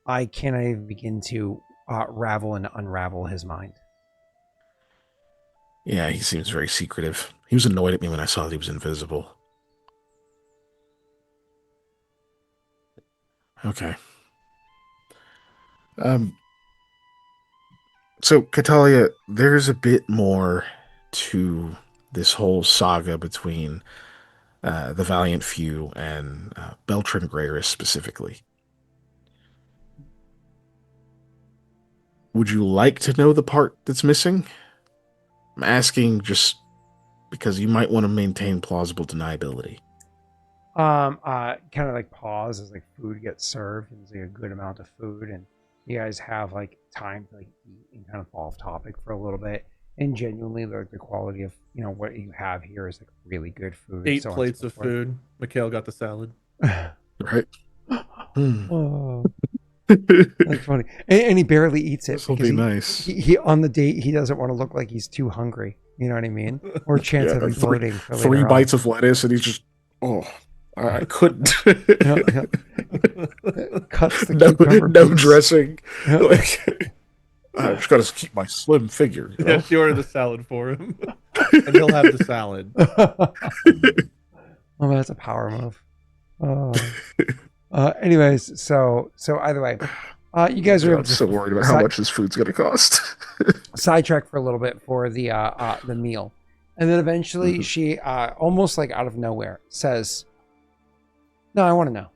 I cannot even begin to ravel and unravel his mind. Yeah, he seems very secretive. He was annoyed at me when I saw that he was invisible. Okay. Um, so, Catalia, there's a bit more to this whole saga between the Valiant Few and Beltran Greyrus specifically. Would you like to know the part that's missing? I'm asking just because you might want to maintain plausible deniability. Kind of like pause as like food gets served and there's like a good amount of food, and you guys have like time to like eat and kind of fall off topic for a little bit. And genuinely, the quality of what you have here is like really good food. 8 so on and plates so of forth. food. Mikhail got the salad. Right? Oh, that's funny. And he barely eats it This will because be nice. he on the date he doesn't want to look like he's too hungry. You know what I mean? Or a chance Yeah, of him like bloating for three later bites of lettuce, and he's just, I couldn't. on. Cuts the no, cucumber no piece. dressing. Yeah. Like, I just got to keep my slim figure. You know? Yeah, she ordered the salad for him. And he'll have the salad. Oh, that's a power move. Oh. Anyways, so either way, you guys are able I'm to so worried about how much this food's going to cost. sidetrack for a little bit for the meal, and then eventually Mhm. she almost like out of nowhere says, "No, I want to know."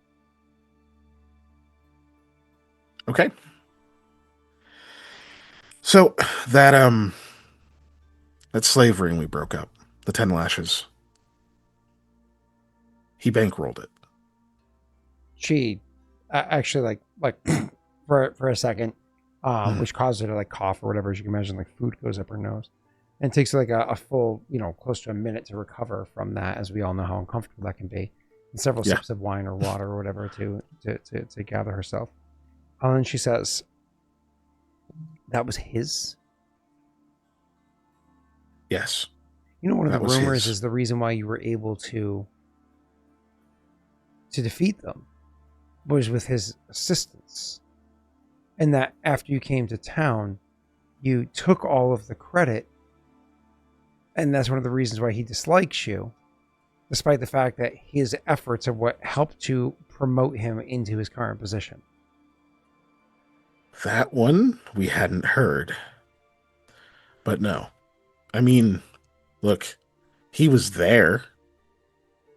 Okay. So that slave ring we broke up, the 10 lashes. He bankrolled it. She actually like for a second, which caused her to like cough or whatever. As you can imagine, like food goes up her nose, and it takes like a full close to a minute to recover from that, as we all know how uncomfortable that can be. And several Yeah. sips of wine or water or whatever to gather herself. And then she says, "That was his." Yes. One of the That was rumors his. is the reason why you were able to defeat them was with his assistance. And that after you came to town, you took all of the credit. And that's one of the reasons why he dislikes you, despite the fact that his efforts are what helped to promote him into his current position. That one we hadn't heard. But no. I mean, look, he was there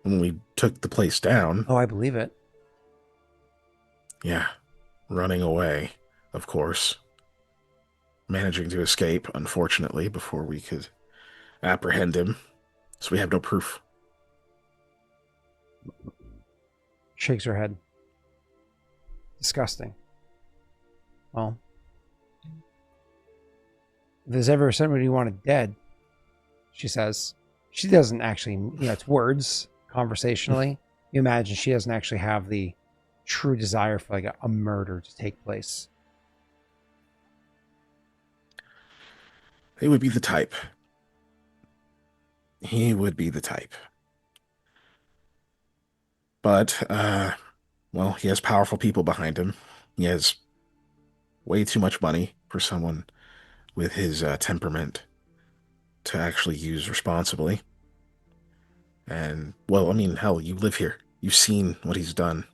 when we took the place down. Oh, I believe it. Yeah. Running away, of course. Managing to escape, unfortunately, before we could apprehend him. So we have no proof. Shakes her head. Disgusting. Well, if there's ever somebody you wanted dead, she says, she doesn't actually, it's words conversationally. You imagine she doesn't actually have the true desire for like a murder to take place. He would be the type. He would be the type. But, well, he has powerful people behind him. He has way too much money for someone with his temperament to actually use responsibly. And, well, I mean, hell, you live here. You've seen what he's done.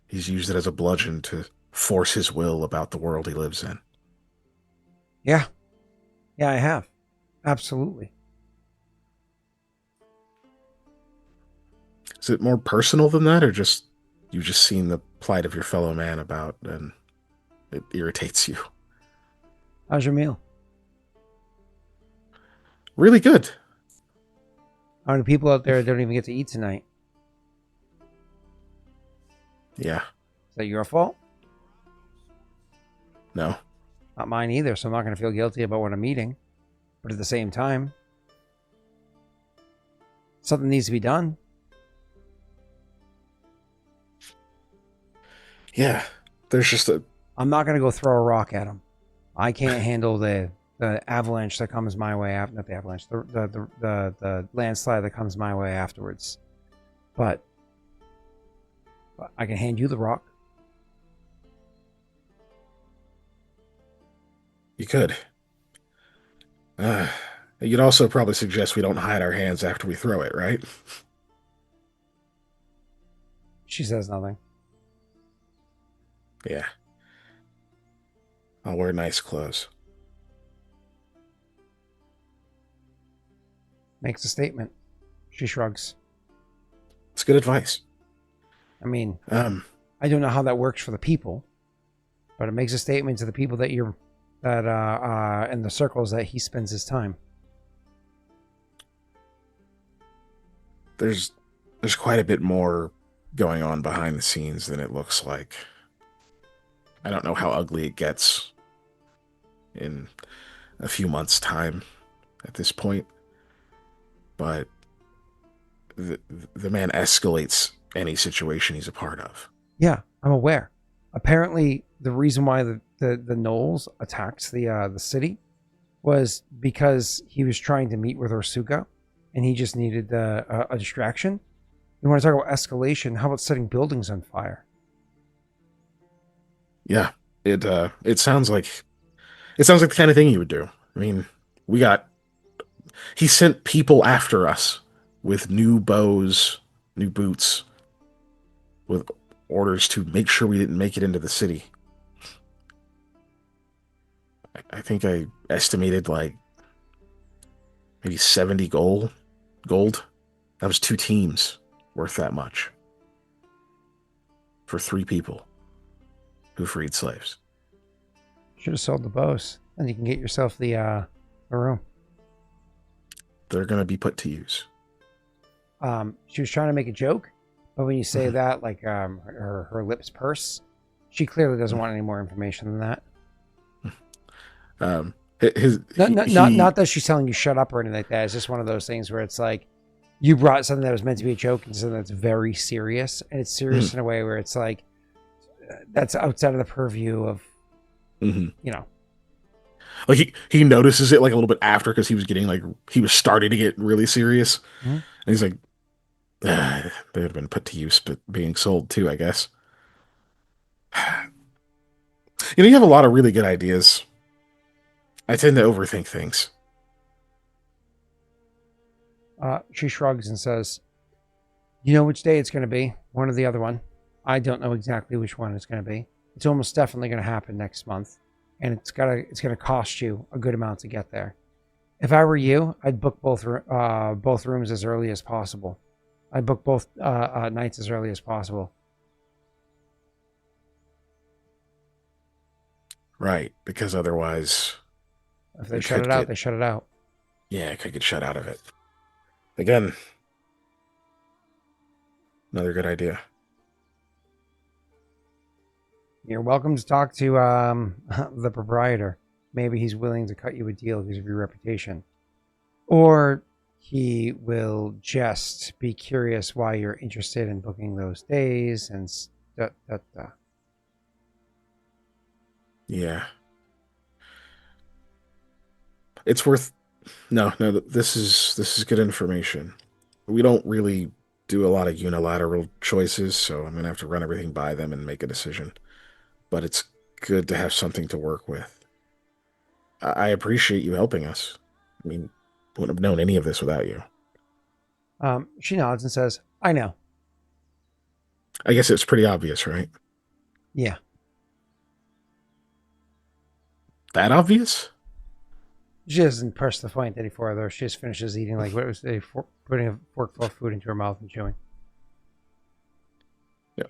He's used it as a bludgeon to force his will about the world he lives in. Yeah. Yeah, I have. Absolutely. Is it more personal than that, or just you've just seen the plight of your fellow man about and it irritates you? How's your meal? Really good. How many people out there don't even get to eat tonight? Yeah. Is that your fault? No. Not mine either, so I'm not going to feel guilty about what I'm eating. But at the same time, something needs to be done. Yeah. There's just a... I'm not going to go throw a rock at him. I can't handle the avalanche that comes my way after, not the avalanche, the landslide that comes my way afterwards. But I can hand you the rock. You could. You'd also probably suggest we don't hide our hands after we throw it, right? She says nothing. Yeah. I'll wear nice clothes. Makes a statement. She shrugs. It's good advice. I mean, I don't know how that works for the people, but it makes a statement to the people that in the circles that he spends his time. There's quite a bit more going on behind the scenes than it looks like. I don't know how ugly it gets in a few months' time at this point, but the man escalates any situation he's a part of. Yeah, I'm aware. Apparently, the reason why the gnolls attacked the city was because he was trying to meet with Orsuga, and he just needed a distraction. You want to talk about escalation? How about setting buildings on fire? Yeah, it sounds like the kind of thing he would do. I mean, he sent people after us with new bows, new boots, with orders to make sure we didn't make it into the city. I think I estimated like maybe 70 gold. That was 2 teams worth that much for 3 people who freed slaves. Should have sold the bows, and you can get yourself the room. They're going to be put to use. She was trying to make a joke, but when you say that, like her lips purse, she clearly doesn't want any more information than that. Not that she's telling you shut up or anything like that. It's just one of those things where it's like you brought something that was meant to be a joke and something that's very serious, and it's serious in a way where it's like that's outside of the purview of like he notices it like a little bit after because he was starting to get really serious, and he's like, they would have been put to use, but being sold too, I guess. You have a lot of really good ideas. I tend to overthink things. She shrugs and says, "You know which day it's going to be? One or the other one. I don't know exactly which one it's going to be. It's almost definitely going to happen next month, and it's going to cost you a good amount to get there. If I were you, I'd book both rooms as early as possible. I'd book both nights as early as possible." Right, because otherwise, if they shut it out, they shut it out. Yeah, I could get shut out of it. Again, another good idea. You're welcome to talk to the proprietor. Maybe he's willing to cut you a deal because of your reputation. Or he will just be curious why you're interested in booking those days and Yeah. It's worth... No, this is good information. We don't really do a lot of unilateral choices, so I'm going to have to run everything by them and make a decision. But it's good to have something to work with. I appreciate you helping us. I mean, wouldn't have known any of this without you. She nods and says, "I know." I guess it's pretty obvious, right? Yeah. That obvious? She doesn't press the point any further. She just finishes eating, like what was they putting a forkful of food into her mouth and chewing. Yeah.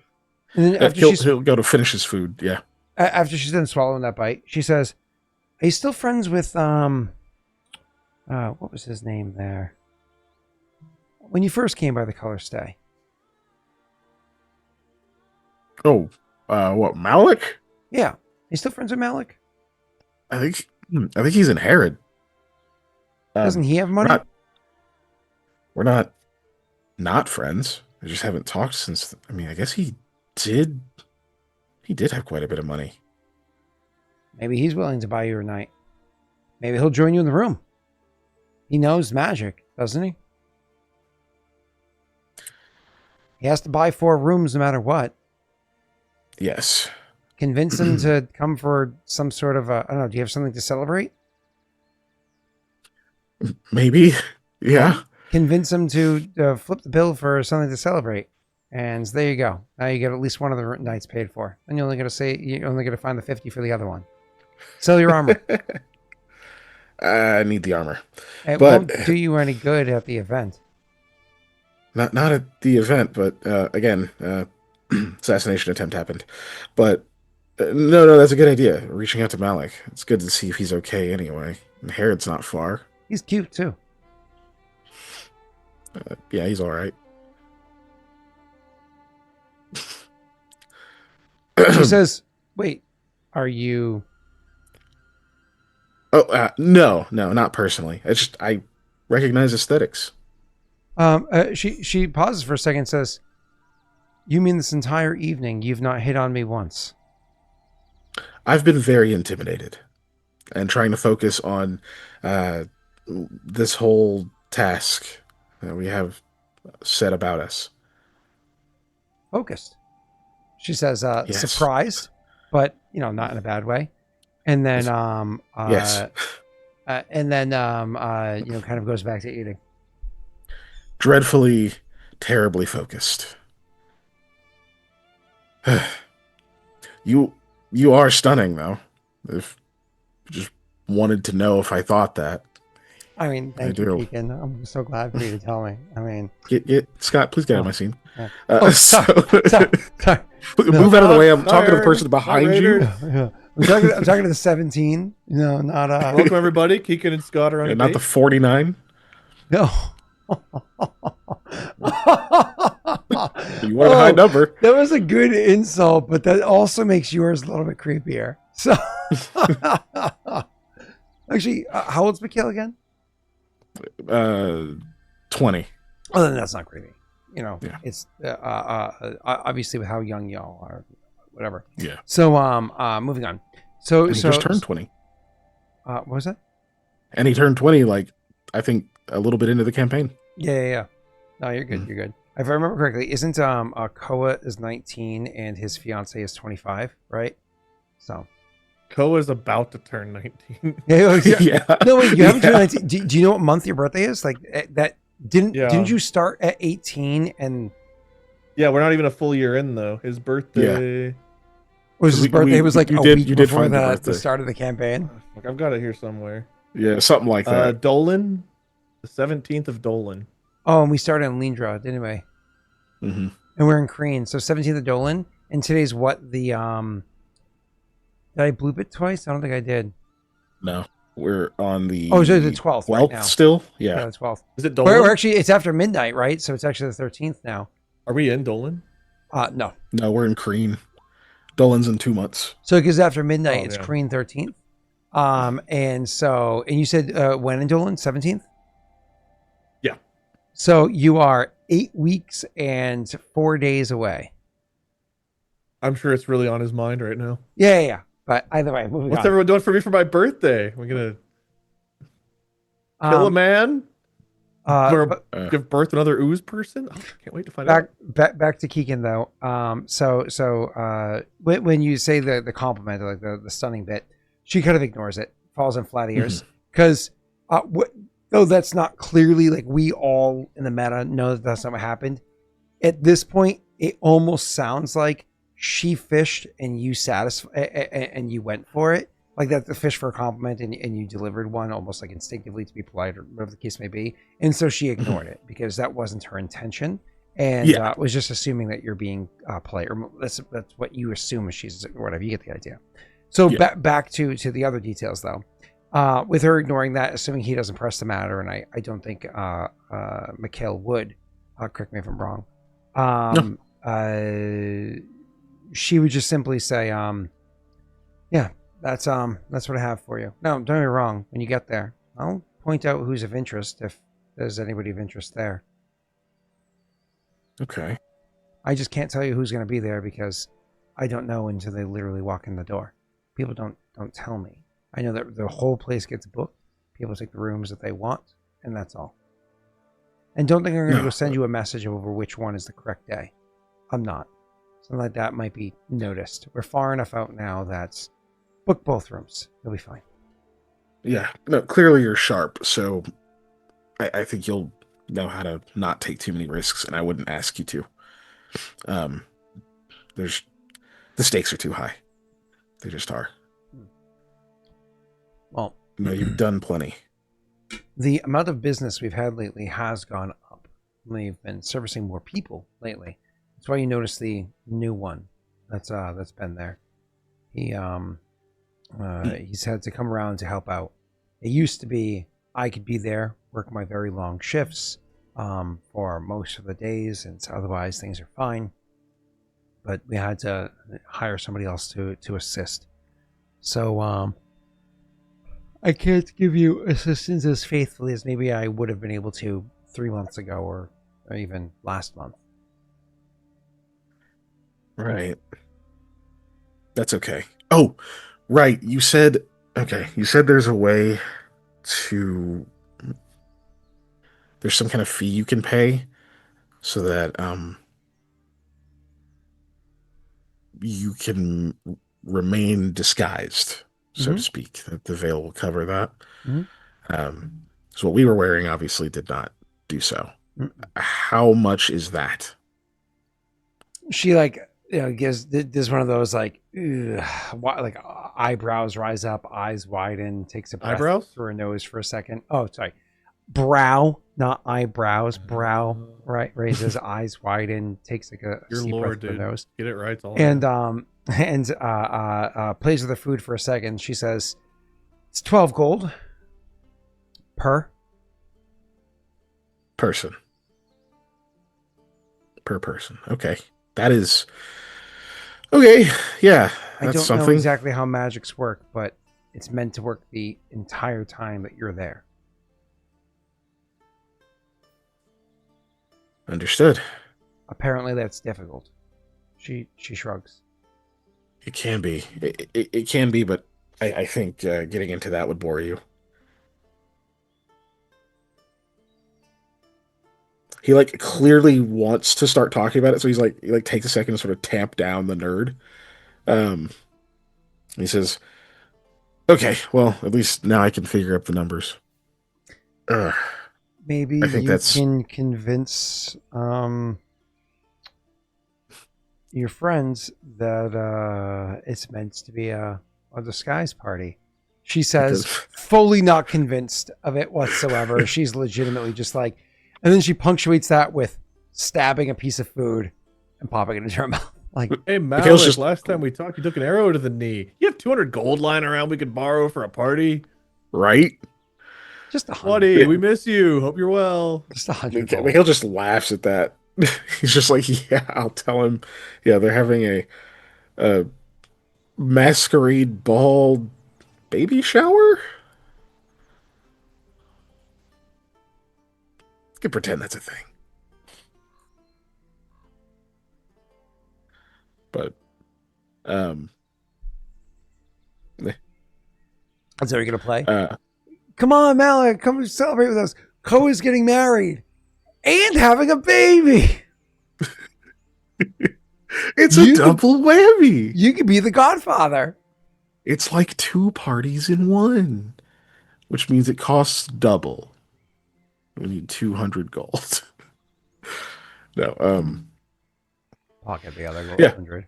And then after he'll go to finish his food. Yeah. After she's done swallowing that bite, she says, "Are you still friends with what was his name there? when you first came by the Color Stay. Oh, what, Malik? Yeah. You still friends with Malik? I think he's in Herod. Doesn't he have money? We're not friends. I just haven't talked since. I mean, I guess he did have quite a bit of money. Maybe he's willing to buy you a night. Maybe he'll join you in the room. He knows magic, doesn't he? He has to buy 4 rooms no matter what. Yes. Convince him to come for some sort of I don't know, do you have something to celebrate? Maybe. Yeah. Convince him to flip the bill for something to celebrate. And there you go. Now you get at least one of the nights paid for. And you're only going to find the 50 for the other one. Sell your armor. I need the armor. It But- won't do you any good at the event. Not at the event, but again, assassination attempt happened. But no, that's a good idea. Reaching out to Malik. It's good to see if he's okay anyway. And Herod's not far. He's cute too. Yeah, he's all right. She says, "Wait, are you?" Oh, no, not personally. I recognize aesthetics. She pauses for a second and says, "You mean this entire evening you've not hit on me once?" I've been very intimidated and trying to focus on this whole task that we have set about us. Focused. She says, Yes. surprised, but not in a bad way. And then, Yes. And then, kind of goes back to eating. Dreadfully, terribly focused. You are stunning, though. If just wanted to know if I thought that. I mean, thank I you, do. Keegan. I'm so glad for you to tell me. I mean, Get Scott, please get out of my scene. yeah. Sorry. Move out of the way. I'm talking to the person behind you. Yeah. I'm talking to the 17. Not Welcome everybody. Keegan and Scott are on a Not date. the 49. no. You want a high number. That was a good insult, but that also makes yours a little bit creepier. So, actually, how old's Mikhail again? 20. Oh, then that's not creepy. Yeah. It's obviously with how young y'all are, whatever. Yeah. So, moving on. So, And he just turned 20. what was that? And he turned 20, I think, a little bit into the campaign. Yeah. No, you're good. You're good. If I remember correctly, isn't Koa is 19 and his fiance is 25, right? So. Koa's about to turn 19. Yeah. No, wait, you haven't turned 19. Do you know what month your birthday is? Like that didn't you start at 18 and Yeah, we're not even a full year in though. His birthday. was his birthday was like you a did- week you did before find the the birthday. start of the campaign? Look, I've got it here somewhere. Yeah, something like that. Dolan, the 17th of Dolan. Oh, and we started in Lindra, didn't we? hmm And we're in Kreen, so 17th of Dolan. And today's what the did I bloop it twice? I don't think I did. No, we're on the Oh, so the 12th right 12th now. still? Yeah, Yeah. the 12th. Is it Dolan? We're actually it's after midnight, right? So it's actually the 13th now. Are we in Dolan? No. No, we're in Kreen. Dolan's in 2 months. So because after midnight, Oh, it's yeah. Kreen 13th. And you said when in Dolan? 17th? Yeah. So you are 8 weeks and 4 days away. I'm sure it's really on his mind right now. Yeah. But either way, moving What's on. everyone doing for me for my birthday? We're gonna kill a man? Or but give birth to another ooze person? Oh, can't wait to find out. back to Keegan though. When you say the compliment, like the stunning bit, she kind of ignores it, falls on flat ears, because though that's not clearly like we all in the meta know that that's not what happened. At this point, it almost sounds like she fished and you and you went for it, like that the fish for a compliment and you delivered one almost like instinctively to be polite or whatever the case may be, and so she ignored it because that wasn't her intention and was just assuming that you're being polite, or that's what you assume she's or whatever. You get the idea. So back to the other details though. With her ignoring that, assuming he doesn't press the matter, and I don't think Mikhail would. correct me if I'm wrong. She would just simply say, yeah, that's what I have for you. No, don't get me wrong. When you get there, I'll point out who's of interest if there's anybody of interest there. Okay. I just can't tell you who's going to be there because I don't know until they literally walk in the door. People don't tell me. I know that the whole place gets booked. People take the rooms that they want, and that's all. And don't think I'm going to go send you a message over which one is the correct day. I'm not. Something like that might be noticed. We're far enough out now that book both rooms. You'll be fine. Yeah. No, clearly you're sharp, so I think you'll know how to not take too many risks, and I wouldn't ask you to. The stakes are too high. They just are. Well, no, you've done plenty. The amount of business we've had lately has gone up. We've been servicing more people lately. That's why you notice the new one that's been there. He's had to come around to help out. It used to be I could be there, work my very long shifts for most of the days, and otherwise things are fine. But we had to hire somebody else to assist. So I can't give you assistance as faithfully as maybe I would have been able to 3 months ago or even last month. Right. That's okay. Oh, right. You said there's a way to... There's some kind of fee you can pay so that you can remain disguised, so to speak. That the veil will cover that. So what we were wearing obviously did not do so. How much is that? She gives there's one of those like eyebrows rise up, eyes widen, takes a breath through her nose for a second. Oh, sorry, brow, not eyebrows. Brow, right? Raises, eyes widen, takes like a Your deep Lord, breath through her nose. Get it right, it's all and plays with the food for a second. She says, "It's 12 gold per person." Per person. Okay. That is... Okay, yeah. I don't know exactly how magics work, but it's meant to work the entire time that you're there. Understood. Apparently that's difficult. She shrugs. It can be. It can be, but I think getting into that would bore you. He clearly wants to start talking about it, so he takes a second to sort of tamp down the nerd. He says, "Okay, well, at least now I can figure up the numbers." Maybe I think you can convince your friends that it's meant to be a disguise party. She says, fully not convinced of it whatsoever. She's legitimately just like, and then she punctuates that with stabbing a piece of food and popping it into her mouth. Like, hey, Malik, last time we talked, you took an arrow to the knee. You have 200 gold lying around we could borrow for a party? Right? Just 100. Buddy, we miss you. Hope you're well. Just 100. Mikhail just laughs at that. He's just like, yeah, I'll tell him. Yeah, they're having a masquerade ball baby shower? You can pretend that's a thing. But, Is that what you're going to play? Come on, Malik, come celebrate with us. Koa's getting married and having a baby. It's a double whammy. You could be the godfather. It's like 2 parties in one, which means it costs double. We need 200 gold. No, pocket the other gold. Yeah. 100.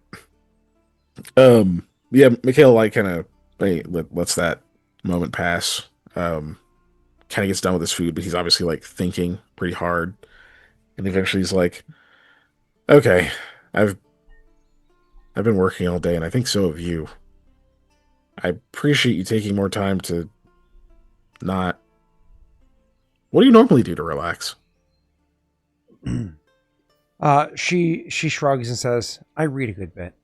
Yeah, Mikhail kind of lets that moment pass. Kind of gets done with his food, but he's obviously thinking pretty hard. And eventually he's like, "Okay, I've been working all day, and I think so have you. I appreciate you taking more time to not... What do you normally do to relax?" She shrugs and says, "I read a good bit.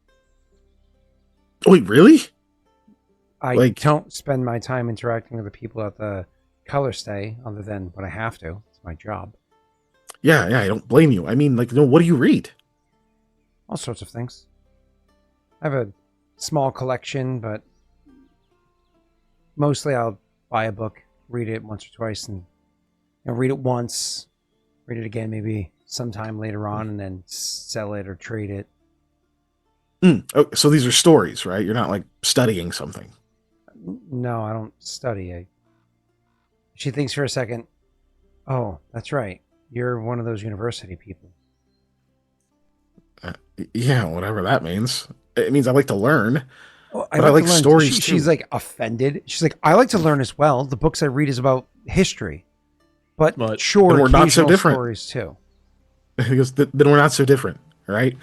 Wait, really? I don't spend my time interacting with the people at the color stay other than when I have to. It's my job. Yeah, I don't blame you. I mean, like, no, what do you read? All sorts of things. I have a small collection, but mostly I'll buy a book, read it once or twice, and read it once, read it again maybe sometime later on, and then sell it or trade it. Oh, so these are stories, right? You're not like studying something. No, I don't study. She thinks for a second. Oh, that's right. You're one of those university people. Yeah, whatever that means. It means I like to learn. Oh, but I like stories too. She's like offended. She's like, I like to learn as well. The books I read is about history, but sure, we're not so occasional different. stories too. Because then we're not so different, right?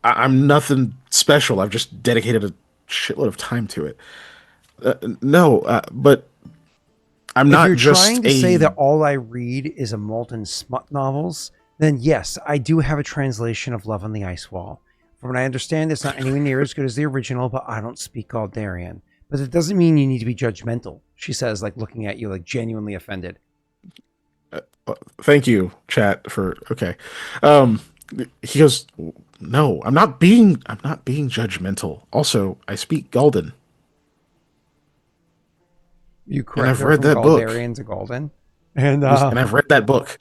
I'm nothing special. I've just dedicated a shitload of time to it. But I'm not if you're just trying to say that all I read is a molten smut novels, then yes, I do have a translation of Love on the Ice Wall. From what I understand, it's not anywhere near as good as the original, but I don't speak Aldarian. But it doesn't mean you need to be judgmental, she says, like looking at you like genuinely offended. Thank you, chat, for okay. He goes, no, I'm not being judgmental. Also, I speak Galden. You correct. And I've read that book. Galdarian to Galden, and I've read that book.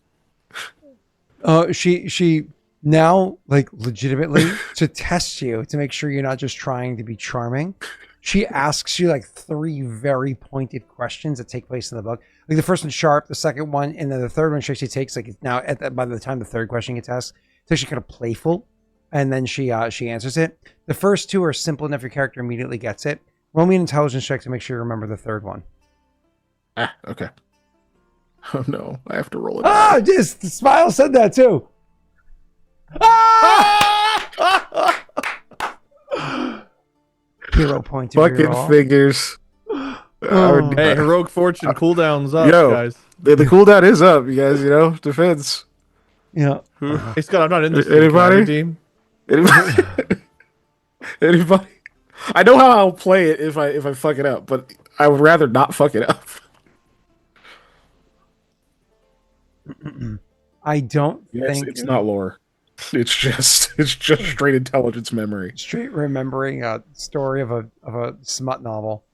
She now, like, legitimately to test you to make sure you're not just trying to be charming. She asks you like 3 very pointed questions that take place in the book. Like the first one's sharp, the second one, and then the third one she actually takes like now by the time the third question gets asked, it's actually kind of playful, and then she answers it. The first 2 are simple enough your character immediately gets it. Roll me an intelligence check to make sure you remember the third one. Okay. Oh no, I have to roll it. Just Smile said that too. Hero point. Fucking figures. Hey, heroic fortune cooldown's up, guys. The cooldown is up, you guys. You know, defense. Yeah. Hey Scott, I'm not in this. Anybody? Team. Anybody? I know how I'll play it if I fuck it up, but I would rather not fuck it up. I don't think it's not lore. It's just straight intelligence memory. Straight remembering a story of a smut novel.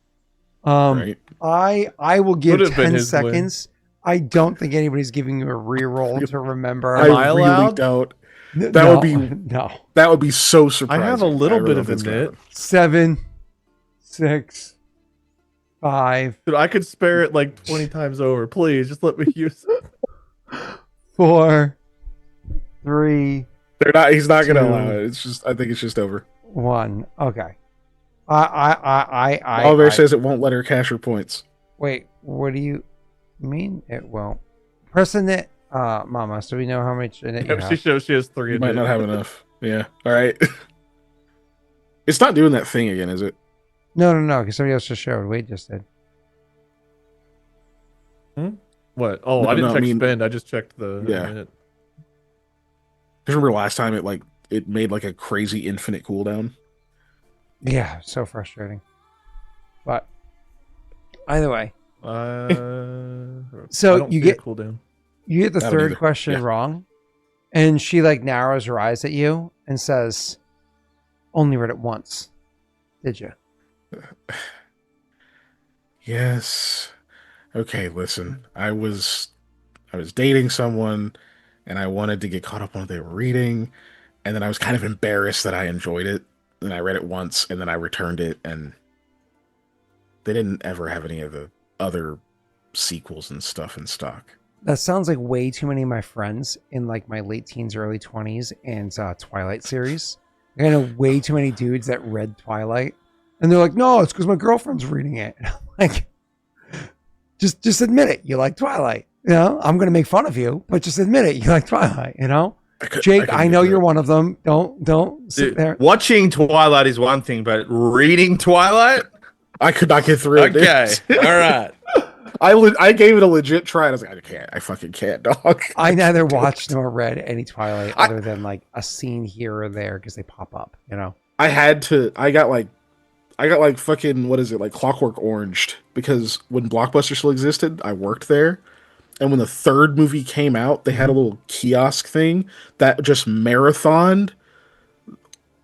Right. I will give Would've been 10 his seconds. I don't think anybody's giving you a reroll to remember. I really don't. That would be so surprising. I have a little bit of a nit. 7, 6, 5. Dude, I could spare it like 20 times over. Please, just let me use it. 4, 3. He's not going to allow it. It's just. I think it's just over. 1. Okay. Oliver says it won't let her cash her points. Wait, what do you mean it won't? Press the knit, Mama, so we know how much in it you have. She shows she has 3. You might not have enough. Yeah. All right. It's not doing that thing again, is it? No, because somebody else just showed. Wade just did. What? Oh, I didn't check spend. I just checked the minute. I remember last time it made like a crazy infinite cooldown. Yeah, so frustrating. But either way, so you get cooldown. You get the third question wrong, and she like narrows her eyes at you and says, "Only read it once, did you?" Yes. Okay, listen. I was dating someone, and I wanted to get caught up on what they were reading, and then I was kind of embarrassed that I enjoyed it, and I read it once, and then I returned it, and they didn't ever have any of the other sequels and stuff in stock. That sounds like way too many of my friends in like my late teens, early 20s and Twilight series. I know way too many dudes that read Twilight, and they're like, "No, it's because my girlfriend's reading it." And I'm like, just admit it. You like Twilight. You know, I'm gonna make fun of you, but just admit it. You like Twilight. You know, Jake, I know you're one of them. Don't sit there. Watching Twilight is one thing, but reading Twilight, I could not get through it. Okay, all right. I gave it a legit try. And I was like, I can't. I fucking can't, dog. I neither can't do it. watched nor read any Twilight other than like a scene here or there because they pop up, you know. I had to. I got like fucking, what is it, like Clockwork Oranged, because when Blockbuster still existed, I worked there, and when the third movie came out, they had a little kiosk thing that just marathoned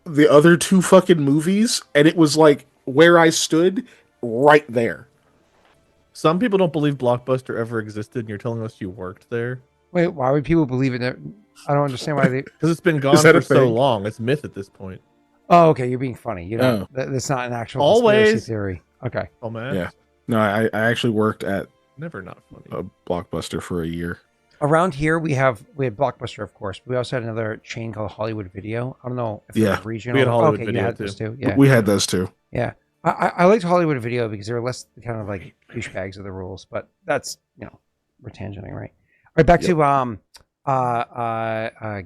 the other two fucking movies, and it was like where I stood right there. Some people don't believe Blockbuster ever existed, and you're telling us you worked there? Wait, why would people believe it? I don't understand why they. Because it's been gone Is that for a so thing? long. It's myth at this point. Oh, okay, you're being funny. You know, Oh. that's not an actual Always. conspiracy theory. Okay. Oh, man. Yeah. No, I actually worked at Never not funny. a Blockbuster for a year. Around here, we had Blockbuster, of course. But we also had another chain called Hollywood Video. I don't know if Yeah. it was regional. We had Hollywood okay, Video, you had too. those too. Yeah, We had those too. yeah. I liked Hollywood Video because they were less kind of like douchebags of the rules. But that's, you know, we're tangenting, right? All right, back to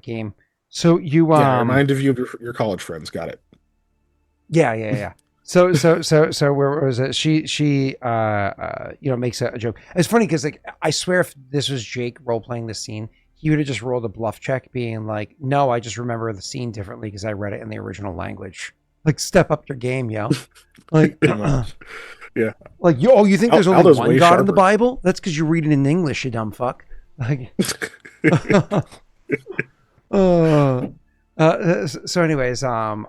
game. So you Yeah, remind of you of your college friends. Got it. Yeah. So where was it? She you know, makes a joke. It's funny because like I swear if this was Jake role playing this scene, he would have just rolled a bluff check, being like, "No, I just remember the scene differently because I read it in the original language." Like, step up your game, yo. Like, Pretty much. Yeah. like you think there's only Aldo's one way God in the sharper. Bible? That's because you read it in English, you dumb fuck. Like, so anyways, so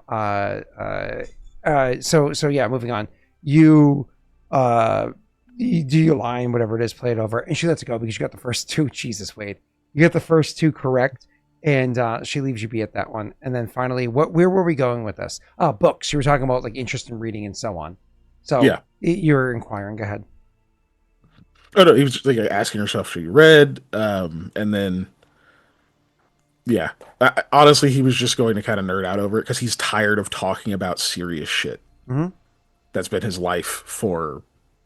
yeah, moving on. You do your line, whatever it is, play it over, and she lets it go because you got the first two. Jesus, Wade, you got the first two correct, and she leaves you be at that one. And then finally, where were we going with this? Books. You were talking about like interest in reading and so on. So Yeah. You're inquiring. Go ahead. Oh no, he was just like asking herself if she read, and then, yeah. Honestly, he was just going to kind of nerd out over it because he's tired of talking about serious shit. Mm-hmm. That's been his life for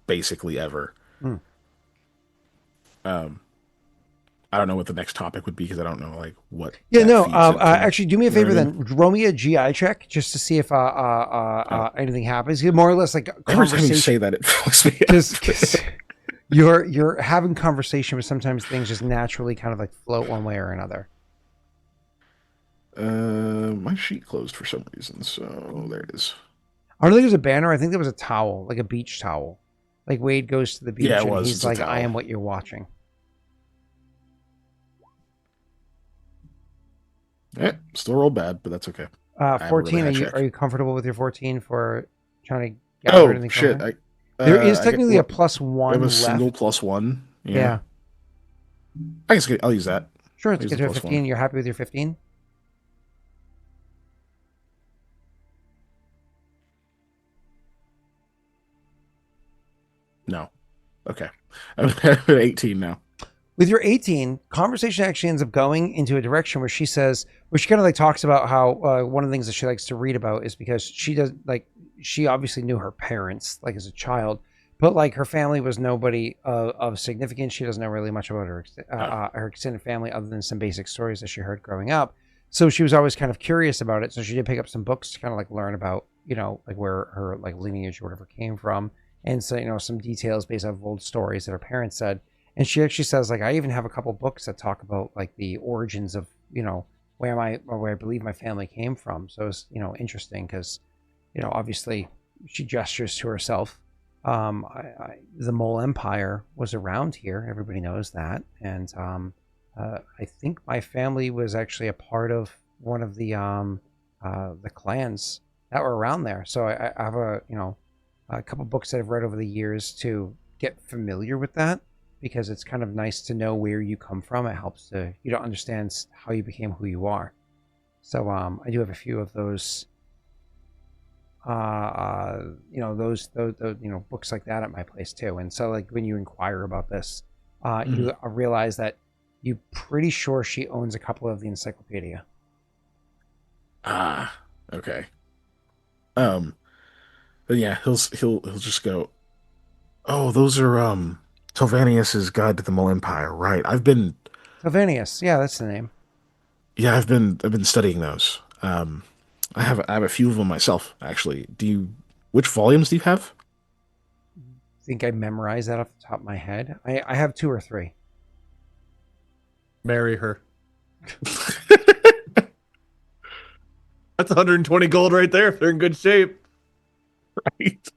basically ever. Mm. I don't know what the next topic would be because I don't know like what. Yeah, that no. feeds into. Actually, do me a You know favor what I then. Roll me a GI check just to see if anything happens. More or less like a Every time you conversation. say that, it fucks me up. Because you're having conversation, but sometimes things just naturally kind of like float one way or another. My sheet closed for some reason, so there it is. I don't think it was a banner. I think there was a towel, like a beach towel. Like Wade goes to the beach Yeah, it and was. he's It's a like, towel. "I am what you're watching." Yeah, still rolled bad, but that's okay. have a 14. really high check. Are you comfortable with your 14 for trying to gather anything? Oh from shit! her? There is technically a plus I one have a left. single +1. Yeah. I guess I'll use that. Sure. I'll Let's use get the to a plus 15. one. You're happy with your 15? No. Okay. I'm at 18 now. With your 18, conversation actually ends up going into a direction where she says, where she kind of like talks about how one of the things that she likes to read about is because she does like, she obviously knew her parents like as a child, but like her family was nobody of significance. She doesn't know really much about her extended family other than some basic stories that she heard growing up. So she was always kind of curious about it. So she did pick up some books to kind of like learn about, you know, like where her like lineage or whatever came from. And so, you know, some details based off of old stories that her parents said. And she actually says, like, I even have a couple books that talk about like the origins of, you know, where I believe my family came from. So it's, you know, interesting because, you know, obviously she gestures to herself. The Mole Empire was around here. Everybody knows that. And I think my family was actually a part of one of the clans that were around there. So I have a couple books that I've read over the years to get familiar with that, because it's kind of nice to know where you come from. It helps you to understand how you became who you are. So I do have a few of those, those books like that at my place too. And so like when you inquire about this, you realize that you're pretty sure she owns a couple of the encyclopedia. Ah, okay. But yeah, he'll just go, "Oh, those are Sylvanius's Guide to the Mole Empire, right? Sylvanius, yeah, that's the name. Yeah, I've been studying those. I have a few of them myself, actually. Which volumes do you have? think I memorized that off the top of my head. I have 2 or 3. Marry her. That's 120 gold right there if they're in good shape. Right.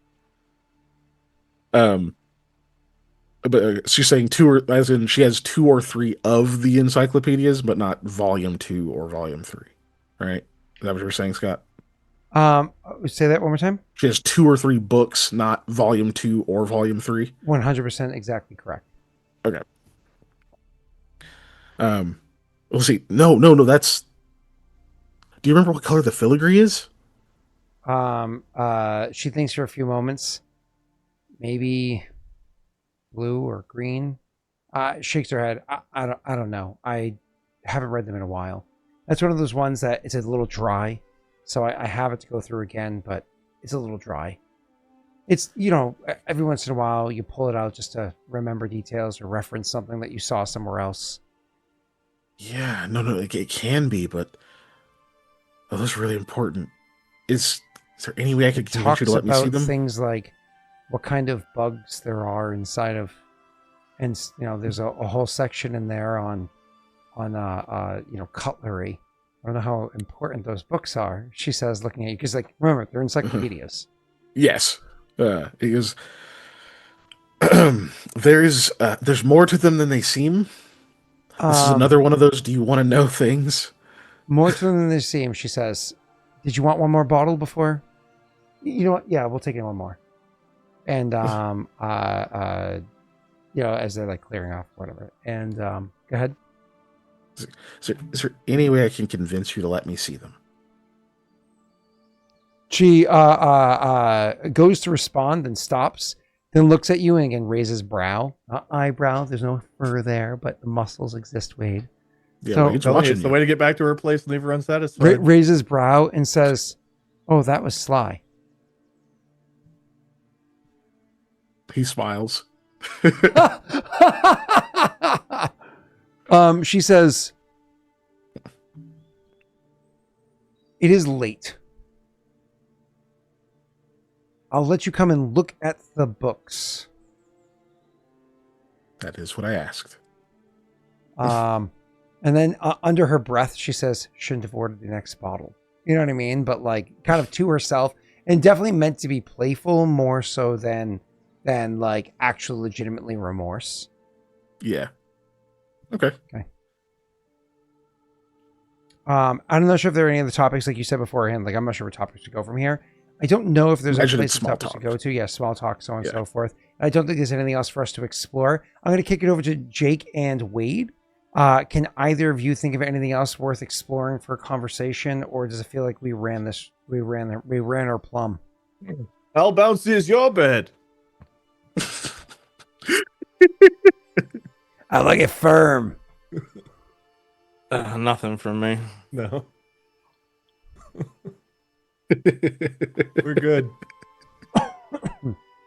But she's saying 2 or as in she has 2 or 3 of the encyclopedias, but not volume 2 or volume 3. Right? Is that what you were saying, Scott? Say that one more time. She has 2 or 3 books, not volume 2 or volume 3. 100% exactly correct. Okay. We'll see. No. That's. Do you remember what color the filigree is? She thinks for a few moments, maybe blue or green. Shakes her head. I don't know. I haven't read them in a while. That's one of those ones that it's a little dry, so I have it to go through again, but it's a little dry. It's, every once in a while you pull it out just to remember details or reference something that you saw somewhere else. Yeah, no, it can be, but that's really important. Is there any way I could convince you to let me see them? Things like what kind of bugs there are inside of, and there's a whole section in there on cutlery. I don't know how important those books are. She says, looking at you, because remember they're encyclopedias. Yes, because there's more to them than they seem. This is another one of those. Do you want to know things? More to them than they seem. She says, "Did you want one more bottle before?" You know what? Yeah, we'll take in one more. And as they're clearing off, whatever. And go ahead. Is there any way I can convince you to let me see them? She goes to respond and stops, then looks at you and again raises brow. Eyebrow. There's no fur there, but the muscles exist, Wade. Yeah, so Wade's watching it's the you. way to get back to her place and leave her unsatisfied. Raises brow and says, "Oh, that was sly." He smiles. She says, "It is late. I'll let you come and look at the books." That is what I asked. And then under her breath, she says, "Shouldn't have ordered the next bottle." You know what I mean? But kind of to herself, and definitely meant to be playful more so than actual legitimately remorse. Yeah. Okay. I'm not sure if there are any other topics, like you said beforehand. I'm not sure what topics to go from here. I don't know if there's a place of topics to go to. Yeah, small talk, so on and so forth. And I don't think there's anything else for us to explore. I'm going to kick it over to Jake and Wade. Can either of you think of anything else worth exploring for conversation, or does it feel like we ran our plum? How bouncy is your bed? I like it firm. Nothing from me. No. We're good.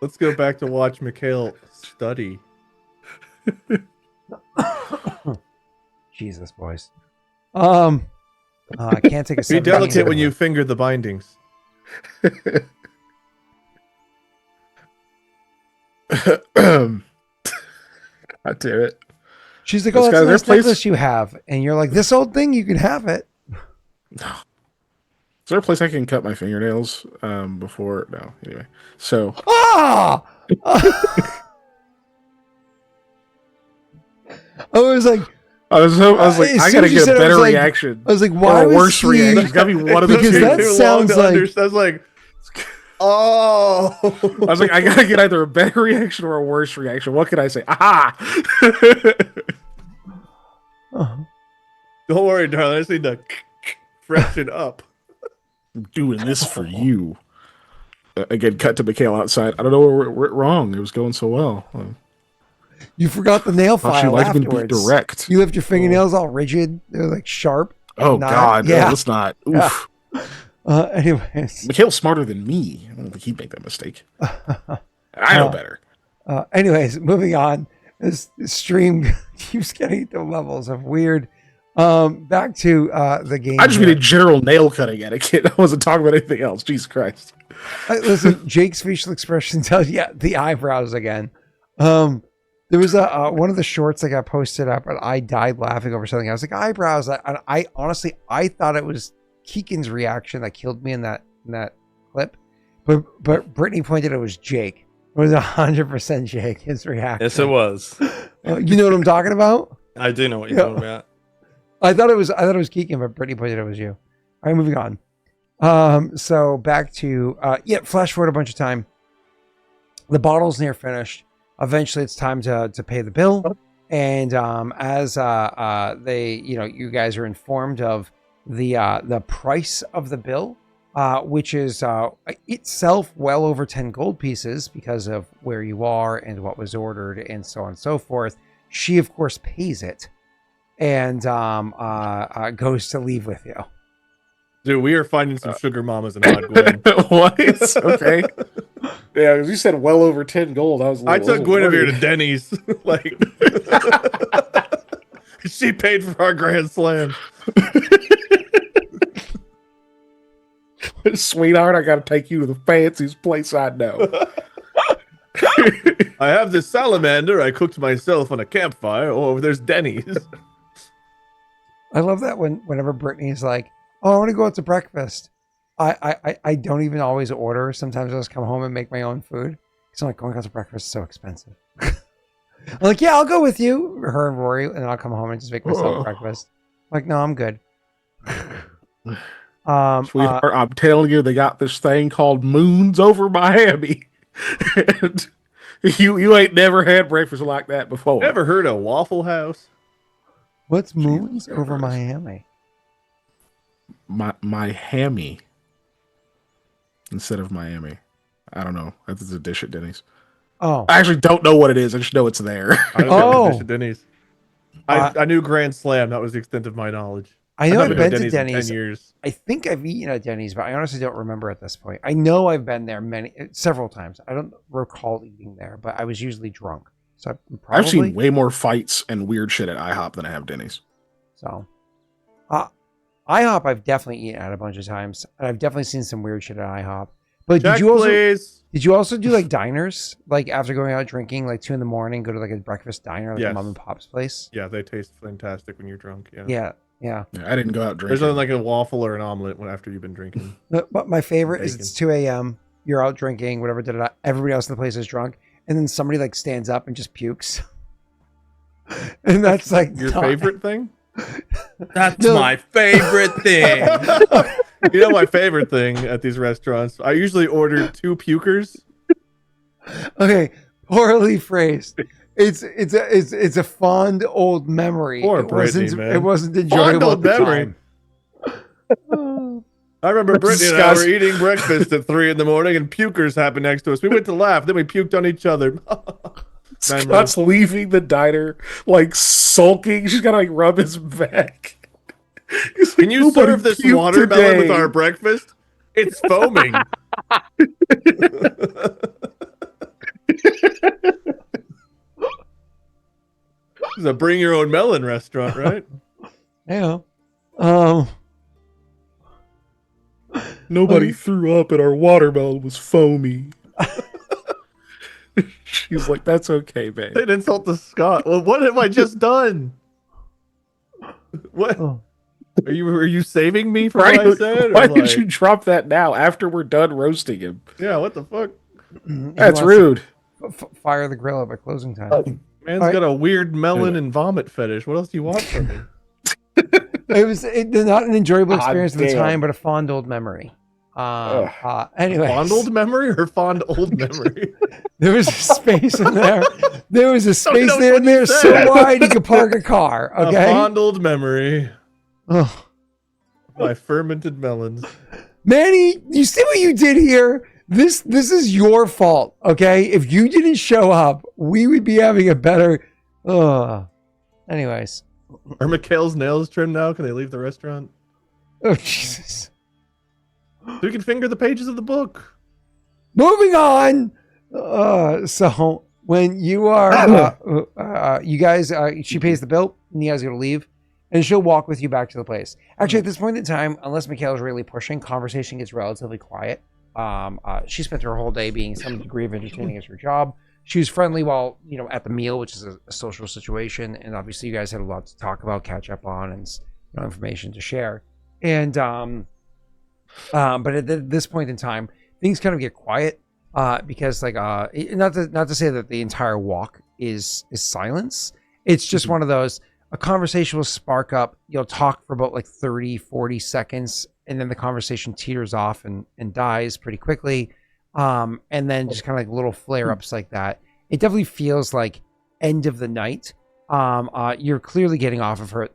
Let's go back to watch Mikhail study. Jesus, boys. I can't take a Be 17. delicate when you finger the bindings. God damn it. She's like, "Oh, that's a nice necklace you have." And you're like, "This old thing, you can have it." No. Is there a place I can cut my fingernails before? No. Anyway. So. Ah! I was like, I gotta get a better reaction. I was like, why or a worse reaction? It's gotta be one of the two. That sounds like, oh. I was like, I gotta get either a better reaction or a worse reaction. What can I say? Aha! Don't worry, darling. I just need to freshen up. I'm doing this for you. Again, cut to Mikhail outside. I don't know where we're wrong. It was going so well. You forgot the nail file she liked afterwards. me to be direct. You left your fingernails all rigid. They're sharp. Oh, God. Yeah. No, let's not. Oof. Anyways. Mikhail's smarter than me. I don't think he'd make that mistake. I know better. Anyways, moving on. This stream keeps getting to levels of weird. Back to the game. I just mean a general nail cutting etiquette. I wasn't talking about anything else. Jesus Christ. Listen, Jake's facial expression tells you the eyebrows again. There was one of the shorts that got posted up, and I died laughing over something. I was like, eyebrows. I honestly, I thought it was Keegan's reaction that killed me in that clip, but Brittany pointed it was Jake. It was 100% Jake. His reaction. Yes, it was. You know what I'm talking about? I do know what you're talking about. I thought it was Keegan, but Brittany pointed it was you. All right, moving on. So back to flash forward a bunch of time. The bottle's near finished. Eventually it's time to pay the bill. And as they, you guys are informed of the price of the bill, which is itself well over 10 gold pieces because of where you are and what was ordered and so on and so forth. She of course pays it and goes to leave with you. Dude, we are finding some sugar mamas in Hot Gwen. What? Okay. Yeah, because you said well over 10 gold. I took Guinevere to Denny's. Like, she paid for our Grand Slam. Sweetheart, I gotta take you to the fanciest place I know. I have this salamander I cooked myself on a campfire. Oh, there's Denny's. I love that whenever Brittany's like, oh, I want to go out to breakfast. I don't even always order. Sometimes I just come home and make my own food. Because I'm like, going out to breakfast is so expensive. I'm like, yeah, I'll go with you, her and Rory, and I'll come home and just make myself breakfast. I'm like, no, I'm good. Sweetheart, I'm telling you, they got this thing called Moons over Miami. And you ain't never had breakfast like that before. Ever heard of Waffle House? What's Moons over Miami? My hammy instead of Miami. I don't know. That's a dish at Denny's. Oh, I actually don't know what it is. I just know it's there. I don't know dish at Denny's. I knew Grand Slam. That was the extent of my knowledge. I know I've been Denny's to Denny's. 10 years. I think I've eaten at Denny's, but I honestly don't remember at this point. I know I've been there several times. I don't recall eating there, but I was usually drunk. So I've seen way more fights and weird shit at IHOP than I have Denny's. So, IHOP I've definitely eaten at a bunch of times, and I've definitely seen some weird shit at IHOP. But Check, did you also do like diners, like after going out drinking, like 2 a.m, go to like a breakfast diner, like a mom and pop's place? Yeah, they taste fantastic when you're drunk. Yeah. Yeah. I didn't go out drinking. There's nothing like a waffle or an omelet after you've been drinking. But my favorite is it's 2 a.m. You're out drinking, whatever. Everybody else in the place is drunk, and then somebody like stands up and just pukes. And that's like your favorite thing. That's my favorite thing. You know my favorite thing at these restaurants? I usually order 2 pukers. Okay, poorly phrased. It's a fond old memory. Poor Brittany, man. It wasn't enjoyable at the time. I remember Brittany and I were eating breakfast at 3 a.m. and pukers happened next to us. We went to laugh, then we puked on each other. Scott's leaving the diner, like sulking. She's gotta like rub his back. Like, can you serve this watermelon with our breakfast? It's foaming. It's a bring your own melon restaurant, right? Yeah. Nobody threw up and our watermelon was foamy. She's like, that's okay, babe. They'd insult to Scott. Well, what have I just done? What? Oh. Are you saving me from what I said? Why did you drop that now after we're done roasting him? Yeah, what the fuck? That's rude. Fire the grill up at closing time. Man's got a weird melon and vomit fetish. What else do you want from me? It was not an enjoyable experience at the time, but a fond old memory. Anyway, Fond old memory or fond old memory? There was a space in there. There was a space there and there so wide you could park a car. Okay. A fond old memory. Oh. My fermented melons. Manny, you see what you did here? This is your fault, okay? If you didn't show up, we would be having a better. Anyways. Are Mikhail's nails trimmed now? Can they leave the restaurant? Oh Jesus. So we can finger the pages of the book. Moving on. So when you are, you guys, she pays the bill, and you guys are gonna leave. and she'll walk with you back to the place. Actually, at this point in time, unless Mikhail's really pushing, conversation gets relatively quiet. She spent her whole day being some degree of entertaining as her job. She was friendly while, at the meal, which is a social situation, and obviously you guys had a lot to talk about, catch up on, and information to share. And but at this point in time, things kind of get quiet because not to say that the entire walk is silence. It's just one of those. A conversation will spark up. You'll talk for about 30, 40 seconds, and then the conversation teeters off and dies pretty quickly. And then just kind of little flare-ups like that. It definitely feels like end of the night. You're clearly getting off of her.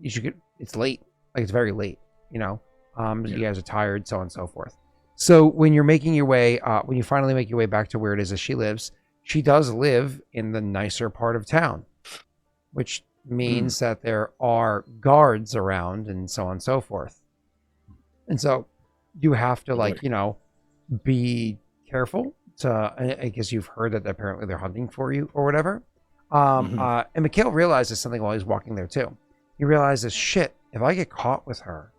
It's late. It's very late, You guys are tired, so on and so forth. So when you're making your way, when you finally make your way back to where it is that she lives, she does live in the nicer part of town, which means that there are guards around and so on and so forth. And so you have to be careful I guess you've heard that apparently they're hunting for you or whatever. And Mikhail realizes something while he's walking there too. He realizes, shit, if I get caught with her,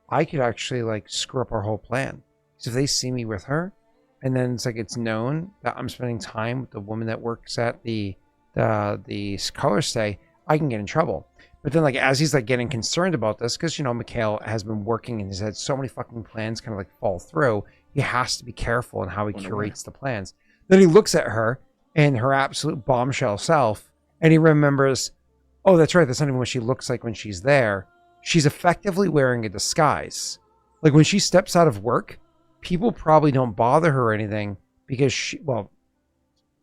I could actually screw up our whole plan. Because if they see me with her, and then it's known that I'm spending time with the woman that works at the color stay, I can get in trouble. But then as he's getting concerned about this, because Mikhail has been working and has had so many fucking plans kind of fall through, he has to be careful in how he curates the plans. Then he looks at her and her absolute bombshell self, and he remembers, oh, that's right, that's not even what she looks like when she's there. She's effectively wearing a disguise. When she steps out of work, people probably don't bother her or anything because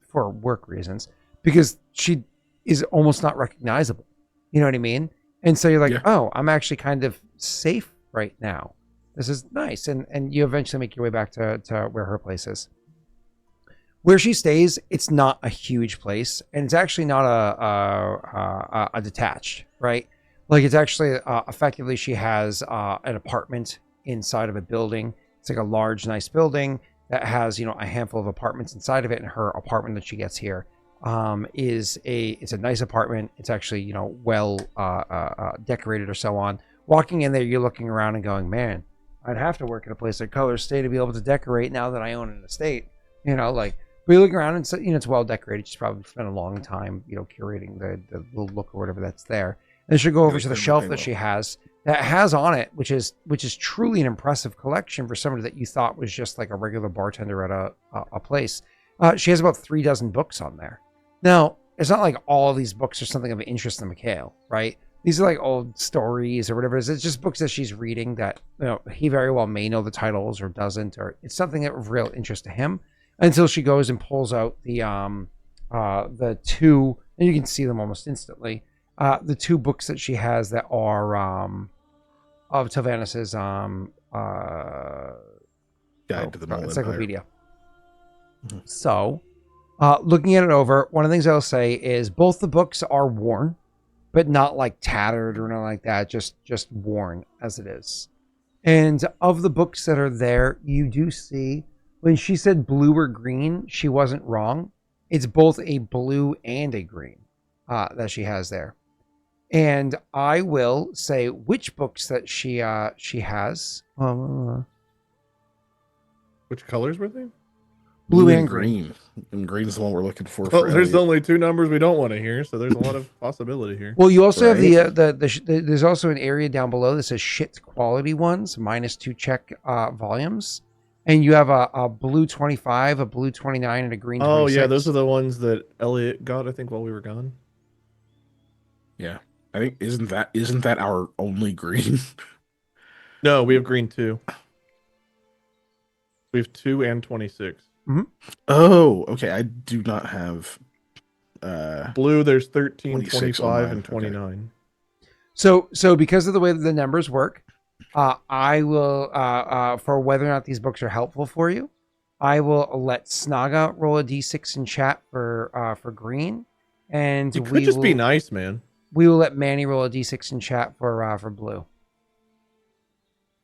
for work reasons, because she is almost not recognizable. You know what I mean? And so you're oh, I'm actually kind of safe right now. This is nice. And you eventually make your way back to where her place is. Where she stays, it's not a huge place, and it's actually not a detached, right? It's actually effectively she has an apartment inside of a building. It's a large, nice building that has a handful of apartments inside of it, and her apartment that she gets here it's a nice apartment. It's actually well decorated or so on. Walking in there, you're looking around and going, man, I'd have to work at a place like Color Stay to be able to decorate now that I own an estate. But you look around and it's well decorated. She's probably spent a long time curating the look or whatever that's there. And she'll go over to the shelf that she has that has on it, which is truly an impressive collection for somebody that you thought was just a regular bartender at a place. She has about 36 books on there. Now, it's not all of these books are something of interest to Mikhail, right? These are old stories or whatever it is. It's just books that she's reading that he very well may know the titles or doesn't, or it's something of real interest to him. Until she goes and pulls out the two, and you can see them almost instantly. The two books that she has that are of Telvanus's Guide to the Mole encyclopedia. So, looking at it over, one of the things I'll say is both the books are worn, but not tattered or nothing like that. Just worn as it is. And of the books that are there, you do see. When she said blue or green, she wasn't wrong. It's both a blue and a green that she has there. And I will say which books that she has. Which colors were they? Blue and green. And green's the one we're looking for. Well, there's only two numbers we don't want to hear, so there's a lot of possibility here. Well, you also have there's also an area down below that says shit quality ones, -2 check volumes. And you have a blue 25, a blue 29, and a green 26. Oh, yeah, those are the ones that Elliot got, I think, while we were gone. Yeah. I think, isn't that our only green? No, we have green too. We have 2 and 26. Mm-hmm. Oh, okay. I do not have blue. There's 13, 26 25, and okay. 29. So because of the way that the numbers work, I will for whether or not these books are helpful for you, I will let Snaga roll a d6 in chat for green, and You could just be nice, man. We will let Manny roll a d6 in chat for blue.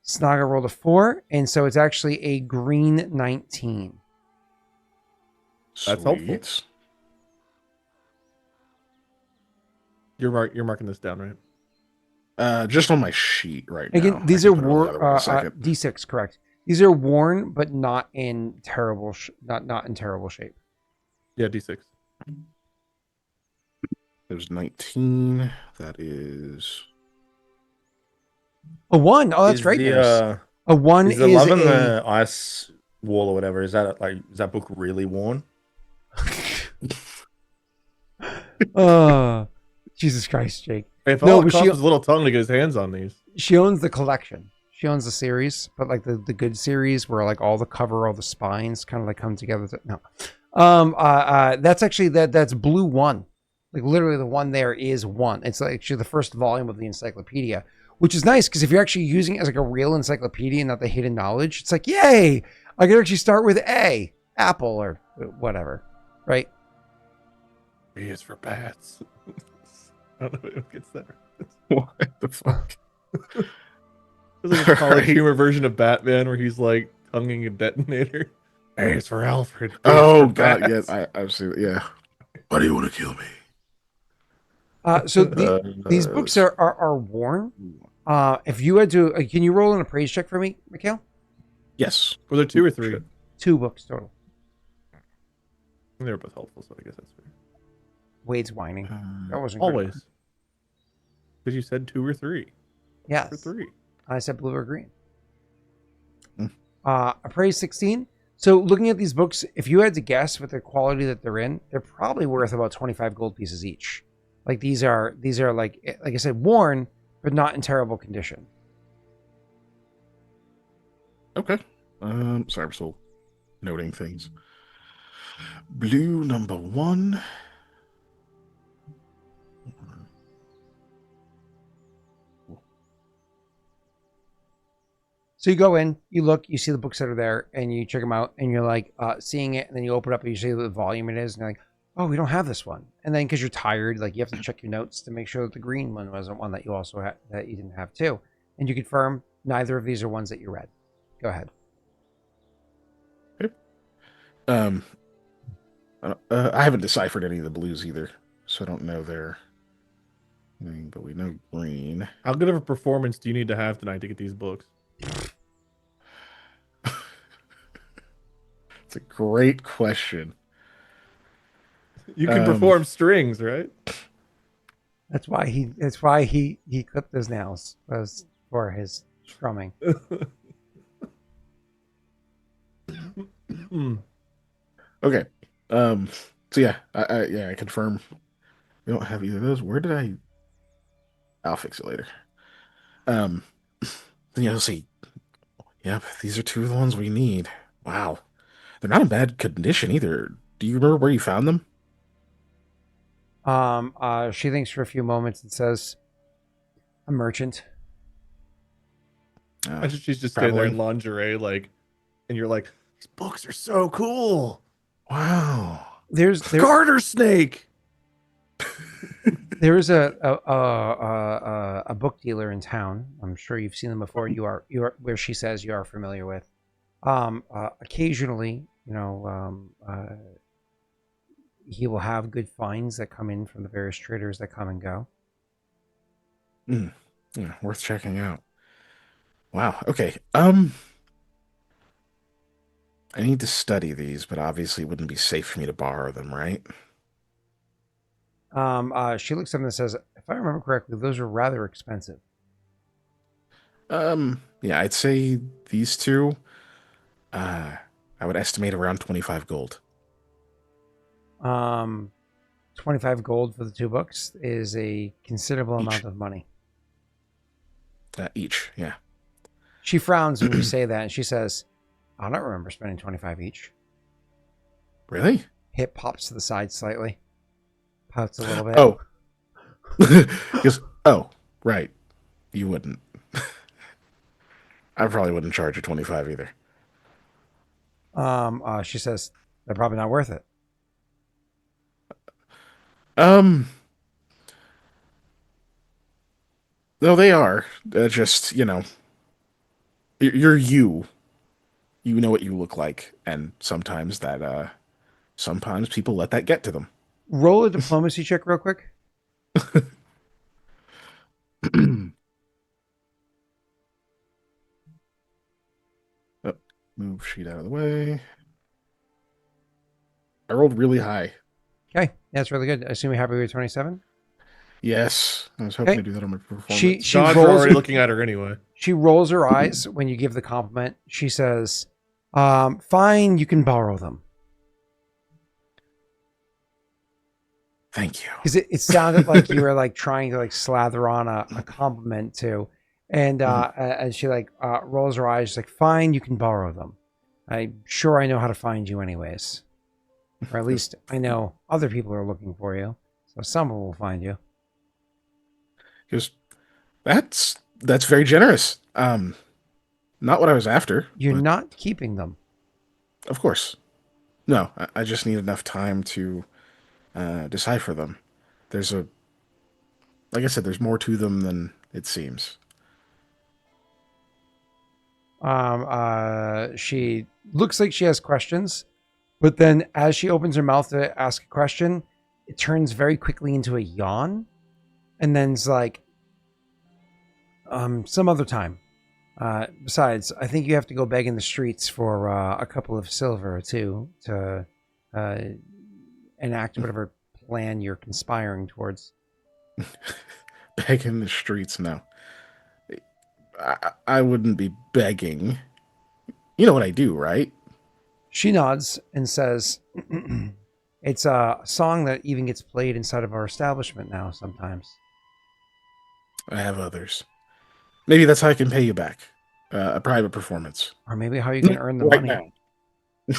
Snaga rolled a 4, and so it's actually a green 19. That's helpful. Sweet. You're marking this down, right? Just on my sheet right now. Again, these I are can put it on the other one in a second. D6, correct. These are worn, but not in terrible, not in terrible shape. Yeah, D6. There's 19. That is. A 1. Oh, that's Is right. the A 1 is the is Love and a. the Ice Wall or whatever? Is that book really worn? Jesus Christ, Jake. If No, all it but costs was a little tongue to get his hands on these. She owns the collection. She owns the series, but like the good series where like all the cover, all the spines kind of like come together. No. That's actually that's blue 1. Like literally the one there is 1. It's like actually the first volume of the encyclopedia, which is nice because if you're actually using it as like a real encyclopedia, not the hidden knowledge, it's like, yay, I can actually start with A, apple or whatever, right? B is for bats. I don't know who gets that. What the fuck? There's like a college Right. humor version of Batman where he's like tonguing a detonator. Hey, it's for Alfred. B is Oh, for God. bats. Yeah, I've seen it. Yeah. Why do you want to kill me? So these books are worn. If you had to, can you roll an appraise check for me, Mikhail? Yes. Were there 2 or 3? 2 books total. They were both helpful, so I guess that's fair. Wade's whining. That wasn't good. Always. Because you said 2 or 3. Yes. Or 3. I said blue or green. Hmm. Appraise 16. So looking at these books, if you had to guess with the quality that they're in, they're probably worth about 25 gold pieces each. Like these are like I said, worn, but not in terrible condition. Okay. Sorry, I'm still noting things. Blue number 1. So you go in, you look, you see the books that are there, and you check them out, and you're like seeing it, and then you open it up and you see the volume it is, and you're like, oh, we don't have this one. And then because you're tired, like you have to check your notes to make sure that the green one wasn't one that you also had that you didn't have too. And you confirm neither of these are ones that you read. Go ahead. I haven't deciphered any of the blues either, so I don't know their name, but we know green. How good of a performance do you need to have tonight to get these books? It's a great question. You can perform strings, right? That's why he clipped his nails, was for his strumming. Okay. So yeah, I confirm. We don't have either of those. Where did I? I'll fix it later. Then yeah, let's see. Yep, these are 2 of the ones we need. Wow, they're not in bad condition either. Do you remember where you found them? She thinks for a few moments and says, "A merchant." She's just standing there in traveling. lingerie, like, and you're like, these books are so cool. Wow. There's Garter snake. There is a book dealer in town. I'm sure you've seen them before. You are where she says you are familiar with. Occasionally, he will have good finds that come in from the various traders that come and go. Yeah, worth checking out. Wow. Okay. I need to study these, but obviously it wouldn't be safe for me to borrow them, right? She looks at them and says, "If I remember correctly, those are rather expensive." Yeah, I'd say these 2. I would estimate around 25 gold. 25 gold for the 2 books is a considerable Each. amount of money. Each, yeah. She frowns when you say that, and she says, "I don't remember spending 25 each." Really? Hip pops to the side slightly, pouts a little bit. Oh. Because, oh, right. You wouldn't. I probably wouldn't charge you 25 either. She says, "They're probably not worth it." No, they are. Just, you're you. You know what you look like, and sometimes sometimes people let that get to them. Roll a diplomacy check real quick. Move sheet out of the way. I rolled really high. Okay, that's really good. I assume you're happy with 27. Yes, I was hoping Okay. to do that on my performance. She Gods are rolls. already looking at her anyway. She rolls her eyes when you give the compliment. She says, "Fine, you can borrow them." Thank you. Because it sounded like you were like trying to like slather on a compliment too, and as she like rolls her eyes, she's like, "Fine, you can borrow them. I'm sure I know how to find you anyways, or at least I know other people are looking for you, so someone will find you." Because that's very generous. Not what I was after. You're but not keeping them. of course. No, I just need enough time to decipher them. Like I said, there's more to them than it seems. She looks like she has questions, but then as she opens her mouth to ask a question, it turns very quickly into a yawn, and then it's like, some other time. Besides, I think you have to go beg in the streets for a couple of silver too to enact whatever plan you're conspiring towards. Beg in the streets now. I wouldn't be begging. You know what I do, right? She nods and says, "It's a song that even gets played inside of our establishment now sometimes." I have others. Maybe that's how I can pay you back. A private performance. Or maybe how you can earn the Right money. now.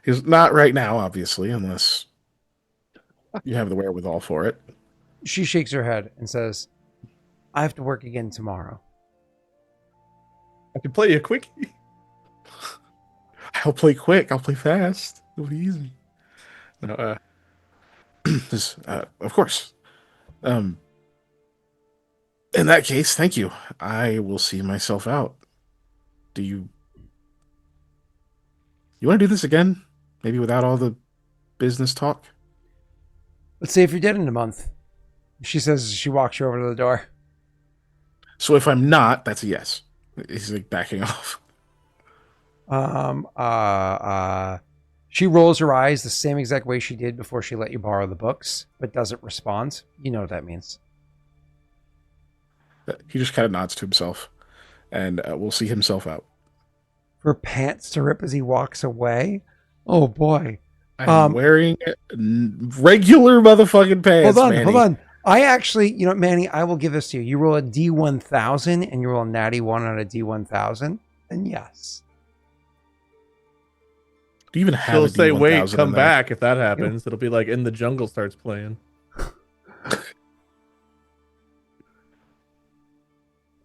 Because not right now, obviously, unless you have the wherewithal for it. She shakes her head and says, "I have to work again tomorrow." I can play you a quickie. I'll play quick. I'll play fast. It'll be easy. No, of course. In that case, thank you. I will see myself out. Do you want to do this again? Maybe without all the business talk? Let's say if you're dead in a month. She says as she walks you over to the door. So if I'm not, that's a yes. He's like backing off. She rolls her eyes the same exact way she did before she let you borrow the books, but doesn't respond. You know what that means. He just kind of nods to himself, and we'll see himself out. For pants to rip as he walks away. Oh boy. I'm wearing regular motherfucking pants. Hold on. I actually, Manny, I will give this to you. You roll a D1000 and you roll a natty 1 on a D1000, and yes. Do you even have She'll a say, D1000 "Wait, come in there? back." If that happens, it'll be like In the Jungle starts playing.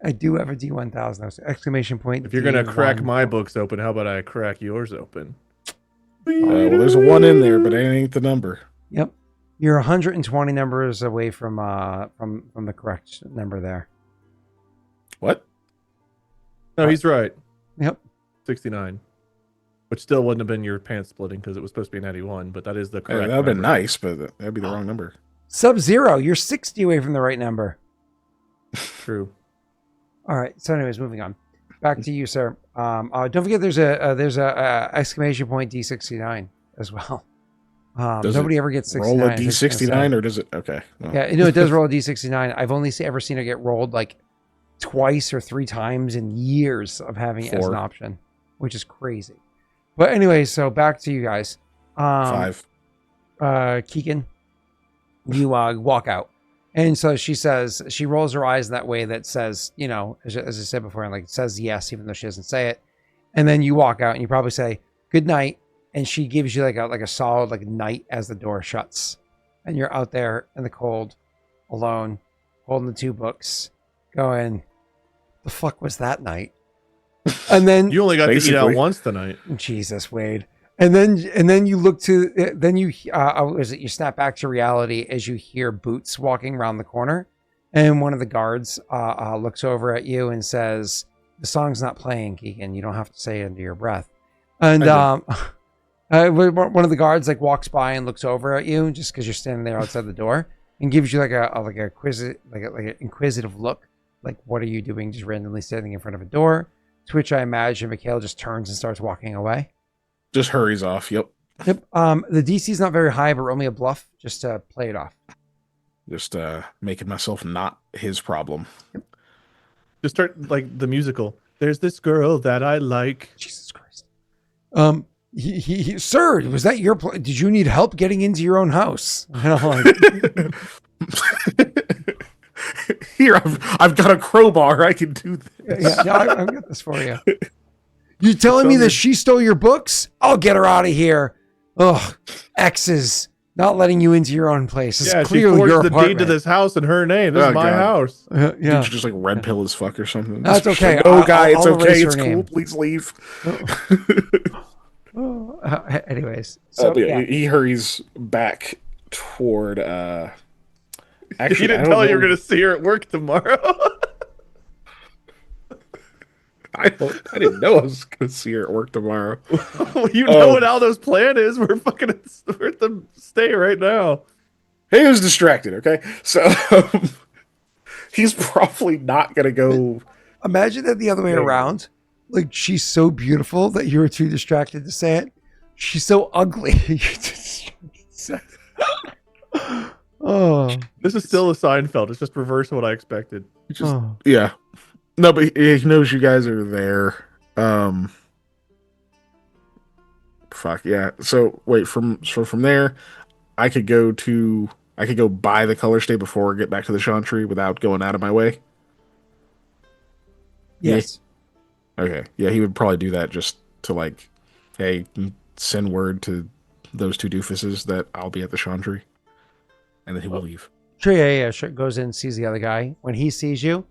I do have a D1000. Exclamation point. If you're gonna crack D1000. my books open, how about I crack yours open? Well, there's a 1 in there, but it ain't the number. Yep. You're 120 numbers away from the correct number there. What? No, he's right. Yep. 69. Which still wouldn't have been your pants splitting because it was supposed to be an 91, but that is the correct That would have been number. nice, but that'd be the wrong number. Sub-Zero, you're 60 away from the right number. True. All right. So, anyways, moving on. Back to you, sir. Don't forget there's a exclamation point D69 as well. Does Nobody it ever gets 69. Roll a I was just gonna D69, say. or does it? Okay. Well, Yeah, it does roll a D69. I've only ever seen it get rolled like twice or 3 times in years of having it as an 4. option, which is crazy. But anyway, so back to you guys. 5. Keegan, you walk out. And so she says, she rolls her eyes in that way that says, as I said before, like it says yes, even though she doesn't say it. And then you walk out and you probably say, "Good night." And she gives you like a solid like night as the door shuts. And you're out there in the cold, alone, holding the 2 books, going, "The fuck was that night?" And then You only got to eat out Basically. once tonight. Jesus, Wade. And then you look to, then you you snap back to reality as you hear boots walking around the corner, and one of the guards looks over at you and says, "The song's not playing, Keegan. You don't have to say it under your breath." And one of the guards like walks by and looks over at you just because you're standing there outside the door, and gives you like an inquisitive look, like, "What are you doing? Just randomly standing in front of a door?" To which I imagine Mikhail just turns and starts walking away. Just hurries off. Yep. Yep. The DC's not very high, but only a bluff just to play it off. Just making myself not his problem. Just start like the musical. There's this girl that I like. Jesus Christ. Sir, was that your plan? Did you need help getting into your own house? And I'm like, Here, I've got a crowbar. I can do this. yeah, I've got this for you. You telling me that she stole your books? I'll get her out of here. Ugh, exes not letting you into your own place. It's Yeah, clearly she forged your the apartment. deed to this house in her name. This is my God. house. You Yeah. should just like red pill as fuck or something. That's Just okay. like, oh, guy, it's I'll okay. erase her It's cool. name. Please leave. Anyways, so But yeah. he hurries back toward. Actually, You didn't tell her you were going to see her at work tomorrow. I didn't know I was going to see her at work tomorrow. You know what Aldo's plan is. We're at the stay right now. He was distracted. Okay, so he's probably not going to go. Imagine that the other way around. Like, she's so beautiful that you were too distracted to say it. She's so ugly. You're too distracted to say it. Oh. This is still a Seinfeld. It's just reverse what I expected. Just Oh. yeah, no, but he knows you guys are there. Fuck yeah. So wait, from there, I could go buy the color stay before I get back to the Chantry without going out of my way. Yes. Okay. Yeah, he would probably do that just to like, hey, send word to those two doofuses that I'll be at the Chantry, and then he will leave. Sure, yeah. Sure. Goes in, sees the other guy. When he sees you,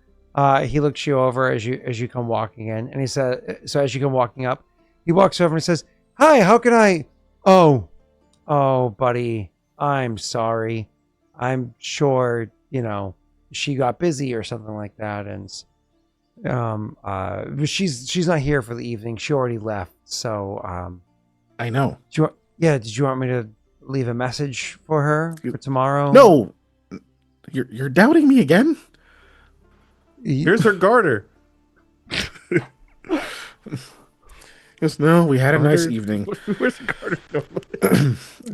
he looks you over as you come walking in, and he says, so as you come walking up, he walks over and says, "Hi, how can I?" Oh, buddy, I'm sorry. I'm sure she got busy or something like that, and but she's not here for the evening. She already left. So I know. did you want me to leave a message for her for tomorrow? No, you're doubting me again. Here's her garter. Yes, no, we had a nice evening. Where's the garter?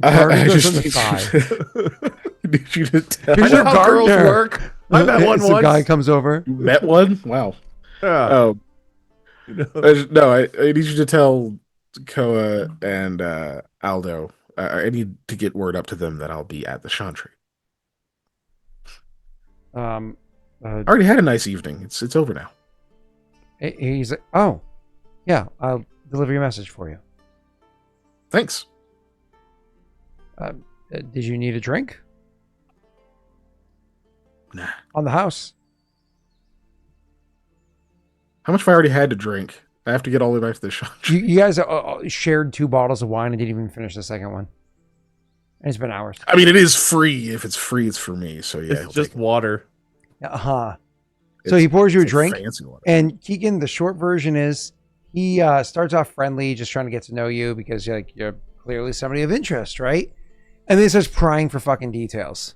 Garter I goes just on the thigh. need you to tell. Here's I your know how girls gardener. work. I met one Some once. guy comes over. You met one? Wow. Yeah. Oh, You know, no, I need you to tell Koa and Aldo. I need to get word up to them that I'll be at the Chantry. I already had a nice evening. It's over now. He's like, oh, yeah, I'll deliver your message for you. Thanks. Did you need a drink? Nah. On the house. How much have I already had to drink? I have to get all the way back to the Chantry. You guys shared 2 bottles of wine and didn't even finish the second one. And it's been hours. I mean, it is free. If it's free, it's for me. So yeah, it's just water. Uh-huh. So he pours you a It's drink. fancy water. And Keegan, the short version is he starts off friendly, just trying to get to know you because you're clearly somebody of interest, right? And then he starts prying for fucking details.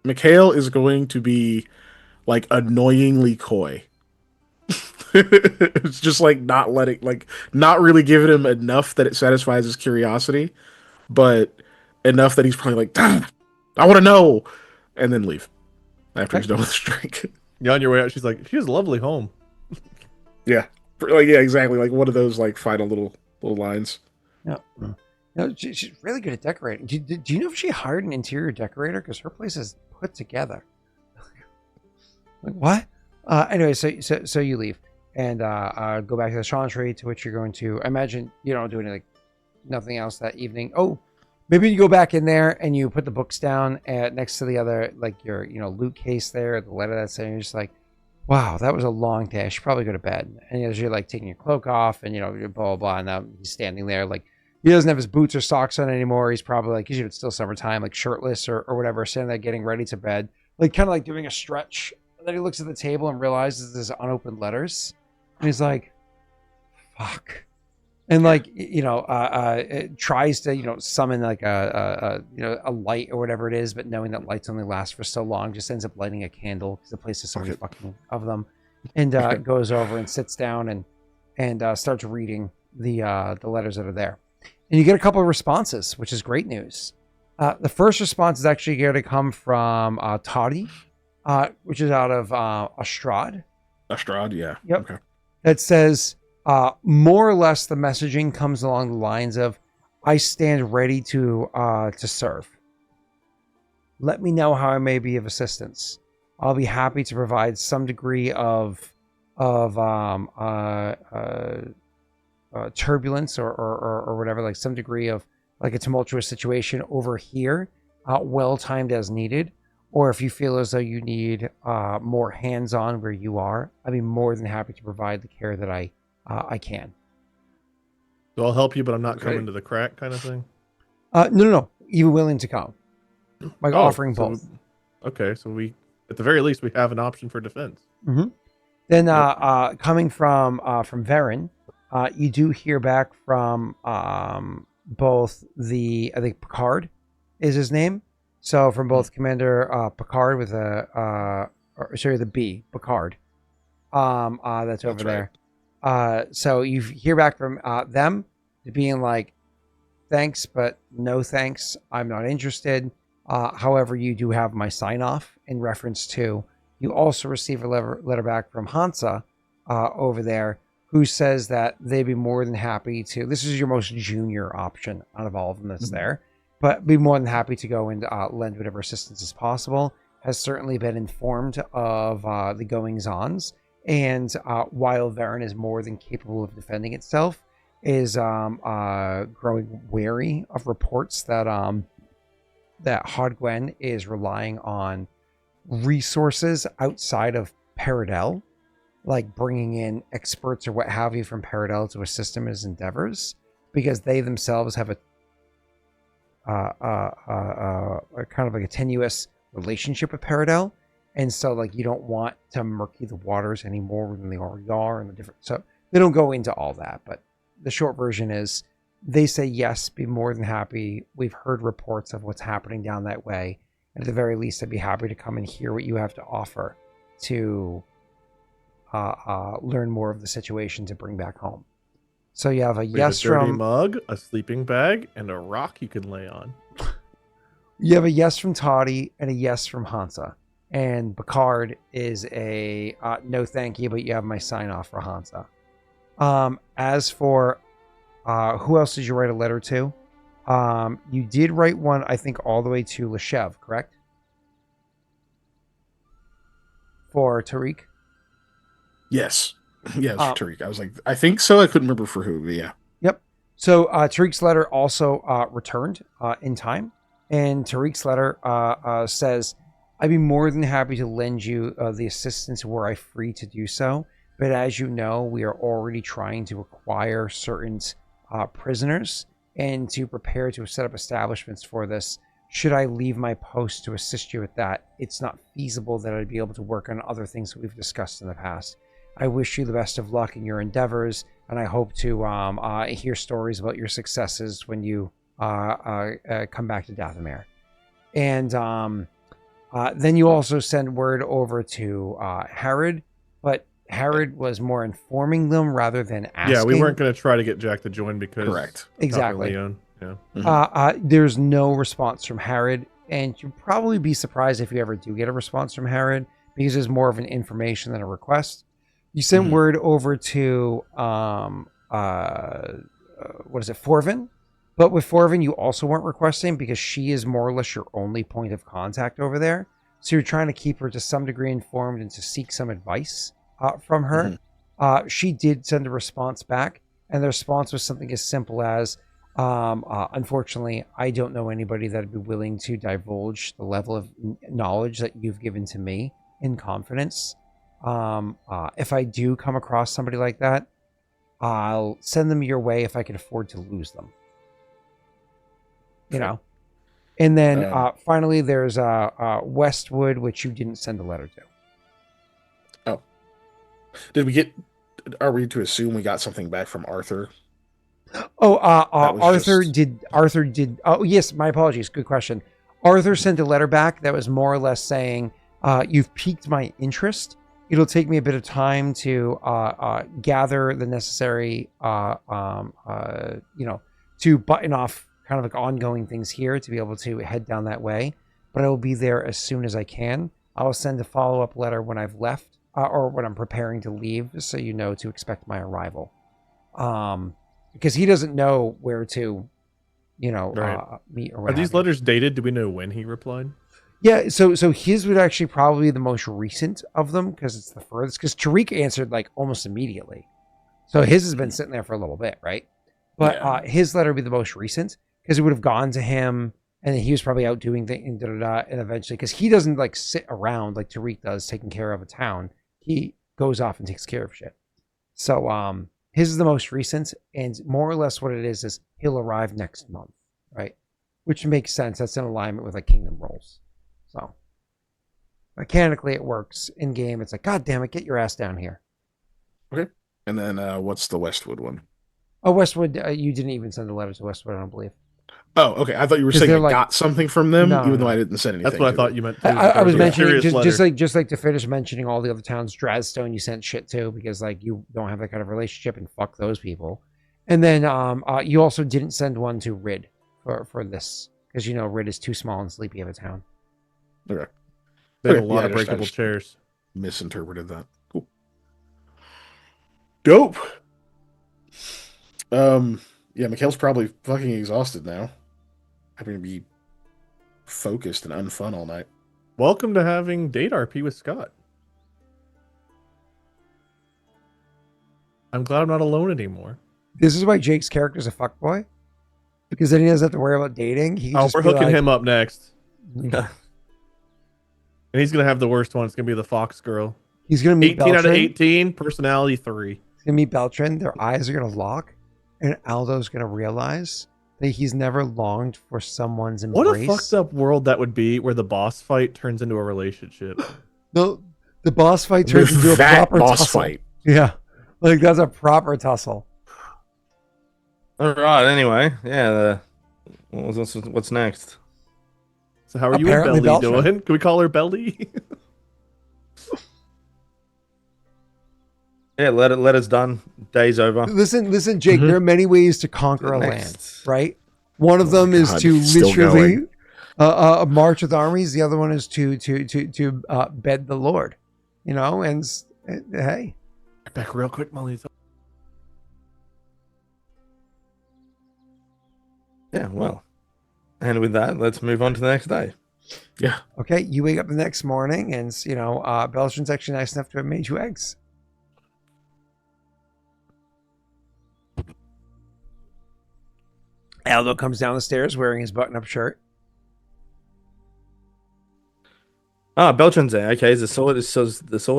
Mikhail is going to be like annoyingly coy. It's just like not really giving him enough that it satisfies his curiosity, but enough that he's probably like, "Damn, I want to know," and then leave after he's done with his drink. Yeah, on your way out, she's like, she has a lovely home. Yeah, exactly. Like one of those like final little lines. No, she's really good at decorating. Do you know if she hired an interior decorator? Because her place is put together. Like, what? Anyway, so you leave and go back to the Chantry, to which you're going to, I imagine you don't do nothing else that evening. Oh, maybe you go back in there and you put the books down next to the other, like your loot case there, the letter that's there. And you're just like, wow, that was a long day. I should probably go to bed. And as you're like taking your cloak off and you're blah blah blah, and now he's standing there like he doesn't have his boots or socks on anymore. He's probably like, because it's still summertime, like shirtless or whatever, standing there getting ready to bed, like kind of like doing a stretch. And then he looks at the table and realizes there's unopened letters. And he's like, fuck. And like, it tries to, summon like a light or whatever it is, but knowing that lights only last for so long, just ends up lighting a candle because the place is so many fucking of them. and goes over and sits down and starts reading the letters that are there. And you get a couple of responses, which is great news. The first response is actually going to come from Toddy, which is out of Astrad. Astrad, yeah. Yep. Okay. That says, more or less the messaging comes along the lines of, I stand ready to serve. Let me know how I may be of assistance. I'll be happy to provide some degree of turbulence or whatever, like some degree of like a tumultuous situation over here, well timed as needed. Or if you feel as though you need more hands-on where you are, I'd be more than happy to provide the care that I can. So I'll help you, but I'm not Okay. coming to the crack kind of thing. No. Even willing to come, like offering so- both. Okay, so we, at the very least, we have an option for defense. Mm-hmm. Then coming from Varen, you do hear back from both I think Picard is his name. So from both Commander Picard with the B, Picard. That's over right. there. So you hear back from them being like, thanks, but no thanks. I'm not interested. However, you do have my sign off in reference to. You also receive a letter back from Hansa over there, who says that they'd be more than happy to. This is your most junior option out of all of them that's there, but be more than happy to go and lend whatever assistance is possible. Has certainly been informed of the goings-ons, and while Varen is more than capable of defending itself, is growing wary of reports that that Hodgwen is relying on resources outside of Paradel, like bringing in experts or what have you from Paradel to assist him in his endeavors, because they themselves have a kind of like a tenuous relationship with Paradel, and so like you don't want to murky the waters any more than they already are, and the different. So they don't go into all that, but the short version is they say yes, be more than happy. We've heard reports of what's happening down that way. And at the very least, I'd be happy to come and hear what you have to offer to learn more of the situation to bring back home. So you have a We yes have a dirty from mug, a sleeping bag, and a rock you can lay on. you have a yes from Toddy and a yes from Hansa. And Picard is a no thank you, but you have my sign off for Hansa. As for who else did you write a letter to? You did write one, I think, all the way to Leshev, correct? For Tariq? Yes. Yes, for Tariq. I was like, I think so. I couldn't remember for who, but yeah. Yep. So Tariq's letter also returned in time. And Tariq's letter says, I'd be more than happy to lend you the assistance were I free to do so. But as you know, we are already trying to acquire certain prisoners and to prepare to set up establishments for this. Should I leave my post to assist you with that, it's not feasible that I'd be able to work on other things that we've discussed in the past. I wish you the best of luck in your endeavors, and I hope to hear stories about your successes when you come back to Dathomir. And then you also send word over to Harrod, but Harrod was more informing them rather than asking. Yeah, we weren't going to try to get Jack to join because Correct. Exactly. Leon, yeah. There's no response from Harrod, and you'll probably be surprised if you ever do get a response from Harrod, because it's more of an information than a request. You sent word over to Forvin, but with Forvin you also weren't requesting because she is more or less your only point of contact over there. So you're trying to keep her to some degree informed and to seek some advice from her. She did send a response back, and the response was something as simple as, unfortunately, I don't know anybody that would be willing to divulge the level of knowledge that you've given to me in confidence. If I do come across somebody like that, I'll send them your way if I can afford to lose them. You know? And then finally, there's Westwood, which you didn't send a letter to. Oh. Did we get... Are we to assume we got something back from Arthur? Oh, Arthur did. Oh, yes, my apologies. Good question. Arthur sent a letter back that was more or less saying, you've piqued my interest. it'll take me a bit of time to gather the necessary, to button off kind of like ongoing things here to be able to head down that way. But I will be there as soon as I can. I will send a follow-up letter when I've left or when I'm preparing to leave, so you know to expect my arrival. Because he doesn't know where to, Right. meet or Are what. these letters dated? Do we know when he replied? Yeah, so his would actually probably be the most recent of them because it's the furthest. Because Tariq answered like almost immediately, so his has been sitting there for a little bit, right? But Yeah. his letter would be the most recent because it would have gone to him, and then he was probably out doing things, and eventually, because he doesn't like sit around like Tariq does, taking care of a town. He goes off and takes care of shit. So his is the most recent, and more or less what it is he'll arrive next month, right? Which makes sense. That's in alignment with like Kingdom Rolls. So mechanically it works. In game, it's like, God damn it, get your ass down here. Okay. And then what's the Westwood one? Oh, Westwood, you didn't even send a letter to Westwood, I don't believe. Oh, okay. I thought you were 'Cause saying I they're like- got something from them, No, even though no. I didn't send anything. That's what I to thought them. you meant. Too, I was a mentioning serious just letter. to finish mentioning all the other towns. Drazstone, you sent shit to because like you don't have that kind of relationship, and fuck those people. And then you also didn't send one to Rid for this because Rid is too small and sleepy of a town. Okay. They have a Okay, lot yeah, of I breakable just chairs. misinterpreted that. Cool. Dope. Yeah, Mikhail's probably fucking exhausted now. Having to be focused and unfun all night. Welcome to having date RP with Scott. I'm glad I'm not alone anymore. This is why Jake's character is a fuckboy. Because then he doesn't have to worry about dating. He can Oh, just we're be hooking like, him up next. Yeah. And he's going to have the worst one. It's going to be the Fox girl. He's gonna meet 18 out of Beltran. 18, personality 3. He's gonna meet Beltran. Their eyes are gonna lock, and Aldo's gonna realize that he's never longed for someone's embrace. What a fucked up world that would be where the boss fight turns into a relationship. No, the boss fight turns With into a that proper boss tussle. fight. Yeah, like that's a proper tussle. All right. Anyway, yeah. What's next? So how are you Apparently and Belly Beltran. doing? Can we call her Belly? Yeah, let us done. Day's over. Listen, Jake. Mhm. There are many ways to conquer a land, Next. right? One of Oh them my is God, to it's still literally march with armies. The other one is to bed the Lord, and hey. Back real quick, Molly. Yeah, well. And with that, let's move on to the next day. Yeah. Okay, you wake up the next morning, and Beltran's actually nice enough to have made you eggs. Aldo comes down the stairs wearing his button-up shirt. Ah, Beltran's there. Okay, is the sword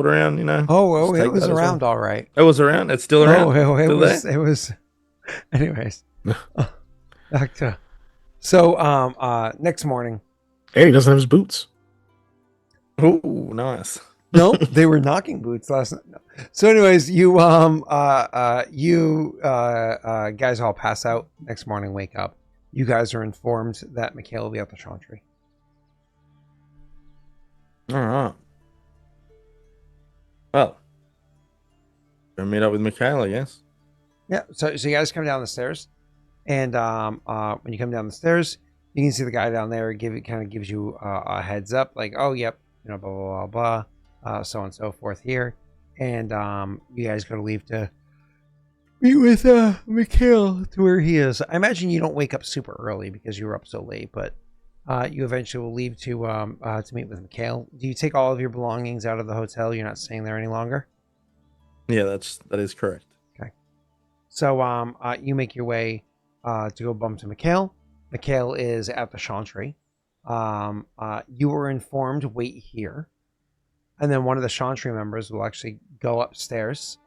around, Oh, Just it take was that as around well. all right. It was around? It's still around? Oh, it Still was. there? It was. Anyways, back to. So, next morning. And he doesn't have his boots. Ooh, nice. No, they were knocking boots last night. No. So, anyways, you guys all pass out. Next morning, wake up. You guys are informed that Mikhail will be at the Chantry. All right. Well, go meet up with Mikhail, I guess. Yeah. So you guys come down the stairs, and when you come down the stairs, you can see the guy down there. Gives you a heads up, like, oh, yep, blah blah blah blah, so on and so forth here, and you guys got to leave to meet with Mikhail to where he is. I imagine you don't wake up super early because you were up so late, but you eventually will leave to meet with Mikhail. Do you take all of your belongings out of the hotel? You're not staying there any longer? Yeah, that is correct. So you make your way to go bump to Mikhail. Mikhail is at the Chantry. You were informed, wait here. And then one of the Chantry members will actually go upstairs.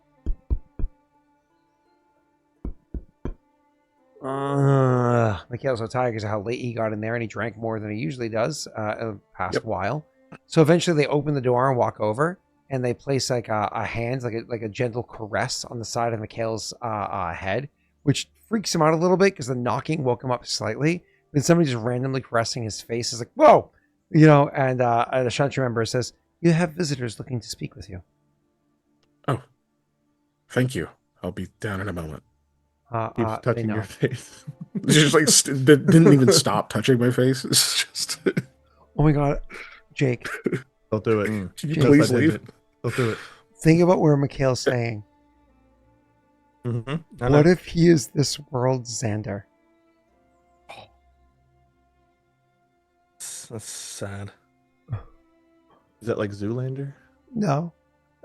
Mikhail's so tired because of how late he got in there, and he drank more than he usually does in the past while. So eventually they open the door and walk over, and they place like a hand, like a gentle caress on the side of Mikhail's head, which freaks him out a little bit because the knocking woke him up slightly. Then somebody just randomly caressing his face is like, whoa, and the Chantry member says, "You have visitors looking to speak with you." Thank you. I'll be down in a moment. Keeps They touching your know. face. Just like didn't even stop touching my face. It's just. Oh my god, Jake, Don't do it. Can you Jake. please Yes, I leave? did it. Don't do it. think about where Mikhail's staying. What if he is this world's Xander? That's sad. Is that like Zoolander? No.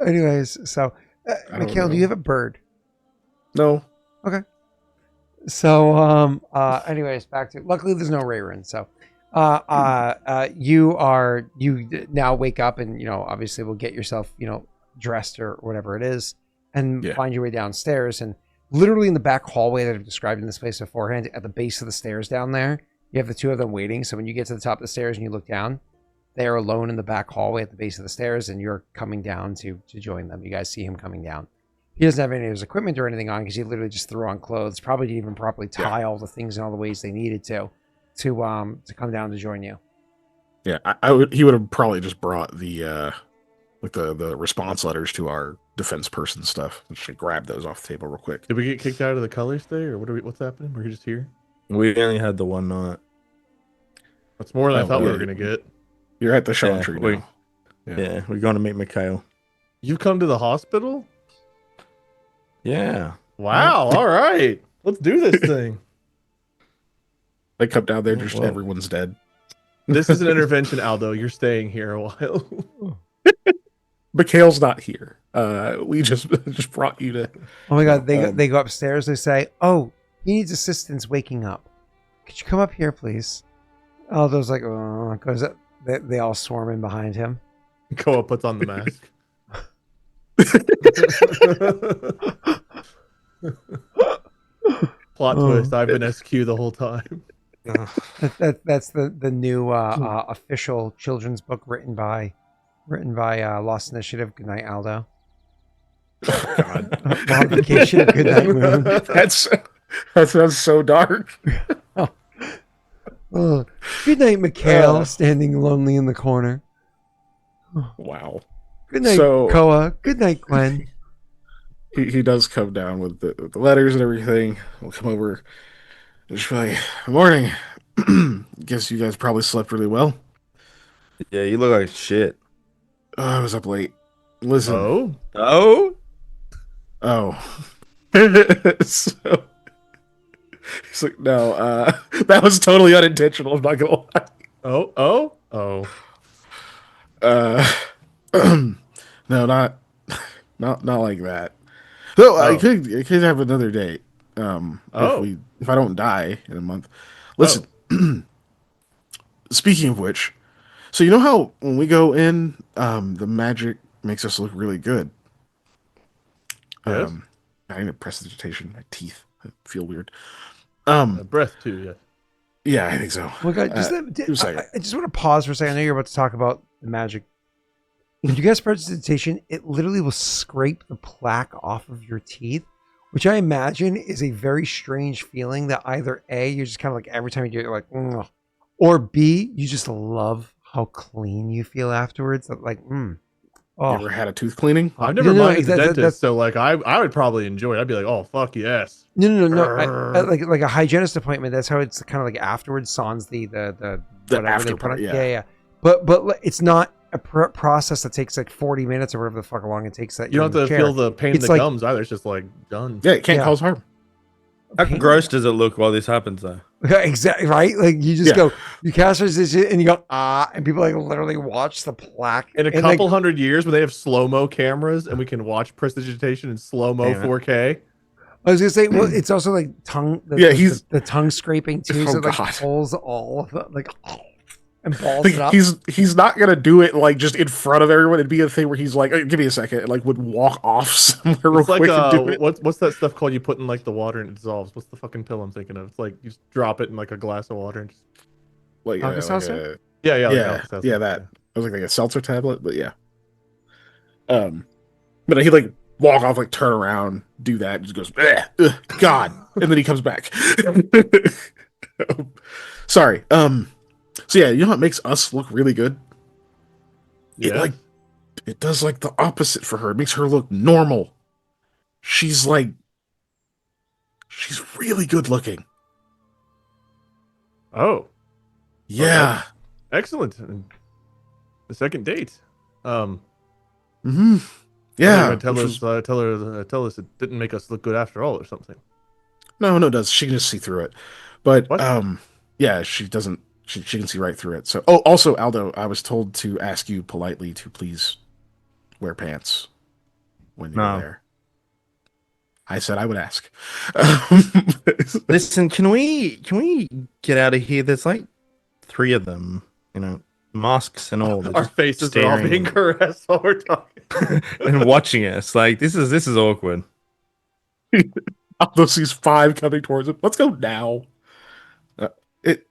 Anyways, so I don't Mikhail, do know. you have a bird? No. So anyways, back to luckily there's no Rayron, so you now wake up and obviously will get yourself dressed or whatever it is and Yeah. find your way downstairs, and literally in the back hallway that I've described in this place beforehand, at the base of the stairs down there, you have the two of them waiting. So when you get to the top of the stairs and you look down, they are alone in the back hallway at the base of the stairs, and you're coming down to join them. You guys see him coming down. He doesn't have any of his equipment or anything on because he literally just threw on clothes. Probably didn't even properly tie all the things in all the ways they needed to come down to join you. Yeah, he would have probably just brought the the response letters to our defense person stuff. Just like, grab those off the table real quick. Did we get kicked out of the colors day, or what's happening? We're just here. We only had the one night. That's more than I Oh, thought we yeah. were gonna get. You're at the show Yeah, tree we- now. Yeah, we're going to meet Mikhail. You come to the hospital? Yeah. Wow. All right. Let's do this thing. They come down there, Yeah, just well. everyone's dead. This is an intervention, Aldo. You're staying here a while. Mikhail's not here. We just brought you to. Oh my god, Um, they go upstairs. They say, "Oh, he needs assistance waking up. Could you come up here, please?" Aldo's like, "Oh," because they all swarm in behind him. Koa puts on the mask. Plot Oh. twist. I've been SQ the whole time. That's the new official children's book written by Lost Initiative. Good night, Aldo. God, Modification. Good night, Moon. that sounds so dark. Oh, good night, Mikhail, standing lonely in the corner. Wow. Good night, So- Koa. Good night, Gwen. He does come down with the letters and everything. We'll come over. Just like, morning. Guess you guys probably slept really well. Yeah, you look like shit. Oh, I was up late. Listen. Oh, Oh? So he's like, no, that was totally unintentional. I'm not gonna lie. oh. No, not like that. Though I Oh. could have another date. Oh. If I don't die in a month. Listen. Speaking of which, so you know how when we go in, the magic makes us look really good. Yes. I need to prestidigitation. My teeth feel weird. Breath too. Yeah. Yeah, I think so. Oh my god, just a second. I just want to pause for a second. I know you're about to talk about the magic. When you guys prestidigitation, it literally will scrape the plaque off of your teeth, which I imagine is a very strange feeling that either A, you're just kind of like every time you do it, you're like, ugh, or B, you just love how clean you feel afterwards. That like, You oh, ever had a tooth cleaning? I've never No, minded the that's- dentist, so like I would probably enjoy it. I'd be like, oh fuck yes. no. Like a hygienist appointment. That's how it's kind of like afterwards. Sans the whatever after they put part, on. yeah. Yeah. But it's not a process that takes like 40 minutes or whatever the fuck long it takes. That You don't you're have to in the feel the pain in It's the like- gums either. It's just like done. Yeah, it can't Yeah. cause harm. How Pain- gross does it look while this happens, though? Exactly right. Like you just Yeah. go, you cast resistance and you go and people like literally watch the plaque In a and, couple like, hundred years, when they have slow mo cameras and we can watch prestidigitation in slow mo Damn it. 4K. I was gonna say, well, it's also like tongue. Yeah, he's- the tongue scraping too, Oh, so it like God. pulls all of it, like and balls Like, it up. he's not gonna do it like just in front of everyone. It'd be a thing where he's like, "Give me a second," and like would walk off somewhere real It's like quick and do it. what's that stuff called? You put in like the water and it dissolves. What's the fucking pill I'm thinking of? It's like you just drop it in like a glass of water and just Like, Alka-Seltzer? yeah, yeah, that. I was like a seltzer tablet, but yeah. But he'd like walk off, like turn around, do that, just goes, ugh, God, and then he comes back. Sorry. So yeah, you know what makes us look really good? Yeah. It does like the opposite for her. It makes her look normal. she's like, she's really good looking. Oh, Yeah. excellent. And the second date. Mm-hmm. You're Yeah. gonna tell which us, was- tell us it didn't make us look good after all, or something. no, it does. She can just see through it. But What? yeah, she doesn't. She can see right through it. So, oh, also, Aldo, I was told to ask you politely to please wear pants when you're No. there. I said I would ask. Listen, can we get out of here? There's like 3 of them, masks and all. They're Our just faces are all staring being caressed while we're talking. and watching us. Like this is awkward. Aldo sees 5 coming towards him. Let's go now.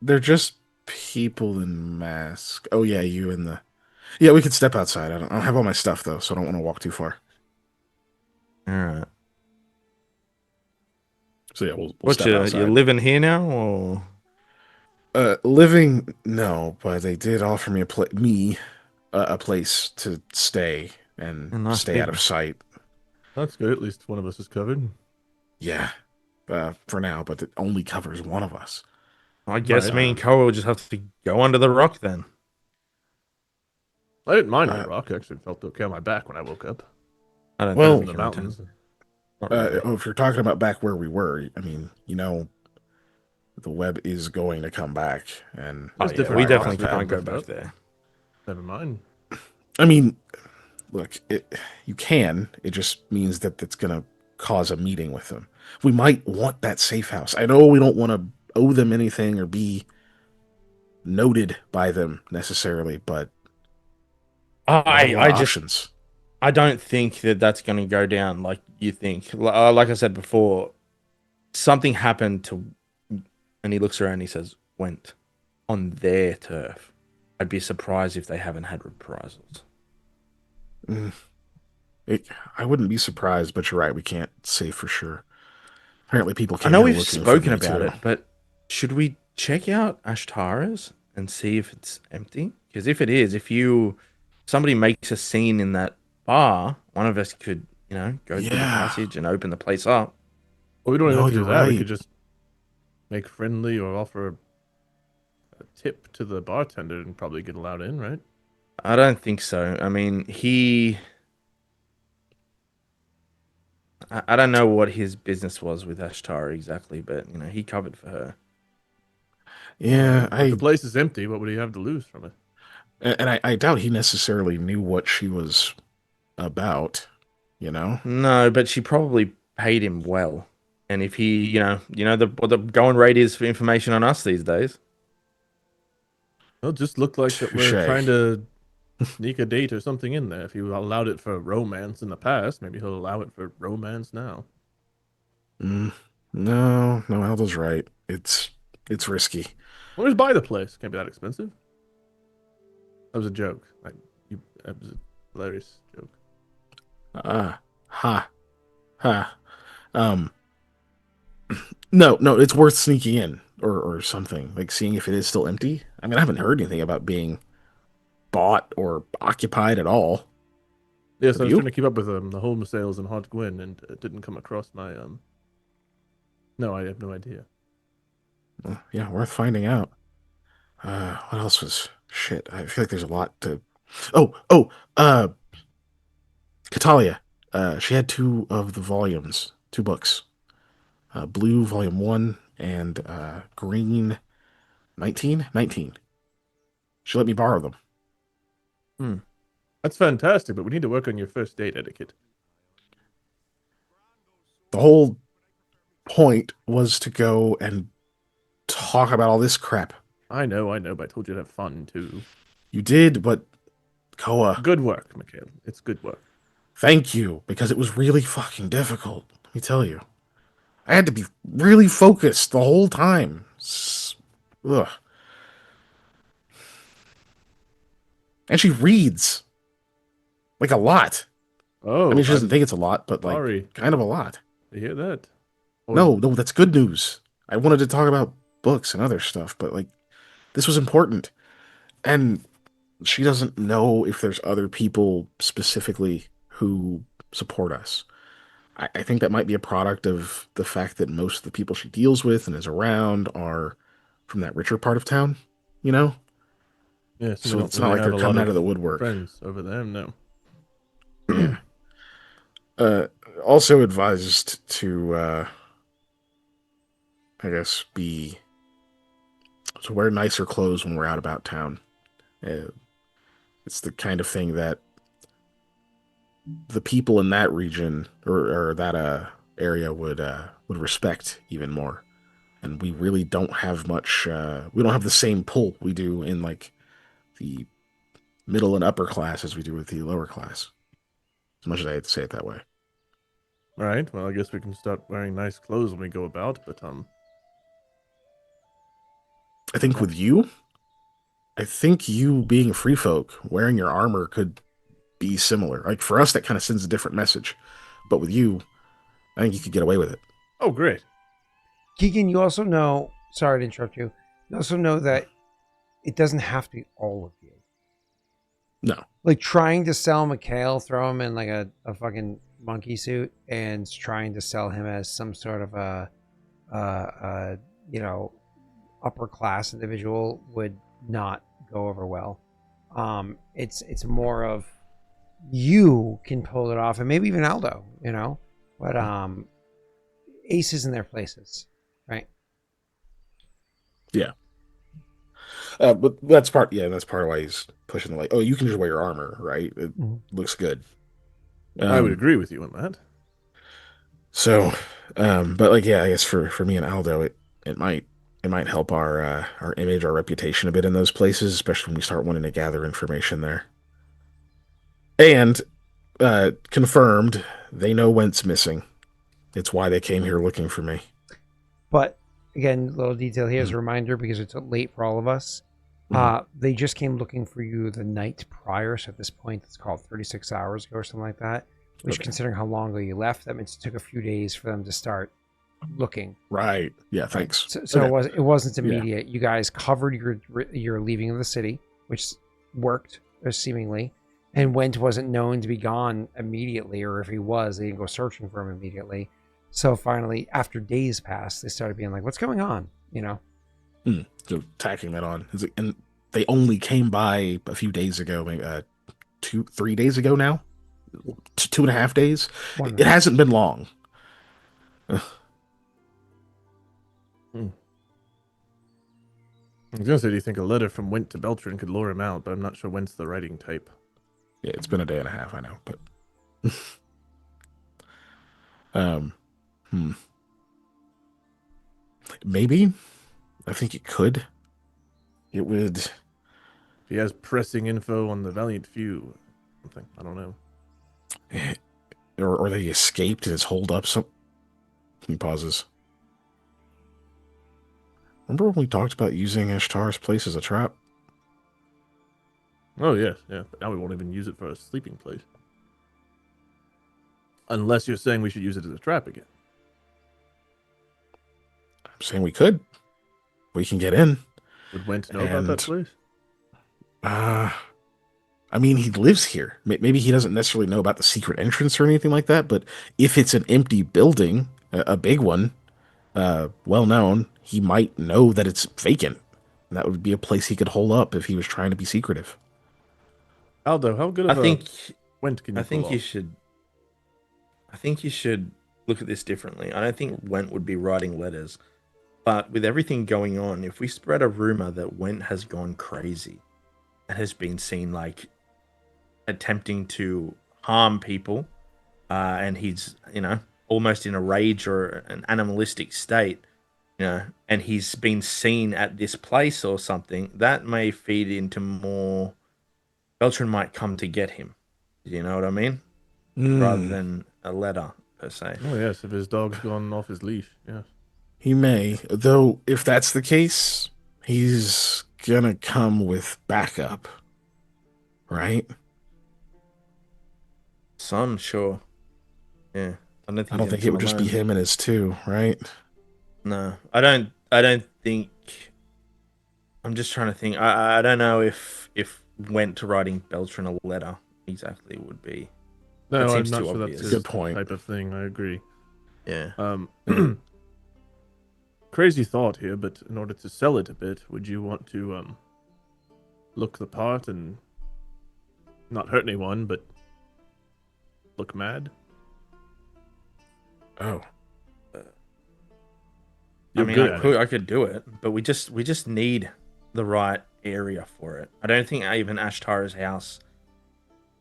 They're just people in masks. Oh yeah, you and the. Yeah, we could step outside. I don't have all my stuff though, so I don't want to walk too far. All right. So yeah, we'll What step you outside. living here now, or Living no, but they did offer me a place to stay and Oh, nice stay out people. of sight. That's good. At least one of us is covered. Yeah, for now, but it only covers one of us. I guess Right. me and Koa will just have to go under the rock then. I didn't mind the rock. I actually felt okay on my back when I woke up. I don't Well- In think the you intend- mountains. not really. If you're talking about back where we were, I mean, the web is going to come back, and Oh, There's yeah, different we rocks definitely we can can't go lift back up. there. Never mind. I mean, look, you can. It just means that it's going to cause a meeting with them. We might want that safe house. I know we don't want to owe them anything or be noted by them necessarily, but we have a lot I of just options. I don't think that that's going to go down like you think. Like I said before, something happened to, and he looks around and he says, went on their turf. I'd be surprised if they haven't had reprisals. I wouldn't be surprised, but you're right. We can't say for sure. Apparently, people I came know here we've looking for spoken me, about too. it, but should we check out Ashtara's and see if it's empty? Because if it is, somebody makes a scene in that bar, one of us could, go through the Yeah. passage and open the place up. Well, we don't even No, have to do you're that. We right. could just make friendly or offer a tip to the bartender and probably get allowed in, right? I don't think so. I mean, I don't know what his business was with Ashtara exactly, but he covered for her. Yeah, If the place is empty, what would he have to lose from it? and I doubt he necessarily knew what she was about. No, but she probably paid him well. And if he, what the going rate is for information on us these days. Well, it just looked like that we're Touche. trying to sneak a date or something in there. If he allowed it for romance in the past, maybe he'll allow it for romance now. No, Aldo's right. It's risky. Well, just buy the place. Can't be that expensive. That was a joke. That was a hilarious joke. Ha. No, it's worth sneaking in or something, like seeing if it is still empty. I mean, I haven't heard anything about being bought or occupied at all. Yes, I was you? trying to keep up with the home sales in Haunt Gwyn, and it didn't come across my No, I have no idea. Yeah, worth finding out. What else was shit? I feel like there's a lot to. Catalia. She had 2 of the volumes, 2 books. Blue Volume 1 and Green 19. She let me borrow them. That's fantastic, but we need to work on your first date etiquette. The whole point was to go and talk about all this crap. I know, but I told you to have fun too. You did, but Koa, Good work, Mikhail. It's good work. thank you, because it was really fucking difficult. Let me tell you. I had to be really focused the whole time. Ugh. And she reads. Like a lot. Oh, I mean, she doesn't think it's a lot, but like sorry kind of a lot. to hear that. Or- No, that's good news. I wanted to talk about books and other stuff, but like this was important. And she doesn't know if there's other people specifically who support us. I think that might be a product of the fact that most of the people she deals with and is around are from that richer part of town, you know? Yeah, so we So don't it's not really like they're have a lot coming out of of the woodwork. friends over there. No. Yeah. Uh, Also advised to, I guess, to wear nicer clothes when we're out about town. Uh, it's the kind of thing that the people in that region or that area would respect even more. And we really don't have much. We don't have the same pull we do in like the middle and upper class as we do with the lower class. As much as I hate to say it that way. All right. Well, I guess we can start wearing nice clothes when we go about. But I think with you, I think you being free folk, wearing your armor could be similar. Like for us, that kind of sends a different message. But with you, I think you could get away with it. oh, great. Keegan, you also know, sorry to interrupt you. You also know that it doesn't have to be all of you. No. Like trying to sell Mikhail, throw him in like a fucking monkey suit and trying to sell him as some sort of you know, upper class individual would not go over well. It's more of you can pull it off, and maybe even Aldo, you know, but aces in their places, right? Yeah. But that's part. Yeah, that's part of why he's pushing the like. Oh, you can just wear your armor, right? It looks good. I would agree with you on that. So, but like, yeah, I guess for me and Aldo, it might help our image, our reputation a bit in those places, especially when we start wanting to gather information there. And confirmed, they know Went's missing. It's why they came here looking for me. But again, little detail here as a reminder because it's late for all of us. They just came looking for you the night prior, so at this point, it's called 36 hours ago or something like that. Which, considering how long ago you left, that means it took a few days for them to start looking. Right. Yeah. Thanks. So Okay. it wasn't immediate. You guys covered your leaving of the city, which worked seemingly, and Went wasn't known to be gone immediately, or if he was, they didn't go searching for him immediately. So finally, after days passed, they started being like, "What's going on?" You know. So tacking that on, and they only came by a few days ago, maybe 3 days ago now, 2.5 days. It hasn't been long. I was gonna say, do you think a letter from Went to Beltran could lure him out? But I'm not sure Went's the writing type. Yeah, it's been a day and a half, I know, but um, maybe. I think it could. It would. If he has pressing info on the Valiant Few, something I don't know. Or they escaped and it's holed up. Some. He pauses. Remember when we talked about using Ishtar's place as a trap? Oh yes, yeah. But now we won't even use it for a sleeping place. Unless you're saying we should use it as a trap again. I'm saying we could. We can get in. Would Went know about that place? I mean, he lives here. Maybe he doesn't necessarily know about the secret entrance or anything like that, but if it's an empty building, a big one, well known, he might know that it's vacant. And that would be a place he could hole up if he was trying to be secretive. Aldo, how good of Went can you I think pull you off? should. I think you should look at this differently. I don't think Went would be writing letters, but with everything going on, if we spread a rumor that Went has gone crazy and has been seen like attempting to harm people, and he's almost in a rage or an animalistic state, and he's been seen at this place or something, that may feed into more. Beltran might come to get him. You know what I mean? Rather than a letter per se. Oh yes, if his dog's gone off his leash, yes. He may, though. If that's the case, he's gonna come with backup, right? Son, sure. Yeah, I don't think it would just be him and his two, right? No, I don't think. I'm just trying to think. I don't know if Went to writing Beltran a letter exactly would be No, That I'm seems not too sure that's obvious. his Good point. type of thing. I agree. Yeah. Crazy thought here, but in order to sell it a bit, would you want to look the part and not hurt anyone, but look mad? Oh, You're good at it. I could do it, but we just need the right area for it. I don't think even Ashtara's house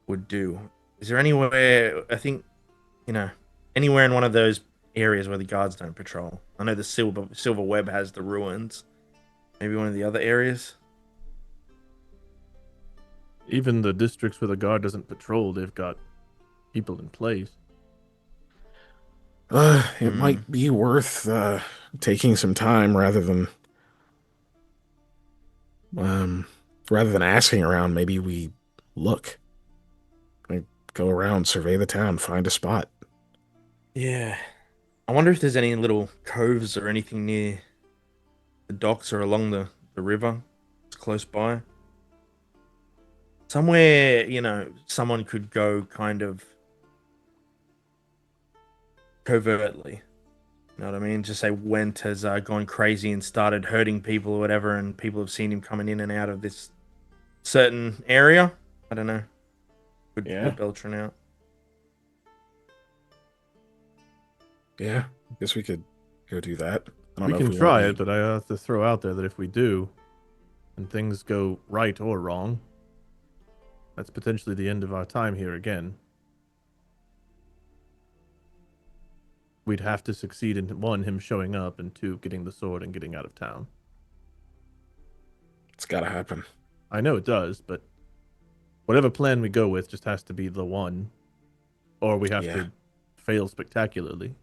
would do. Is there anywhere? I think, anywhere in one of those areas where the guards don't patrol. I know the Silver Web has the ruins. Maybe one of the other areas. Even the districts where the guard doesn't patrol, they've got people in place. it might be worth taking some time rather than asking around. Maybe we look, like, go around, survey the town, find a spot. Yeah. I wonder if there's any little coves or anything near the docks or along the river. It's close by. Somewhere, someone could go kind of covertly. You know what I mean? Just say Went has gone crazy and started hurting people or whatever, and people have seen him coming in and out of this certain area. I don't know. Could put Beltran out. Yeah, I guess we could go do that. I don't We know can if we try wanna it, but I have to throw out there that if we do, and things go right or wrong, that's potentially the end of our time here again. We'd have to succeed in, one, him showing up, and two, getting the sword and getting out of town. It's gotta happen. I know it does, but whatever plan we go with just has to be the one, or we have to fail spectacularly.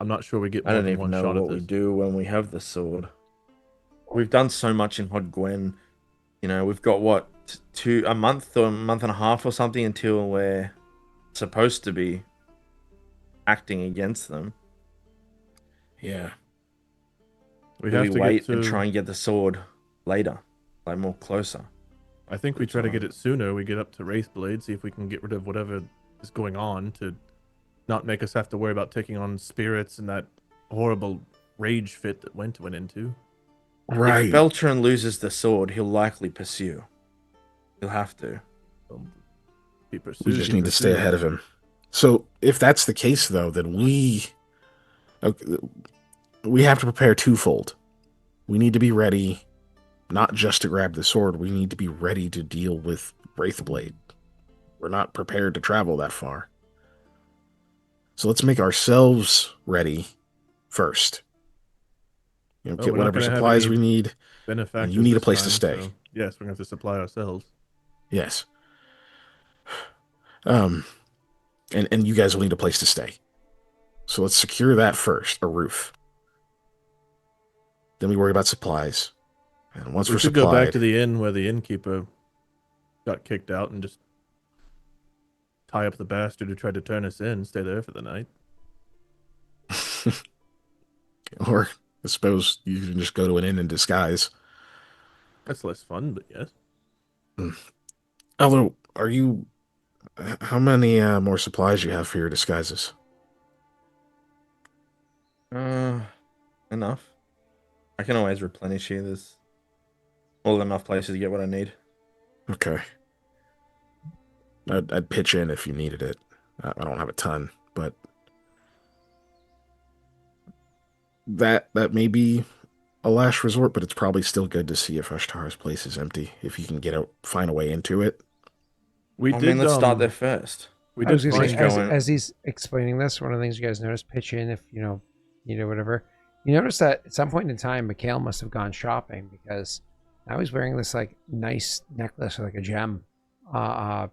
I'm not sure we get I more don't than even one know shot at what we this. do when we have the sword. We've done so much in Hod Gwen. We've got what, a month or a month and a half or something until we're supposed to be acting against them. Yeah. We Do have we to wait get and to. try and get the sword later, like more closer? I think we try to get it sooner. We get up to Wraithblade, see if we can get rid of whatever is going on to not make us have to worry about taking on spirits and that horrible rage fit that Went into. Right. If Beltran loses the sword, he'll likely pursue. He'll have to. He pursues, We just need to stay ahead of him. So if that's the case, though, then we have to prepare twofold. We need to be ready, not just to grab the sword. We need to be ready to deal with Wraithblade. We're not prepared to travel that far. So let's make ourselves ready first. Get whatever supplies we need. And you need a place to stay. So yes, we're going to have to supply ourselves. Yes. And you guys will need a place to stay. So let's secure that first, a roof. Then we worry about supplies. And once we're should supplied, go back to the inn where the innkeeper got kicked out and just tie up the bastard who tried to turn us in and stay there for the night. or I suppose you can just go to an inn in disguise. That's less fun, but yes. Aldo, how many more supplies do you have for your disguises? Enough. I can always replenish here. There's more than enough places to get what I need. Okay. I'd pitch in if you needed it. I don't have a ton, but that may be a last resort, but it's probably still good to see if Ashtara's place is empty, if you can find a way into it. Let's start there first. I was gonna say, as he's explaining this, one of the things you guys notice, pitch in if need or whatever. You notice that at some point in time, Mikhail must have gone shopping because now he's wearing this like nice necklace with like a gem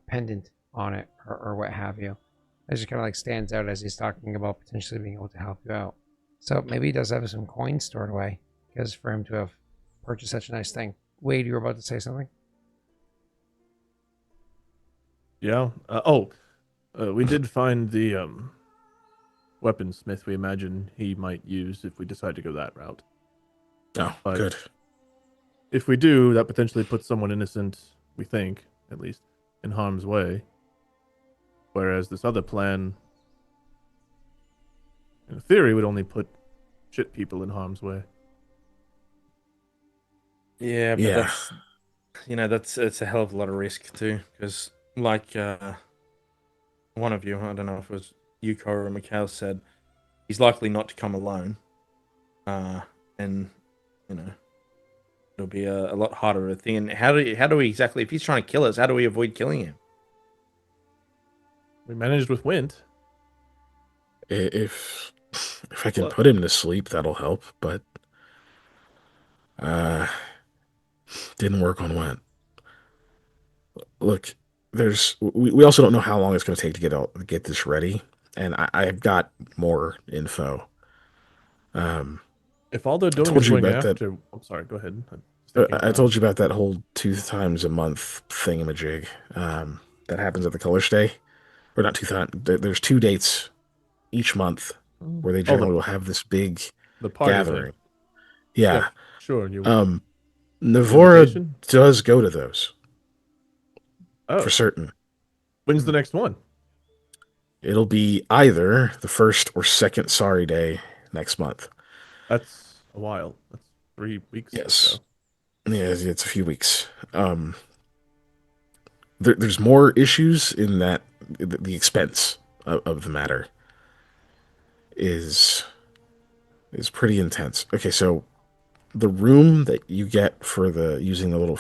pendant on it or what have you. It just kind of like stands out as he's talking about potentially being able to help you out. So maybe he does have some coins stored away because for him to have purchased such a nice thing. Wade, you were about to say something? Yeah. We did find the weaponsmith we imagine he might use if we decide to go that route. Oh, but good. if we do, that potentially puts someone innocent, we think, at least, in harm's way. Whereas this other plan, in theory, would only put shit people in harm's way. Yeah, but Yeah. that's it's a hell of a lot of risk too, because like one of you, I don't know if it was you, Koa, or Mikhail, said he's likely not to come alone, and you know it'll be a lot harder a thing. And how do we exactly, if he's trying to kill us, how do we avoid killing him? We managed with Wint. If I can What? put him to sleep, that'll help. But didn't work on Went. Look, we also don't know how long it's going to take to get this ready, and I've got more info. If all they're I doing told is you going about that. after... I'm sorry, go ahead. I was thinking I told you about that whole 2 times a month thingamajig that happens at the color stay, or not 2 times. There's 2 dates each month where they generally will have this big the party gathering. thing. Yeah. Sure. You Navora invitation? does go to those Oh, for certain. when's the next one? It'll be either the first or second sorry day next month. That's a while. That's 3 weeks or Yes. so. Yeah, it's a few weeks. There's more issues in that the expense of the matter is pretty intense. Okay, so the room that you get for using the little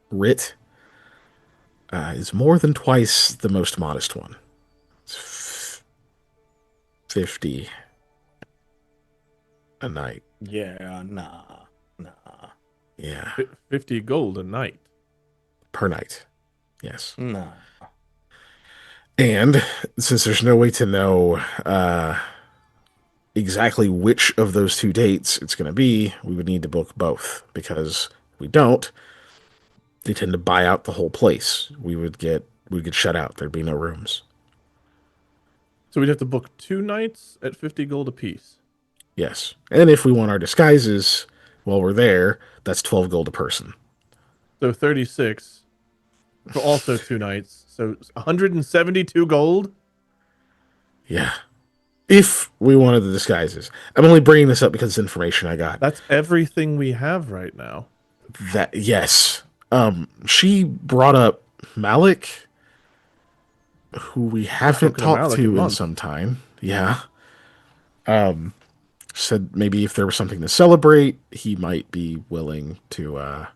writ is more than twice the most modest one. It's 50 a night. Yeah, nah. Yeah, 50 gold a night. per night. Yes. Nah. And since there's no way to know exactly which of those 2 dates it's going to be, we would need to book both, because if we don't, they tend to buy out the whole place. We'd get shut out. There'd be no rooms. So we'd have to book 2 nights at 50 gold apiece. Yes. And if we want our disguises while we're there, that's 12 gold a person. So 36 for also 2 nights. So 172 gold? Yeah. If we wanted the disguises. I'm only bringing this up because it's information I got. That's everything we have right now. Yes. She brought up Malik, who we haven't spoken to talked Malik to in in months. some time. Yeah. Said maybe if there was something to celebrate, he might be willing to You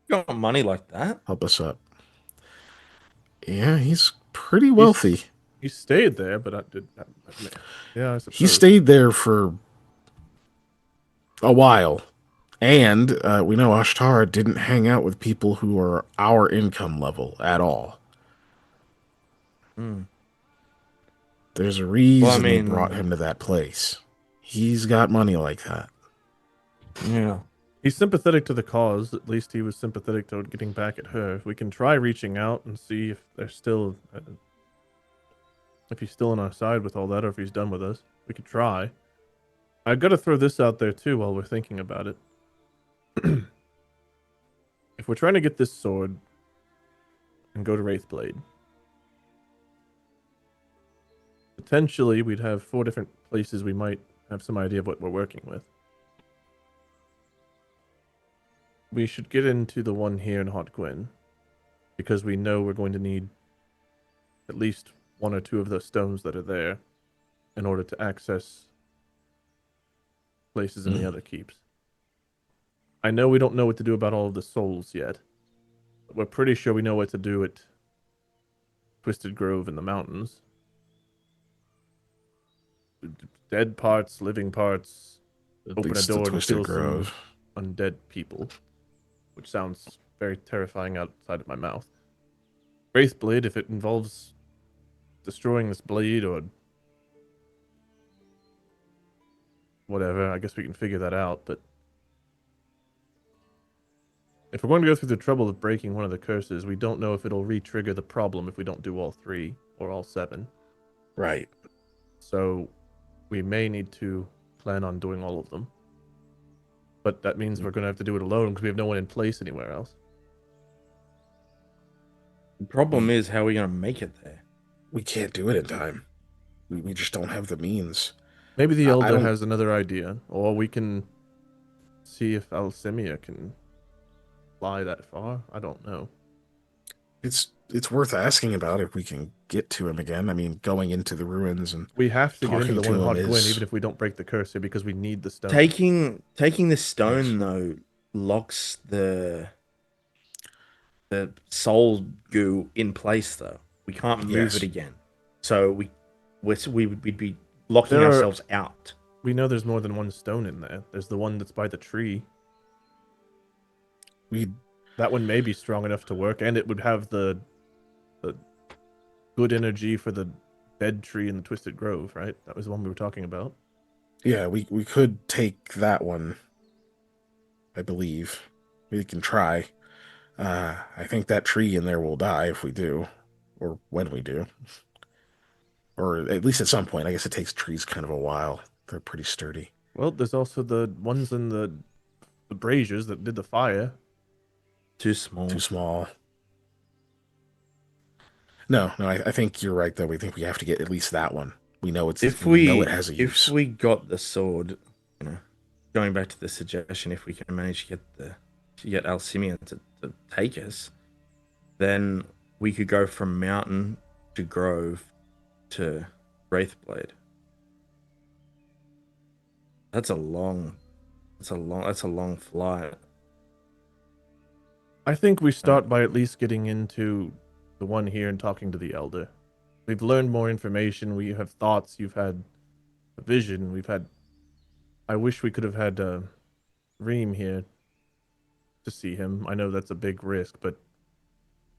got money like that? help us up. Yeah, he's pretty wealthy. He stayed there, but I did. Yeah, I suppose. He stayed there for a while. And we know Ashtar didn't hang out with people who are our income level at all. There's a reason they brought him to that place. He's got money like that. Yeah. He's sympathetic to the cause. At least he was sympathetic to getting back at her. If we can try reaching out and see if they're still, if he's still on our side with all that, or if he's done with us, we could try. I got to throw this out there too while we're thinking about it. If we're trying to get this sword and go to Wraithblade, potentially we'd have 4 different places we might have some idea of what we're working with. We should get into the one here in Hot Gwyn, because we know we're going to need at least 1 or 2 of those stones that are there in order to access places in the other keeps. I know we don't know what to do about all of the souls yet, but we're pretty sure we know what to do at Twisted Grove in the mountains. Dead parts, living parts, At open a least the door to Twisted kill some Grove. undead people, which sounds very terrifying outside of my mouth. Wraithblade, if it involves destroying this blade or whatever, I guess we can figure that out, but if we're going to go through the trouble of breaking one of the curses, we don't know if it'll re-trigger the problem if we don't do all 3 or all 7. Right. So we may need to plan on doing all of them. But that means we're going to have to do it alone because we have no one in place anywhere else. The problem is, how are we going to make it there? We can't do it in time. We just don't have the means. Maybe the I Elder don't- has another idea, or we can see if Alcimia can fly that far. I don't know. It's worth asking about if we can get to him again. I mean, going into the ruins and We have to get into Talking the to one in him Hot Gwyn, is- even if we don't break the curse here, because we need the stone. Taking the stone though locks the soul goo in place though. We can't move Yes. it again. So we'd be locking There are- ourselves out. We know there's more than one stone in there. There's the one that's by the tree. we That one may be strong enough to work, and it would have the good energy for the dead tree in the Twisted Grove, right? That was the one we were talking about. we could take that one. I believe we can try. I think that tree in there will die if we do, or when we do, or at least at some point. I guess it takes trees kind of a while. They're pretty sturdy. Well, there's also the ones in the braziers that did the fire. Too small. Too small. No, I think you're right though. We think we have to get at least that one. We know we know it has a use. If we got the sword, going back to the suggestion, if we can manage to get Alcimian to take us, then we could go from mountain to grove to Wraithblade. That's a long flight. I think we start by at least getting into the one here and talking to the Elder. We've learned more information. We have thoughts. You've had a vision. We've had... I wish we could have had Reem here to see him. I know that's a big risk, but...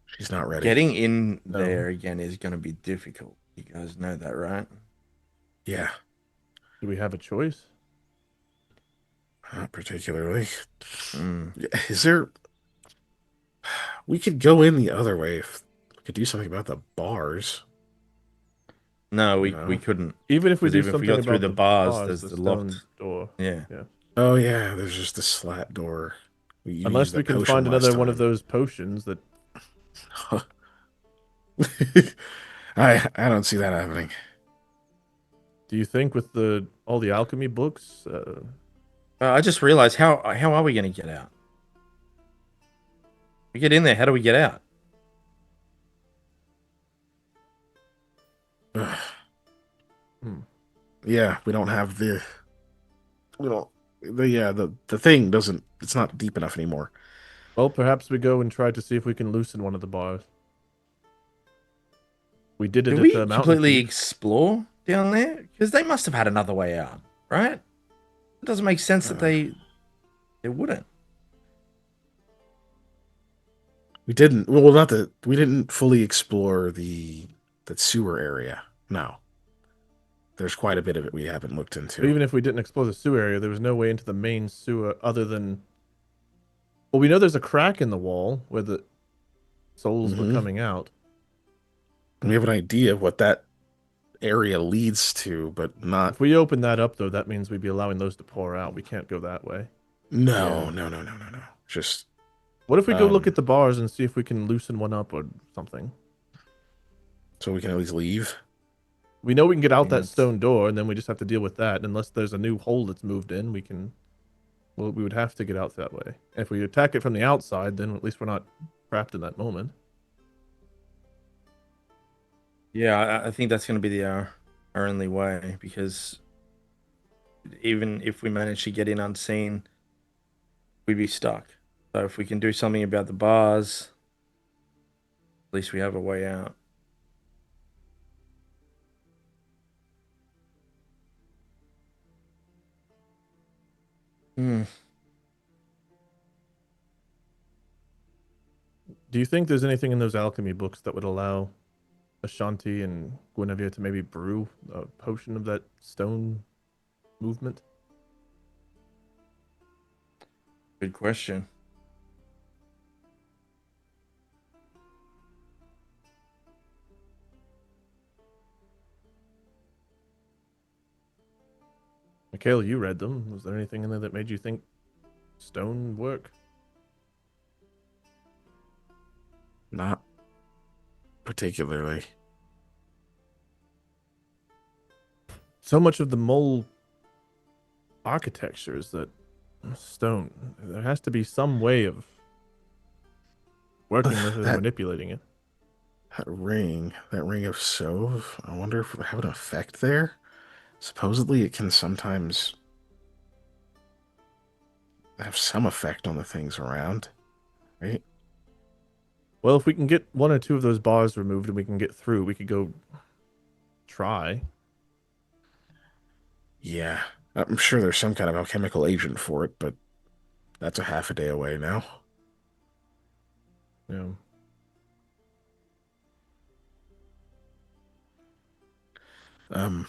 She's not ready. Getting in No. there again is going to be difficult. You guys know that, right? Yeah, Do we have a choice? not particularly. Mm. Is there? We could go in the other way if we could do something about the bars. No, we No. couldn't. Even if we Because do even if we something go through about the the bars, there's the stone locked- door. Yeah. Oh yeah, there's just the slat door. You Unless used we that can potion find last another one of time. those potions that... I don't see that happening. Do you think with all the alchemy books... I just realized, how are we going to get out? We get in there, how do we get out? Yeah, we don't have the. We don't. The thing doesn't. It's not deep enough anymore. Well, perhaps we go and try to see if we can loosen one of the bars. We did it Did at we the mountain completely peak. explore down there? Because they must have had another way out, right? It doesn't make sense that they wouldn't. We didn't. Well, not the. We didn't fully explore the sewer area. No. There's quite a bit of it we haven't looked into. But even if we didn't explore the sewer area, there was no way into the main sewer other than... Well, we know there's a crack in the wall where the souls were Mhm. coming out. We have an idea of what that area leads to, but not. If we open that up, though, that means we'd be allowing those to pour out. We can't go that way. No, Yeah. no. Just What if we go look Um, at the bars and see if we can loosen one up or something? so we can at least leave. We know we can get out that Yes. stone door, and then we just have to deal with that. Unless there's a new hole that's moved in, we can... Well, we would have to get out that way. If we attack it from the outside, then at least we're not trapped in that moment. Yeah, I think that's going to be our only way, because even if we manage to get in unseen, we'd be stuck. So if we can do something about the bars, at least we have a way out. Hmm. Do you think there's anything in those alchemy books that would allow Ashanti and Guinevere to maybe brew a potion of that stone movement? Good question. Mikhail, you read them. Was there anything in there that made you think stone work? Not particularly. So much of the mole architecture is that stone. There has to be some way of working with it and That- manipulating it. That ring of Sove, I wonder if it would have an effect there. Supposedly it can sometimes have some effect on the things around, right? Well, if we can get one or two of those bars removed and we can get through, we could go try. Yeah, I'm sure there's some kind of alchemical agent for it, but that's a half a day away now. Yeah. Um,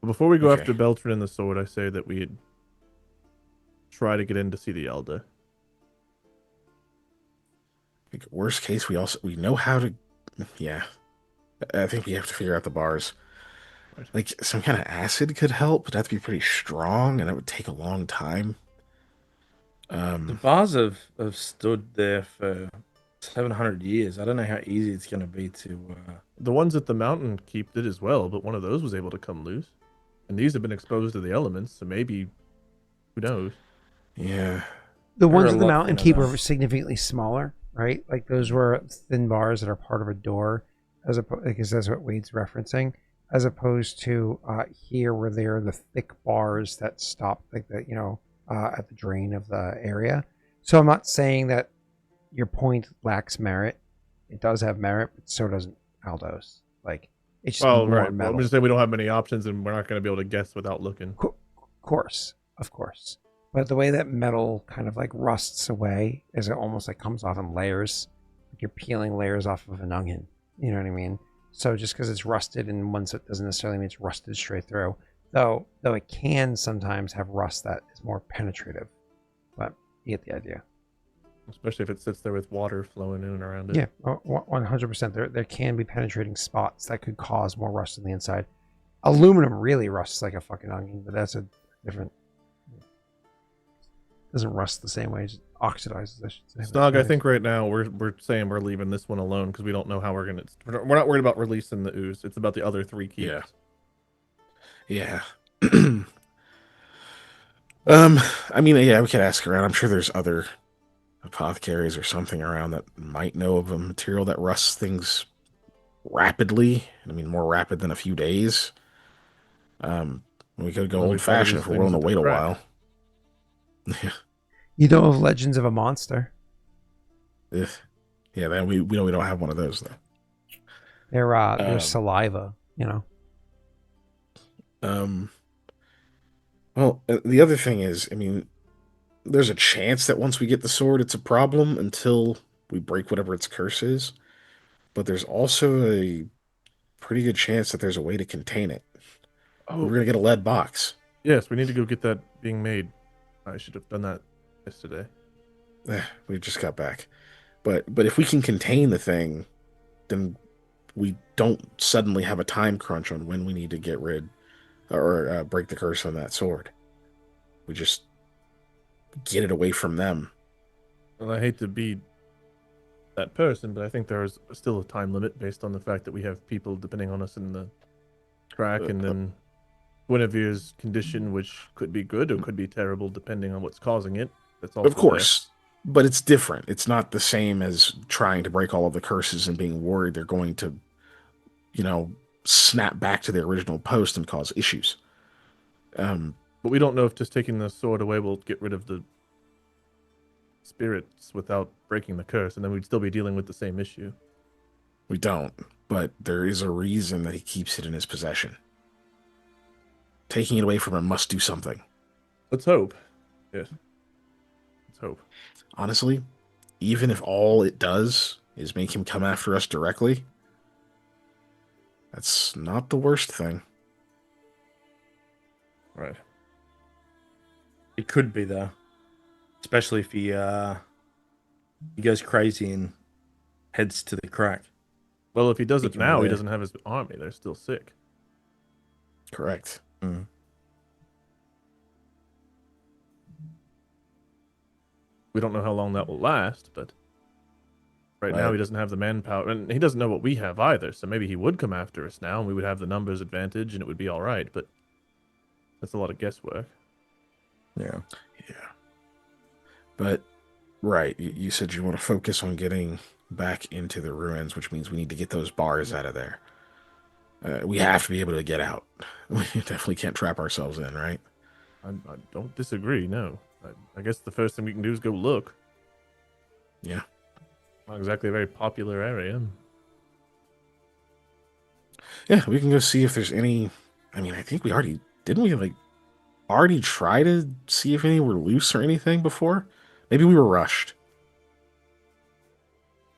Before we go Okay. after Beltran and the sword, I say that we try to get in to see the Elder. like, worst case, we know how to. Yeah, I think we have to figure out the bars. Right. Like some kind of acid could help, but that'd be pretty strong, and it would take a long time. The bars have stood there for 700 years. I don't know how easy it's going to be to. The ones at the mountain keep did as well, but one of those was able to come loose. And these have been exposed to the elements, so maybe, who knows? Yeah, The They're ones a at the lot mountain thinner, keep though. are significantly smaller, right? Like those were thin bars that are part of a door, because that's what Wade's referencing, as opposed to here where they're the thick bars that stop, like the at the drain of the area. So I'm not saying that your point lacks merit. It does have merit, but so doesn't Aldo's. Like it's just Oh, more right. Well, metal. I'm just saying we don't have many options and we're not going to be able to guess without looking. Of course. But the way that metal kind of like rusts away is it almost like comes off in layers. Like you're peeling layers off of an onion. You know what I mean? So just because it's rusted in one set doesn't necessarily mean it's rusted straight through. Though it can sometimes have rust that is more penetrative. But you get the idea. Especially if it sits there with water flowing in and around it. Yeah, 100%. There can be penetrating spots that could cause more rust on the inside. Aluminum really rusts like a fucking onion, but that's a different. Doesn't rust the same way. It just oxidizes, I should say. Snog, I think right now we're saying we're leaving this one alone because we don't know how we're gonna. We're not worried about releasing the ooze. It's about the other three keys. yeah. I mean, yeah, we could ask around. I'm sure there's other apothecaries or something around that might know of a material that rusts things rapidly. I mean, more rapid than a few days. We could go Well, we old try to fashioned use if we're things willing to at the wait a crack. while. You know of Legends of a Monster. Yeah, then we know we don't have one of those though. They're saliva, Well, the other thing is, I mean, there's a chance that once we get the sword, it's a problem until we break whatever its curse is. But there's also a pretty good chance that there's a way to contain it. Oh, We're gonna get a lead box. yes, we need to go get that being made. I should have done that yesterday. We just got back, but if we can contain the thing, then we don't suddenly have a time crunch on when we need to get rid or break the curse on that sword. We just get it away from them. Well, I hate to be that person, but I think there is still a time limit based on the fact that we have people depending on us in the track, and then Guinevere's condition, which could be good or could be terrible depending on what's causing it. That's also Of course, but it's different. It's not the same as trying to break all of the curses and being worried they're going to, snap back to their original post and cause issues. But we don't know if just taking the sword away will get rid of the spirits without breaking the curse, and then we'd still be dealing with the same issue. We don't, but there is a reason that he keeps it in his possession. Taking it away from him must do something. Let's hope. Yes. Let's hope. Honestly, even if all it does is make him come after us directly, that's not the worst thing. Right. It could be though, especially if he goes crazy and heads to the crack. Well, if he does Take it him now, he away. doesn't have his army. They're still sick. Correct. Mm. We don't know how long that will last, but right now Right. he doesn't have the manpower, and he doesn't know what we have either. So maybe he would come after us now, and we would have the numbers advantage, and it would be all right. But that's a lot of guesswork. Yeah. Yeah. But, right, you said you want to focus on getting back into the ruins, which means we need to get those bars out of there. We have to be able to get out. We definitely can't trap ourselves in, right? I don't disagree. No, I guess the first thing we can do is go look. Yeah. Not exactly a very popular area. Yeah, we can go see if there's any. I mean, I think we already. Didn't we, like, already try to see if any were loose or anything before? Maybe we were rushed.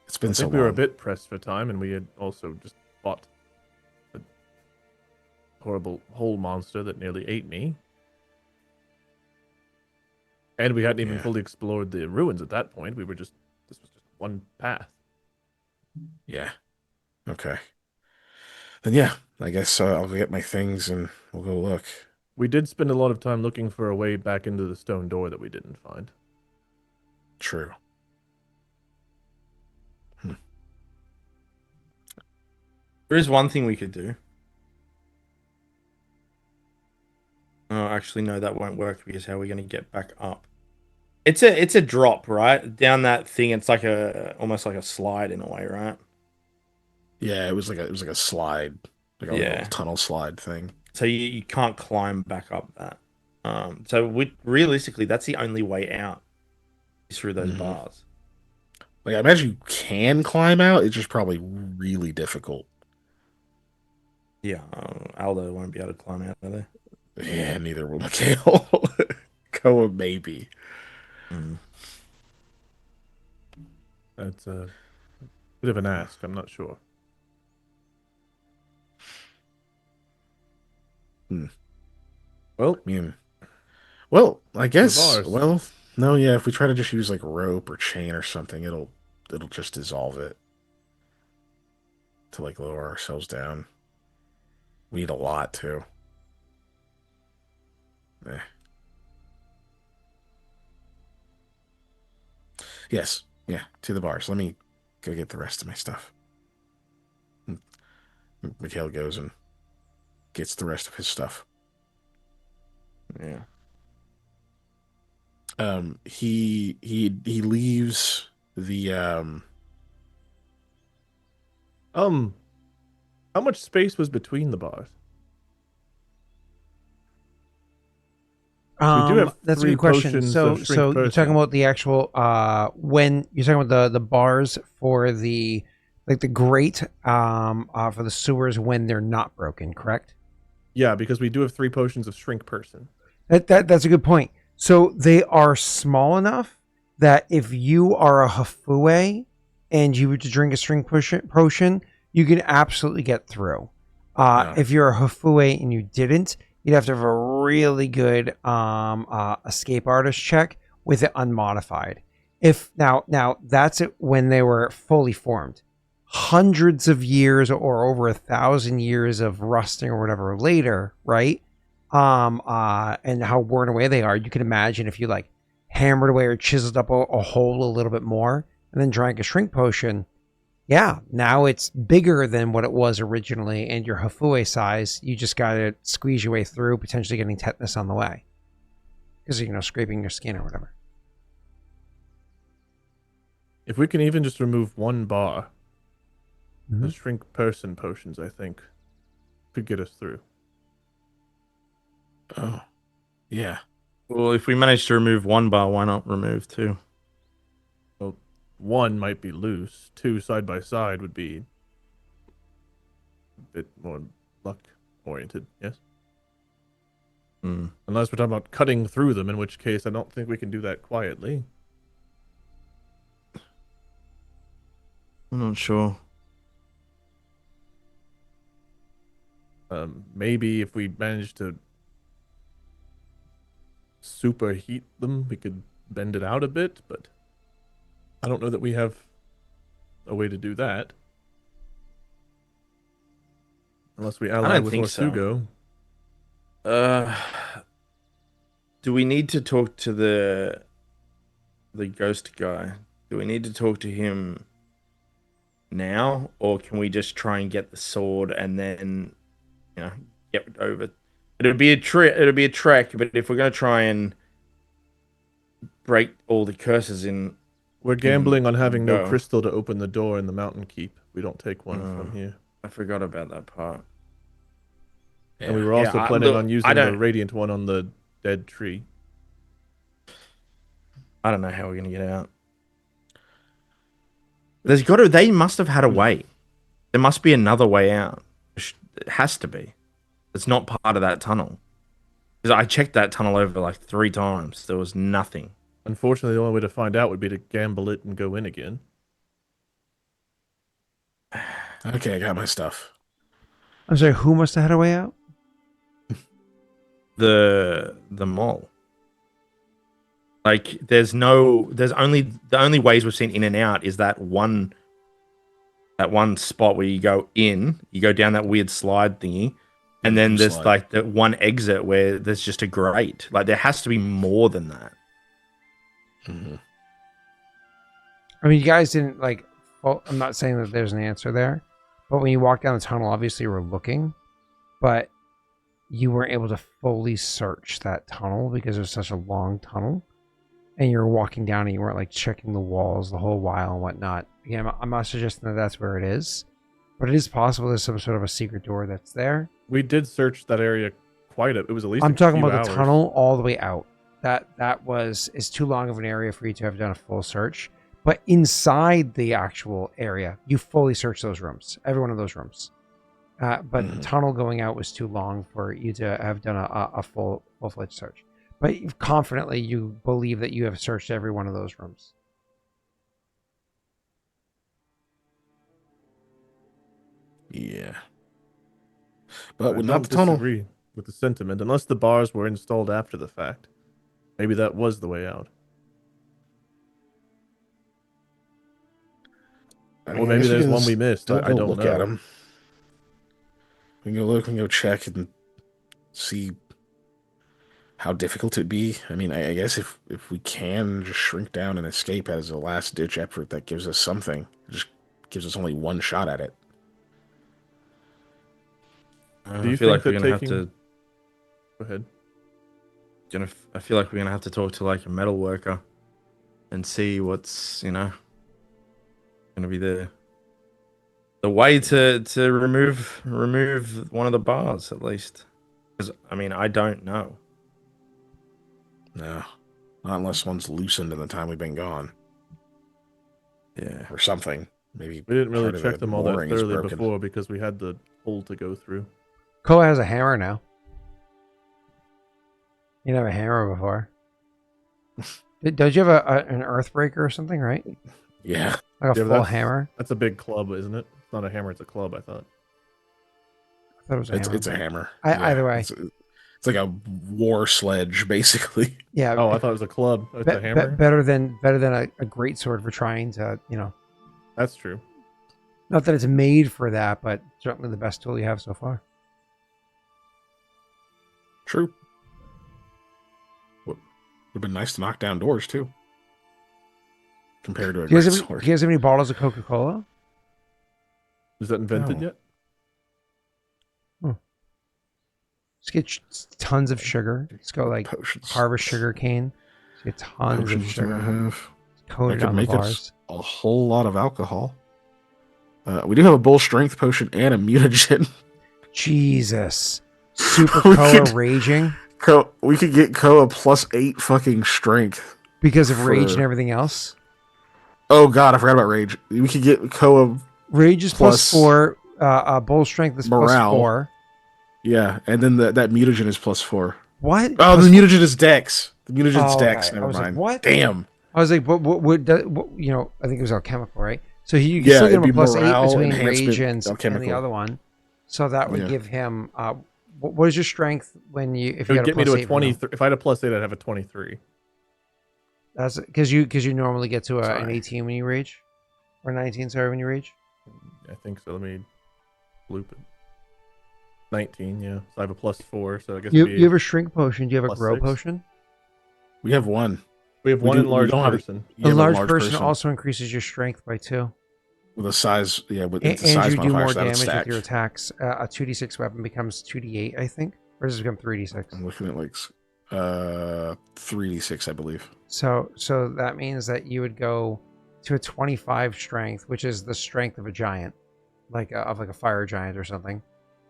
It's been I so think long. we were a bit pressed for time, and we had also just fought a horrible hole monster that nearly ate me. And we hadn't even Yeah. fully explored the ruins at that point. This was just one path. Yeah. Okay. Then yeah, I guess I'll go get my things and we'll go look. We did spend a lot of time looking for a way back into the stone door that we didn't find. True. There is one thing we could do. Oh, actually, no, that won't work because how are we going to get back up? It's a drop, right? Down that thing, it's like almost like a slide in a way, right? Yeah, it was like a slide, like a Yeah. little tunnel slide thing. So you can't climb back up that. So realistically, that's the only way out is through those Mhm. bars. Like, I imagine you can climb out. It's just probably really difficult. Yeah, Aldo won't be able to climb out of there. Yeah, neither will Mikhail. Koa maybe. Mm. That's a bit of an ask. I'm not sure. Well, I mean, well, I guess. bars. Well, no, yeah. If we try to just use like rope or chain or something, it'll just dissolve it to like lower ourselves down. We need a lot too. Eh. Yes, yeah. To the bars. Let me go get the rest of my stuff. Mikhail goes and gets the rest of his stuff. Yeah. He leaves the How much space was between the bars? We do have That's a 3 good question. potions So, of shrink so you're talking person. about the actual when you're talking about the bars for the like the grate for the sewers when they're not broken, correct? Yeah, because we do have 3 potions of shrink person. That's a good point. So they are small enough that if you are a Hafue and you were to drink a string potion, you can absolutely get through. Yeah. If you're a Hafue and you didn't, you'd have to have a really good escape artist check with it unmodified. If now that's it when they were fully formed. Hundreds of years or over 1,000 years of rusting or whatever later, right? And how worn away they are. You can imagine if you like hammered away or chiseled up a hole a little bit more and then drank a shrink potion. Yeah, now it's bigger than what it was originally, and your Hafue size, you just got to squeeze your way through, potentially getting tetanus on the way. Because, scraping your skin or whatever. If we can even just remove 1 bar, Mhm. the shrink person potions, I think, could get us through. Oh, yeah. Well, if we manage to remove 1 bar, why not remove 2? Well, 1 might be loose. 2 side by side would be a bit more luck oriented, yes? Mm. Unless we're talking about cutting through them, in which case I don't think we can do that quietly. I'm not sure. Maybe if we manage to superheat them, we could bend it out a bit, but I don't know that we have a way to do that. Unless we ally don't with think so. Morsugo. Do we need to talk to the the ghost guy, do we need to talk to him now, or can we just try and get the sword and then, get over? It'll be a trek, but if we're gonna try and break all the curses in, We're gambling on having no go. crystal to open the door in the mountain keep. We don't take one from here. I forgot about that part. And we were also planning on using the radiant one on the dead tree. I don't know how we're gonna get out. They must have had a way. There must be another way out. It has to be. It's not part of that tunnel. Because I checked that tunnel over like 3 times. There was nothing. Unfortunately, the only way to find out would be to gamble it and go in again. Okay, I got my stuff. I'm sorry, who must have had a way out? The mall. Like the only ways we've seen in and out is that one spot where you go down that weird slide thingy, and then there's like the one exit where there's just a grate. Like there has to be more than that. Mm-hmm. I mean, you guys didn't like. Well, I'm not saying that there's an answer there, but when you walk down the tunnel, obviously you were looking, but you weren't able to fully search that tunnel because it was such a long tunnel, and you're walking down and you weren't like checking the walls the whole while and whatnot. Again, I'm not suggesting that that's where it is, but it is possible there's some sort of a secret door that's there. We did search that area it was at least I'm talking about hours. the tunnel all the way out. That is too long of an area for you to have done a full search. But inside the actual area, you fully searched those rooms, every one of those rooms. But the tunnel going out was too long for you to have done a full-fledged search. But confidently, you believe that you have searched every one of those rooms. Yeah. But I with don't not the tunnel. disagree with the sentiment, unless the bars were installed after the fact. Maybe that was the way out. Or maybe there's one we missed. I don't look know. at them. We can go look and go check and see how difficult it'd be. I mean, I guess if we can just shrink down and escape as a last ditch effort, that gives us something. It just gives us only one shot at it. Do you I feel think like we're that gonna have taking... to. Go ahead. I feel like we're gonna have to talk to like a metal worker and see what's gonna be the way to remove one of the bars at least. Because I mean, I don't know. No, not unless one's loosened in the time we've been gone. Yeah, or something. Maybe We didn't really part of check the them all that mooring is thoroughly broken. before because we had the hole to go through. Koa has a hammer now. You didn't have a hammer before. Don't you have an earthbreaker or something, right? Yeah. Like a Yeah, full hammer? That's a big club, isn't it? It's not a hammer, it's a club, I thought. I thought it was a hammer. It's a hammer. Either way. It's like a war sledge, basically. Yeah. Oh, I thought it was a club. It's a hammer? Better than a great sword for trying to, That's true. Not that it's made for that, but certainly the best tool you have so far. True. Would have been nice to knock down doors, too. Compared to a Do you great guys sword. have any bottles of Coca-Cola? Is that invented No. yet? Just get tons of sugar. Just go like Potions. harvest sugar cane. Just get tons Potions of sugar. do I have? Coat I it could on the make bars. us a whole lot of alcohol. We do have a bull strength potion and a mutagen. Jesus. Super We Koa could- raging We could get Koa +8 fucking strength. because of rage for- and everything else. Oh god, I forgot about rage. We could get Koa, Rage is Plus +4. Bull strength is morale. +4. yeah, and then that mutagen is +4. What? Oh, Plus- the mutagen is Dex. The mutagen's Oh, Dex. okay. I Never was like, mind. what? Damn. I was like, what, I think it was alchemical, right? So you can Yeah, still get it'd him a be +8 morale, between enhancement, rage and the alchemical. other one. So that would Yeah. give him, what is your strength when if It you would had a get me to a +8 from him? 23. If I had a +8, I'd have a 23. That's because you normally get to an Sorry. 18 when you rage, or 19, sorry, when you rage. I think so. Let me loop it. 19, yeah. So I have a +4, so I guess You it'd be have a shrink potion. Do you have a +6. grow potion? We have one. We have We one do- we enlarged don't have- person. You The have a large, large person also increases your strength by 2. with a size. Yeah, with And it's a size you do modifier, more so that would damage with stack. your attacks. A 2d6 weapon becomes 2d8, I think. Or does it become 3d6? I'm looking at like 3d6, I believe. So that means that you would go to a 25 strength, which is the strength of a giant, like a fire giant or something,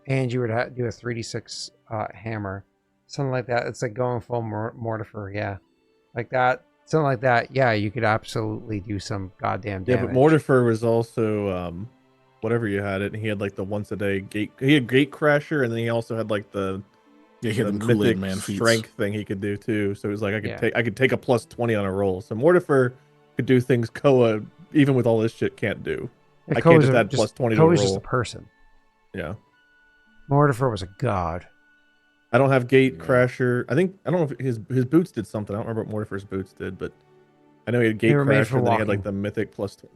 and you would do a 3d6 hammer, something like that. It's like going full mortifer, yeah, like that, something like that. Yeah, you could absolutely do some goddamn damage. Yeah, but Mortifer was also whatever you had it, and he had like the once a day gate. He had gate crasher, and then he also had like the Yeah, he had the them Kool-Aid mythic Man feats. strength thing he could do too. So it was like Yeah. I could take a plus 20 on a roll. So Mortifer could do things Koa, even with all this shit, can't do. Yeah, I Koa can't is just add plus 20 to a Koa is just a roll. person. Yeah. Mortifer was a god. I don't have gate Yeah. crasher. I don't know if his boots did something. I don't remember what Mortifer's boots did, but I know he had gate They were made crasher, for and then he had like walking. the mythic plus 20.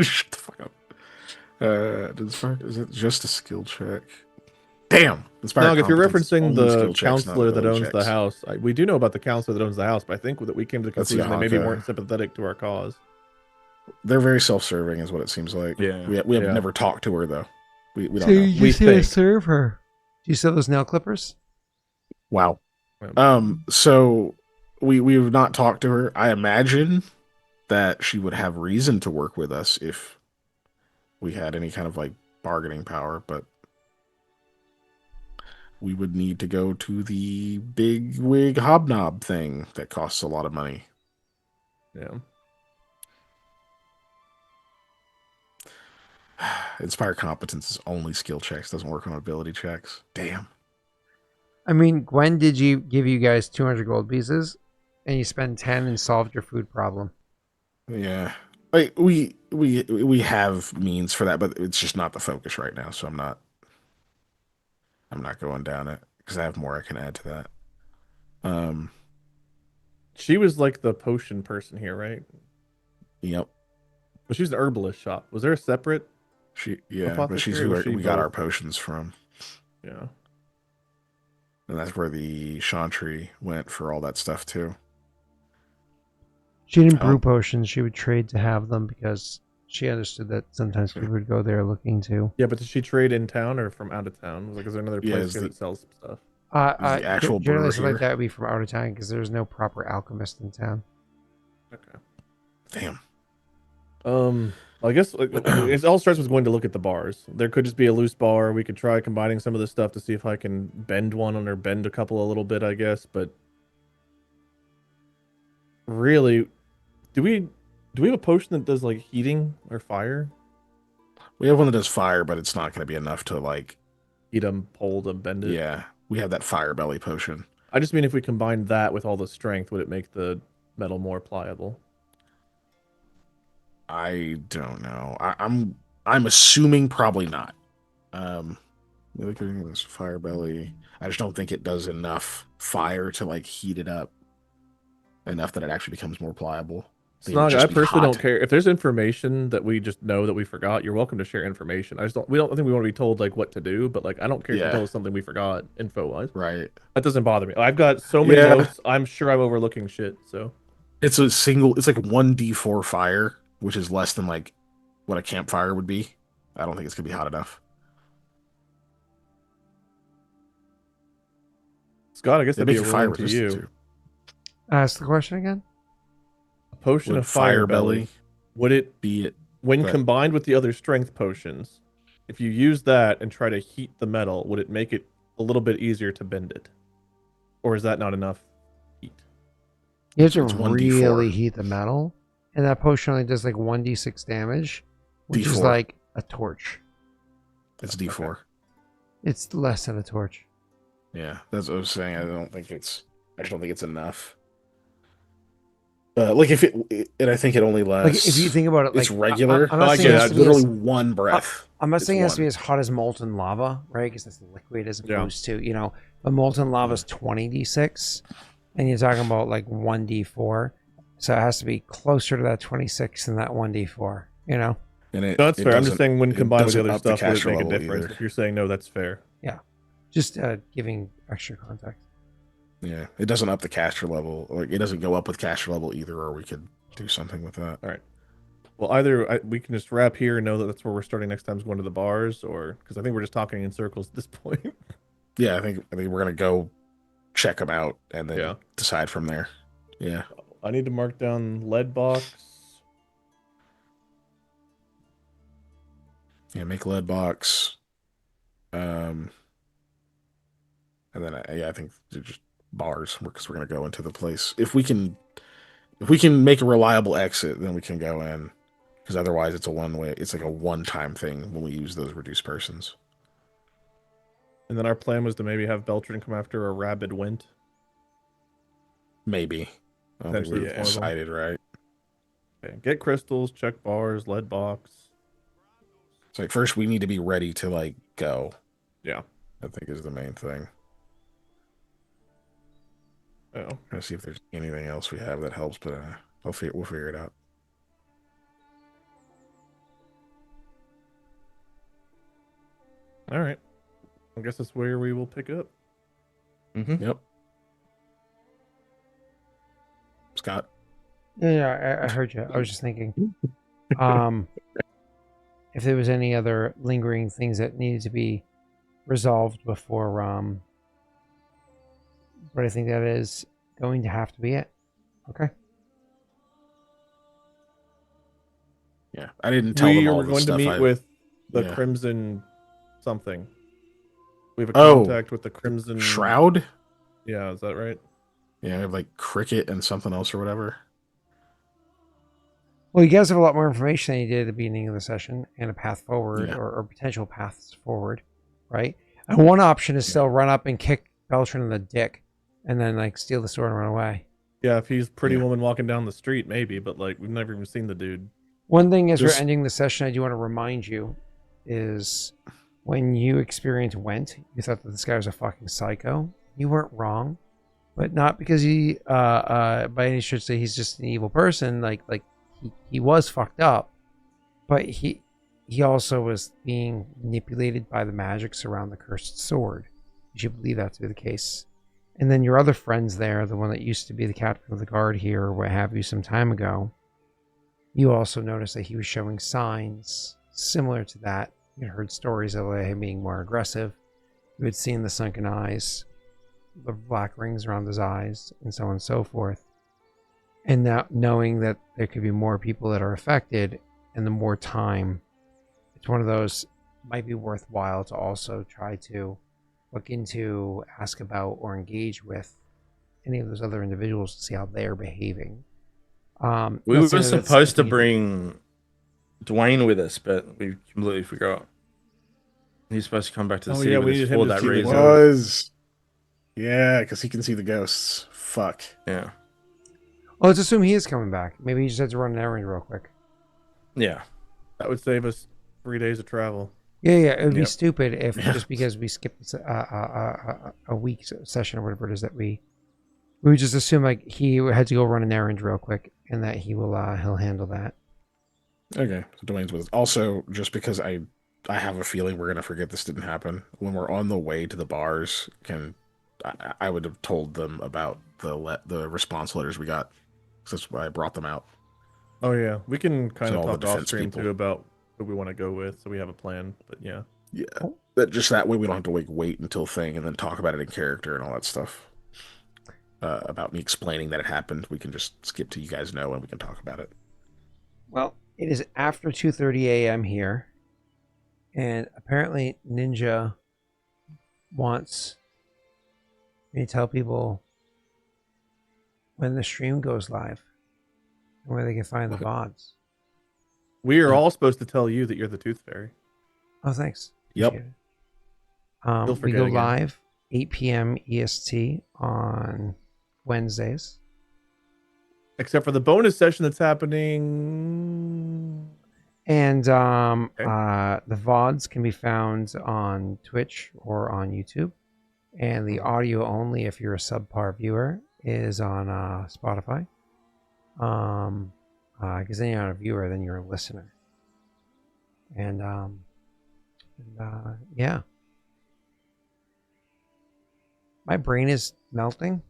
Shut the fuck up. Shut the fuck up. Is it just a skill check? Damn. No, if you're referencing only the skill checks, not counselor that ability owns the checks. house, we do know about the counselor that owns the house, but I think that we came to the That's conclusion they maybe Jaaek. weren't sympathetic to our cause. They're very self-serving, is what it seems like. Yeah. We have Yeah. never talked to her though. We don't So know. you We just gotta think. serve her. Do you sell those nail clippers? Wow. So we've not talked to her. I imagine that she would have reason to work with us if we had any kind of like bargaining power, but we would need to go to the big wig hobnob thing that costs a lot of money. Yeah. Inspire competence is only skill checks, doesn't work on ability checks. Damn. I mean, Gwen did you give you guys 200 gold pieces, and you spend 10 and solved your food problem. Yeah. Like we have means for that, but it's just not the focus right now, so I'm not going down it because I have more I can add to that. She was like the potion person here, right? Yep. But she was an herbalist shop. Was there a separate? But she's Apothecary, who or was she we got our both? potions from. Yeah. And that's where the Chantry went for all that stuff too. She didn't brew Oh. potions. She would trade to have them because she understood that sometimes people would go there looking to. Yeah, but did she trade in town or from out of town? Like, is there another Yeah, place is here the- that sells stuff? the actual generally brewer something like here? that would be from out of town because there's no proper alchemist in town. Okay. Damn. I guess it all starts with going to look at the bars. There could just be a loose bar. We could try combining some of this stuff to see if I can bend one or bend a couple a little bit, I guess. But really, do we have a potion that does like heating or fire? We have one that does fire, but it's not going to be enough to like. Heat them, hold them, bend it. Yeah, we have that fire belly potion. I just mean if we combined that with all the strength, would it make the metal more pliable? I don't know. I'm assuming probably not. Look at this fire belly. I just don't think it does enough fire to like heat it up enough that it actually becomes more pliable. It would Snog, just I be personally hot. don't care if there's information that we just know that we forgot. You're welcome to share information. I don't think we want to be told like what to do, but like I don't care if you Yeah. tell us something we forgot info wise. Right. That doesn't bother me. I've got so many Yeah. notes. I'm sure I'm overlooking shit. So It's like 1d4 fire, which is less than like what a campfire would be. I don't think it's gonna be hot enough. Scott, I guess It that'd be makes a you fire ruling to resistant you. too. Ask the question again. A potion Would of fire belly. Would it, be it? when Right. combined with the other strength potions, if you use that and try to heat the metal, would it make it a little bit easier to bend it? Or is that not enough heat? You have to It's 1d4. really heat the metal, and that potion only does like 1d6 damage, which is D4. like a torch. It's d4. It's less than a torch. Yeah, that's what I was saying. I just don't think it's enough. Like if it, and I think it only lasts. Like if you think about it, like it's regular. I'm not I saying get it it. has to be literally as, one breath. I'm not It's saying it has to be one. as hot as molten lava, right? Because it's liquid as Yeah. opposed to, but molten lava is 20d6, and you're talking about like 1d4, so it has to be closer to that 26 than that 1d4. And it, No, that's it fair. I'm just doesn't- saying when it combined with the doesn't other up the stuff, would it caster make a level difference? either. If you're saying no, that's fair. Just giving extra context. Yeah, it doesn't up the caster level. Like it doesn't go up with caster level either, or we could do something with that. All right. Well, either we can just wrap here and know that that's where we're starting next time is going to the bars, or because I think we're just talking in circles at this point. Yeah, I think we're gonna go check them out and then Yeah. decide from there. Yeah. I need to mark down lead box. Yeah, make lead box. And then I think just bars because we're gonna go into the place. If we can make a reliable exit, then we can go in. Because otherwise, it's a one way. It's like a one-time thing when we use those reduced persons. And then our plan was to maybe have Beltran come after a rabid Wint. Maybe. I don't think Potentially, we've yeah, one of them. decided, right? Okay. Get crystals, check bars, lead box. So like first, we need to be ready to like go. Yeah. I think is the main thing. Oh. Trying to see if there's anything else we have that helps, but we'll figure it out. All right. I guess that's where we will pick up. Mm-hmm. Yep. Scott. Yeah, I heard you. I was just thinking, if there was any other lingering things that needed to be resolved before, but I think that is going to have to be it. Okay. Yeah, I didn't tell We them all are the going to stuff meet I- with the yeah. Crimson something. We have a Oh. contact with the Crimson Shroud. Yeah, is that right? Yeah, I have like cricket and something else or whatever. Well, you guys have a lot more information than you did at the beginning of the session and a path forward Yeah. or potential paths forward, right? And one option is still run up and kick Beltran in the dick and then like steal the sword and run away. Yeah, if he's pretty Yeah. woman walking down the street, maybe, but like we've never even seen the dude. One thing as we're Just- ending the session, I do want to remind you is when you experienced Went, you thought that this guy was a fucking psycho. You weren't wrong, but not because he, by any stretch, say he's just an evil person. Like he was fucked up, but he also was being manipulated by the magics around the cursed sword. You should believe that to be the case. And then your other friends there, the one that used to be the captain of the guard here or what have you some time ago, you also noticed that he was showing signs similar to that. You heard stories of him being more aggressive. You had seen the sunken eyes, the black rings around his eyes, and so on and so forth. And now knowing that there could be more people that are affected and the more time, it's one of those might be worthwhile to also try to look into, ask about, or engage with any of those other individuals to see how they're behaving. We not were saying that that's supposed to something you- bring Dwayne with us, but we completely forgot. He's supposed to come back to the Oh, city yeah, with we us needed him for to that see the reason. ghost. Yeah, because he can see the ghosts. Fuck. Yeah. Well, let's assume he is coming back. Maybe he just had to run an errand real quick. Yeah. That would save us 3 days of travel. Yeah, it would be Yep. stupid if Yeah. just because we skipped a week session or whatever it is that we would just assume like he had to go run an errand real quick and that he will he'll handle that. Okay, so Dwayne's with us. Also, just because I have a feeling we're gonna forget this didn't happen. When we're on the way to the bars, I would have told them about the response letters we got. So that's why I brought them out. Oh yeah, we can kind So of all the talk off defense stream people. too about who we want to go with, so we have a plan. But yeah, Yeah, that way we don't have to wait until thing and then talk about it in character and all that stuff. About me explaining that it happened, we can just skip to you guys know and we can talk about it. Well, it is after 2:30 a.m. here, and apparently Ninja wants me to tell people when the stream goes live and where they can find the VODs. we are all supposed to tell you that you're the Tooth Fairy. Oh, thanks. Yep. Appreciate it. You'll We forget go again. live 8 p.m. EST on Wednesdays. Except for the bonus session that's happening. And Okay. the VODs can be found on Twitch or on YouTube. And the audio only, if you're a subpar viewer, is on Spotify. Because then you're not a viewer, then you're a listener. And yeah. My brain is melting.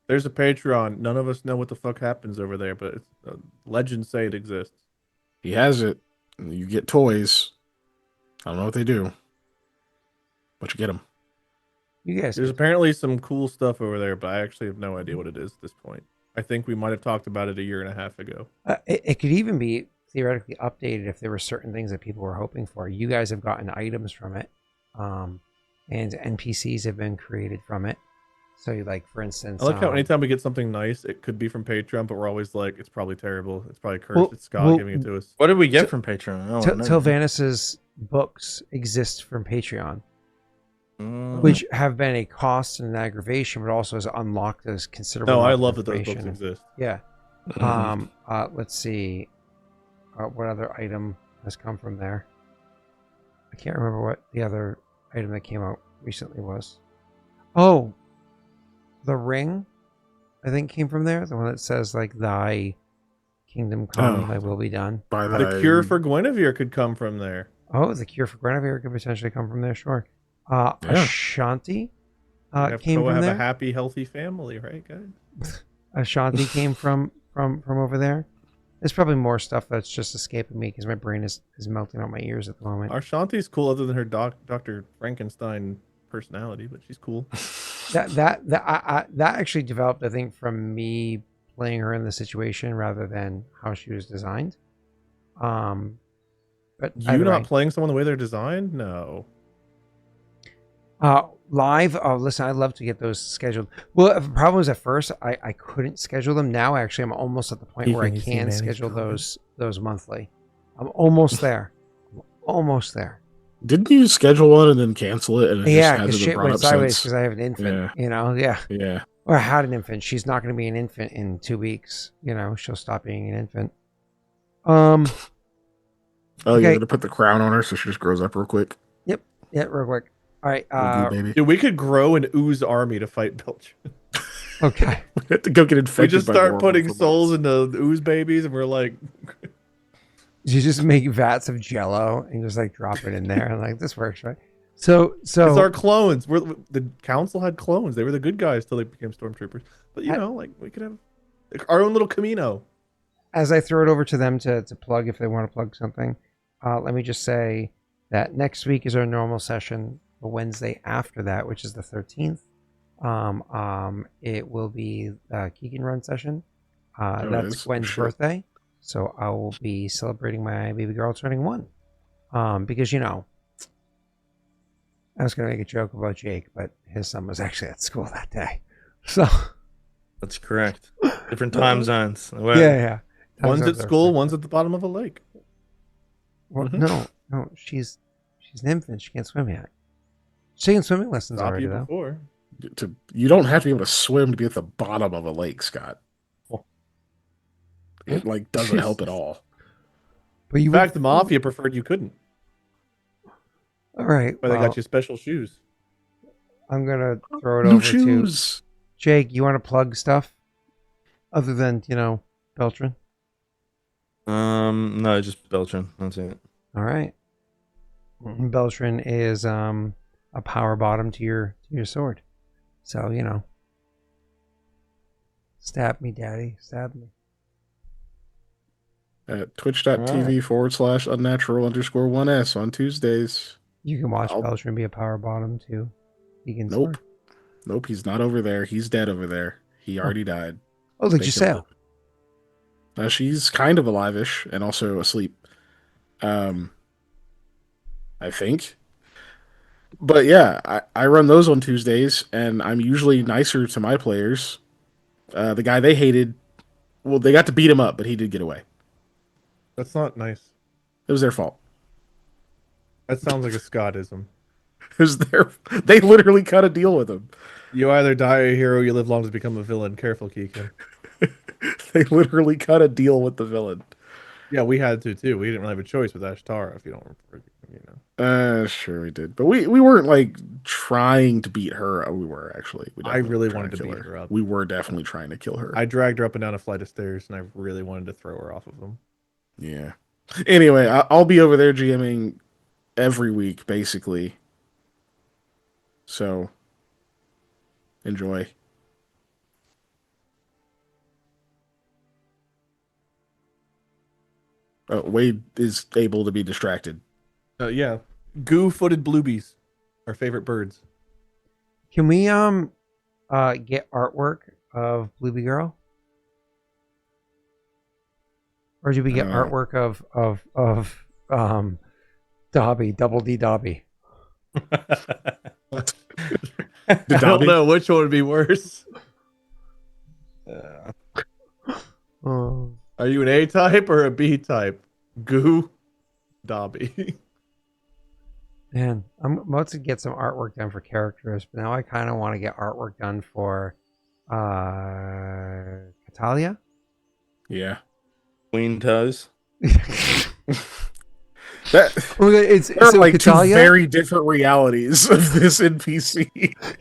There's a Patreon. None of us know what the fuck happens over there, but it's, legends say it exists. He has it. You get toys. I don't know what they do, but you get them. You guys, There's could- apparently some cool stuff over there, but I actually have no idea what it is at this point. I think we might have talked about it a year and a half ago. it could even be theoretically updated if there were certain things that people were hoping for. You guys have gotten items from it, and NPCs have been created from it. So, like for instance, I like how anytime we get something nice, it could be from Patreon, but we're always like, it's probably terrible. It's probably cursed. Well- It's Scott well, giving it to us. What did we get So- from Patreon? I don't know. Sylvanus's books exist from Patreon, Mm. which have been a cost and an aggravation, but also has unlocked as considerable. No, I amount of love that those books information. exist. Yeah. Let's see. What other item has come from there? I can't remember what the other item that came out recently was. Oh, the ring, I think came from there. The one that says like "Thy kingdom come, Oh. Thy will be done." By The cure for Guinevere could come from there. Oh, the cure for Guinevere could potentially come from there. Sure. Yeah. Ashanti Have came Koa from have a there. happy, healthy family, right, guys? Ashanti came from over there. There's probably more stuff that's just escaping me because my brain is melting out my ears at the moment. Arshanti's cool other than her Dr. Frankenstein personality, but she's cool. That actually developed, I think, from me playing her in the situation rather than how she was designed. But You either not way. playing someone the way they're designed? No. Live. Oh, listen, I'd love to get those scheduled. Well, the problem was at first I couldn't schedule them. Now, actually, I'm almost at the point where I Ethan, you see can Manny's schedule comment? those monthly. I'm almost there. Almost there. Didn't you schedule one and then cancel it? And it Yeah, just because hasn't been shit brought went up sideways since? because I have an infant. Yeah. You know, yeah. Yeah. Or I had an infant. She's not going to be an infant in 2 weeks. You know, she'll stop being an infant. Oh, Okay. you're gonna put the crown on her so she just grows up real quick. Yeah, real quick. All right. Little baby. Dude, we could grow an ooze army to fight Beltran. Okay. We have to go get We infected. just by start more putting months. souls into the ooze babies, and we're like, You just make vats of Jello and just like drop it in there, and like this works, right? So it's our clones. The council had clones. They were the good guys till they became stormtroopers. But you know, like we could have our own little Camino. as I throw it over to them to plug if they want to plug something, let me just say that next week is our normal session. The Wednesday after that, which is the 13th, it will be a Keegan run session. Oh, it That's is? Gwen's Sure. birthday, so I will be celebrating my baby girl turning 1. Because you know, I was gonna make a joke about Jake, but his son was actually at school that day, so That's correct. Different time zones. Well, yeah. One's Times at up school, there. one's at the bottom of a lake. Well, Mhm. no, she's an infant. She can't swim yet. She's taking swimming lessons Stop already, you though. before. You don't have to be able to swim to be at the bottom of a lake, Scott. It like doesn't help at all. But you In fact, the mafia preferred you couldn't. All right. But they well, got you special shoes. I'm gonna throw it New over to shoes. Jake. You want to plug stuff other than Beltran? No, just Beltran. That's it. All right. Beltran is a power bottom to your sword, so stab me, daddy, stab me. At twitch.tv/unnatural_1s on Tuesdays. You can watch I'll- Beltran be a power bottom to Keegan's Nope. sword. Nope, he's not over there. He's dead over there. He already died. Oh, did Make you him sail? She's kind of alive-ish and also asleep. I think. But yeah, I run those on Tuesdays, and I'm usually nicer to my players. The guy they hated, well, they got to beat him up, but he did get away. That's not nice. It was their fault. That sounds like a Scottism. It was they literally cut a deal with him. You either die a hero, you live long to become a villain. Careful, Keegan. They literally cut a deal with the villain. Yeah, we had to too. We didn't really have a choice with Ashtara, if you don't remember. Sure we did, but we weren't like trying to beat her. We were actually. We I definitely really were trying wanted to kill beat her up. We were definitely trying to kill her. I dragged her up and down a flight of stairs, and I really wanted to throw her off of them. Yeah. Anyway, I'll be over there GMing every week, basically. So, enjoy. Wade is able to be distracted. Yeah. Goo-footed bluebies. Our favorite birds. Can we get artwork of Bluebee Girl? Or do we get artwork of Dobby, Double D Dobby? I don't know which one would be worse. Oh. Are you an A type or a B type? Goo, Dobby. Man, I'm about to get some artwork done for characters, but now I kind of want to get artwork done for Atalia. Yeah. Queen toes. That Oh my God, it's there are so like Catalia? two very different realities of this NPC.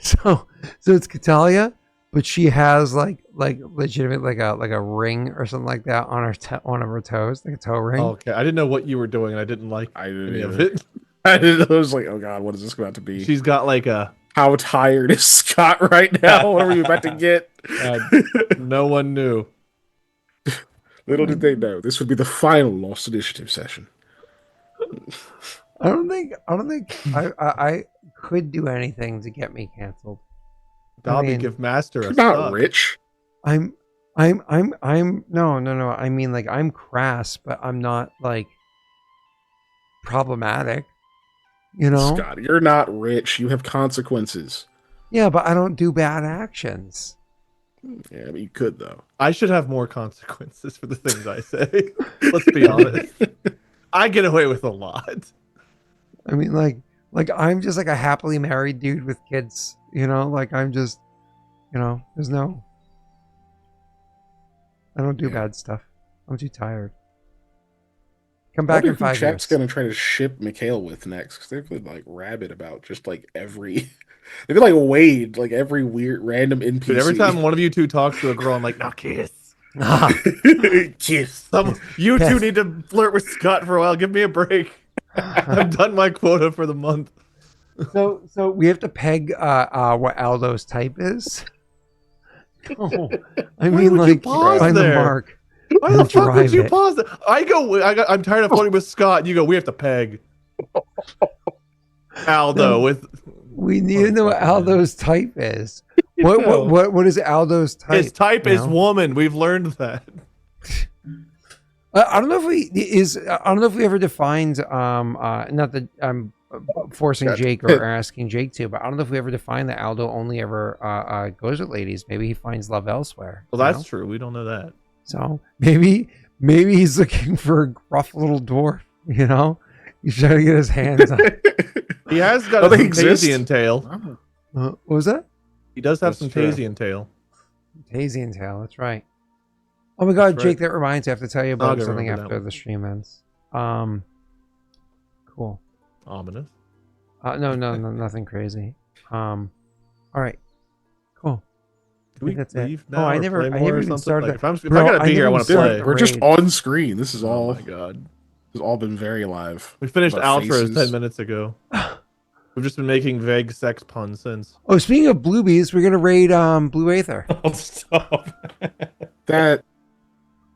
So it's Catalia, but she has like legitimate like a ring or something like that on her one of her toes, like a toe ring. Okay, I didn't know what you were doing, and I didn't like I didn't any of either. it. I was like, oh god, what is this about to be? She's got like a How tired is Scott right now? What are we about to get? no one knew. Little did they know, this would be the final Lost Initiative session. I don't think I could do anything to get me canceled. Dobby, mean, give Master a You're not suck. rich. I'm no. I mean, like, I'm crass, but I'm not like problematic. You know? Scott, you're not rich. You have consequences. Yeah, but I don't do bad actions. Yeah, but you could though. I should have more consequences for the things I say. Let's be honest. I get away with a lot. I mean, like I'm just like a happily married dude with kids. You know, like I'm just, there's no. I don't do bad stuff. I'm too tired. Come back in 5 Chap's years. gonna try to ship Mikhail with next because they're like rabid about just like every. They've been like Wade, like every weird random NPC. Dude, every time one of you two talks to a girl, I'm like, now kiss. Kiss. You Yes. two need to flirt with Scott for a while. Give me a break. I've done my quota for the month. So we have to peg what Aldo's type is. No, I Why mean, would you like, pause find there? the mark. Why the and fuck would drive you it. pause it? I'm tired of floating with Scott. And you go, we have to peg. Aldo No. with We need to know what fucking Aldo's type is. No. What is Aldo's type? his type you is know? woman. We've learned that. I don't know if we ever defined not that I'm forcing Gotcha. Jake or asking Jake to, but I don't know if we ever defined that Aldo only ever goes with ladies. Maybe he finds love elsewhere. Well, you that's know? true. We don't know that. So maybe he's looking for a gruff little dwarf. You know, he's trying to get his hands on. He has got Oh, they some exist? Tasian tail. Oh, What was that? He does have That's some true. Tasian tail. Tasian tail. That's right. Oh my God, That's Jake! right. That reminds me. I have to tell you I'll about go something remember that after one. the stream ends. Cool. Ominous. No, nothing crazy. All right, cool. Can we think that's it. leave Oh, now? I or never- play I more never or even something? started Like, if Bro, I gotta I be here, I never want to even play. started we're just Raid. on screen. This is Oh all. my god. This has all been very live. We finished Our outros faces. 10 minutes ago. We've just been making vague sex puns since. Oh, speaking of bluebies, we're gonna raid Blue Aether. Oh, stop. That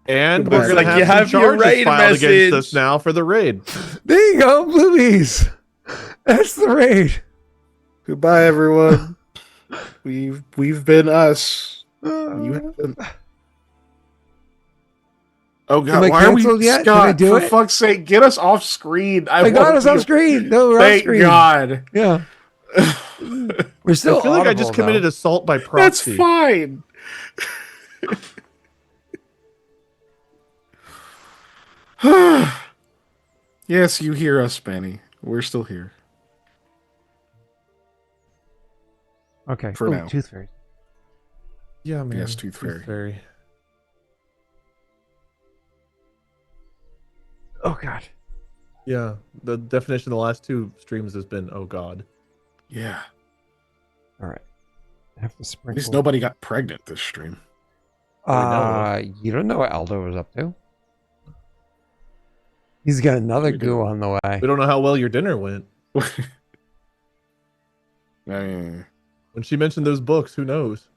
And Goodbye. we're It's gonna like, have you some have your charges raid filed against message. us now for the raid. There you go, bluebies. That's the raid. goodbye, everyone. We've been us. You have been. Oh Am god, I why are we canceled yet? Did I Scott? do For it? fuck's sake, get us off screen. I got want us to off be- screen. No, we're off Thank screen. God. Yeah, we're still. I feel like I audible, just committed though. assault by That's proxy. fine. Yes, you hear us, Benny. We're still here. Okay. For now. Tooth Fairy. Yeah, man. Yes, Tooth Fairy. Oh God. Yeah, the definition of the last two streams has been, oh god. Yeah. All right. I have to At sprinkle. least nobody got pregnant this stream. You don't know what Aldo was up to. He's got another We do. goo on the way. We don't know how well your dinner went. I mean, When she mentioned those books, who knows?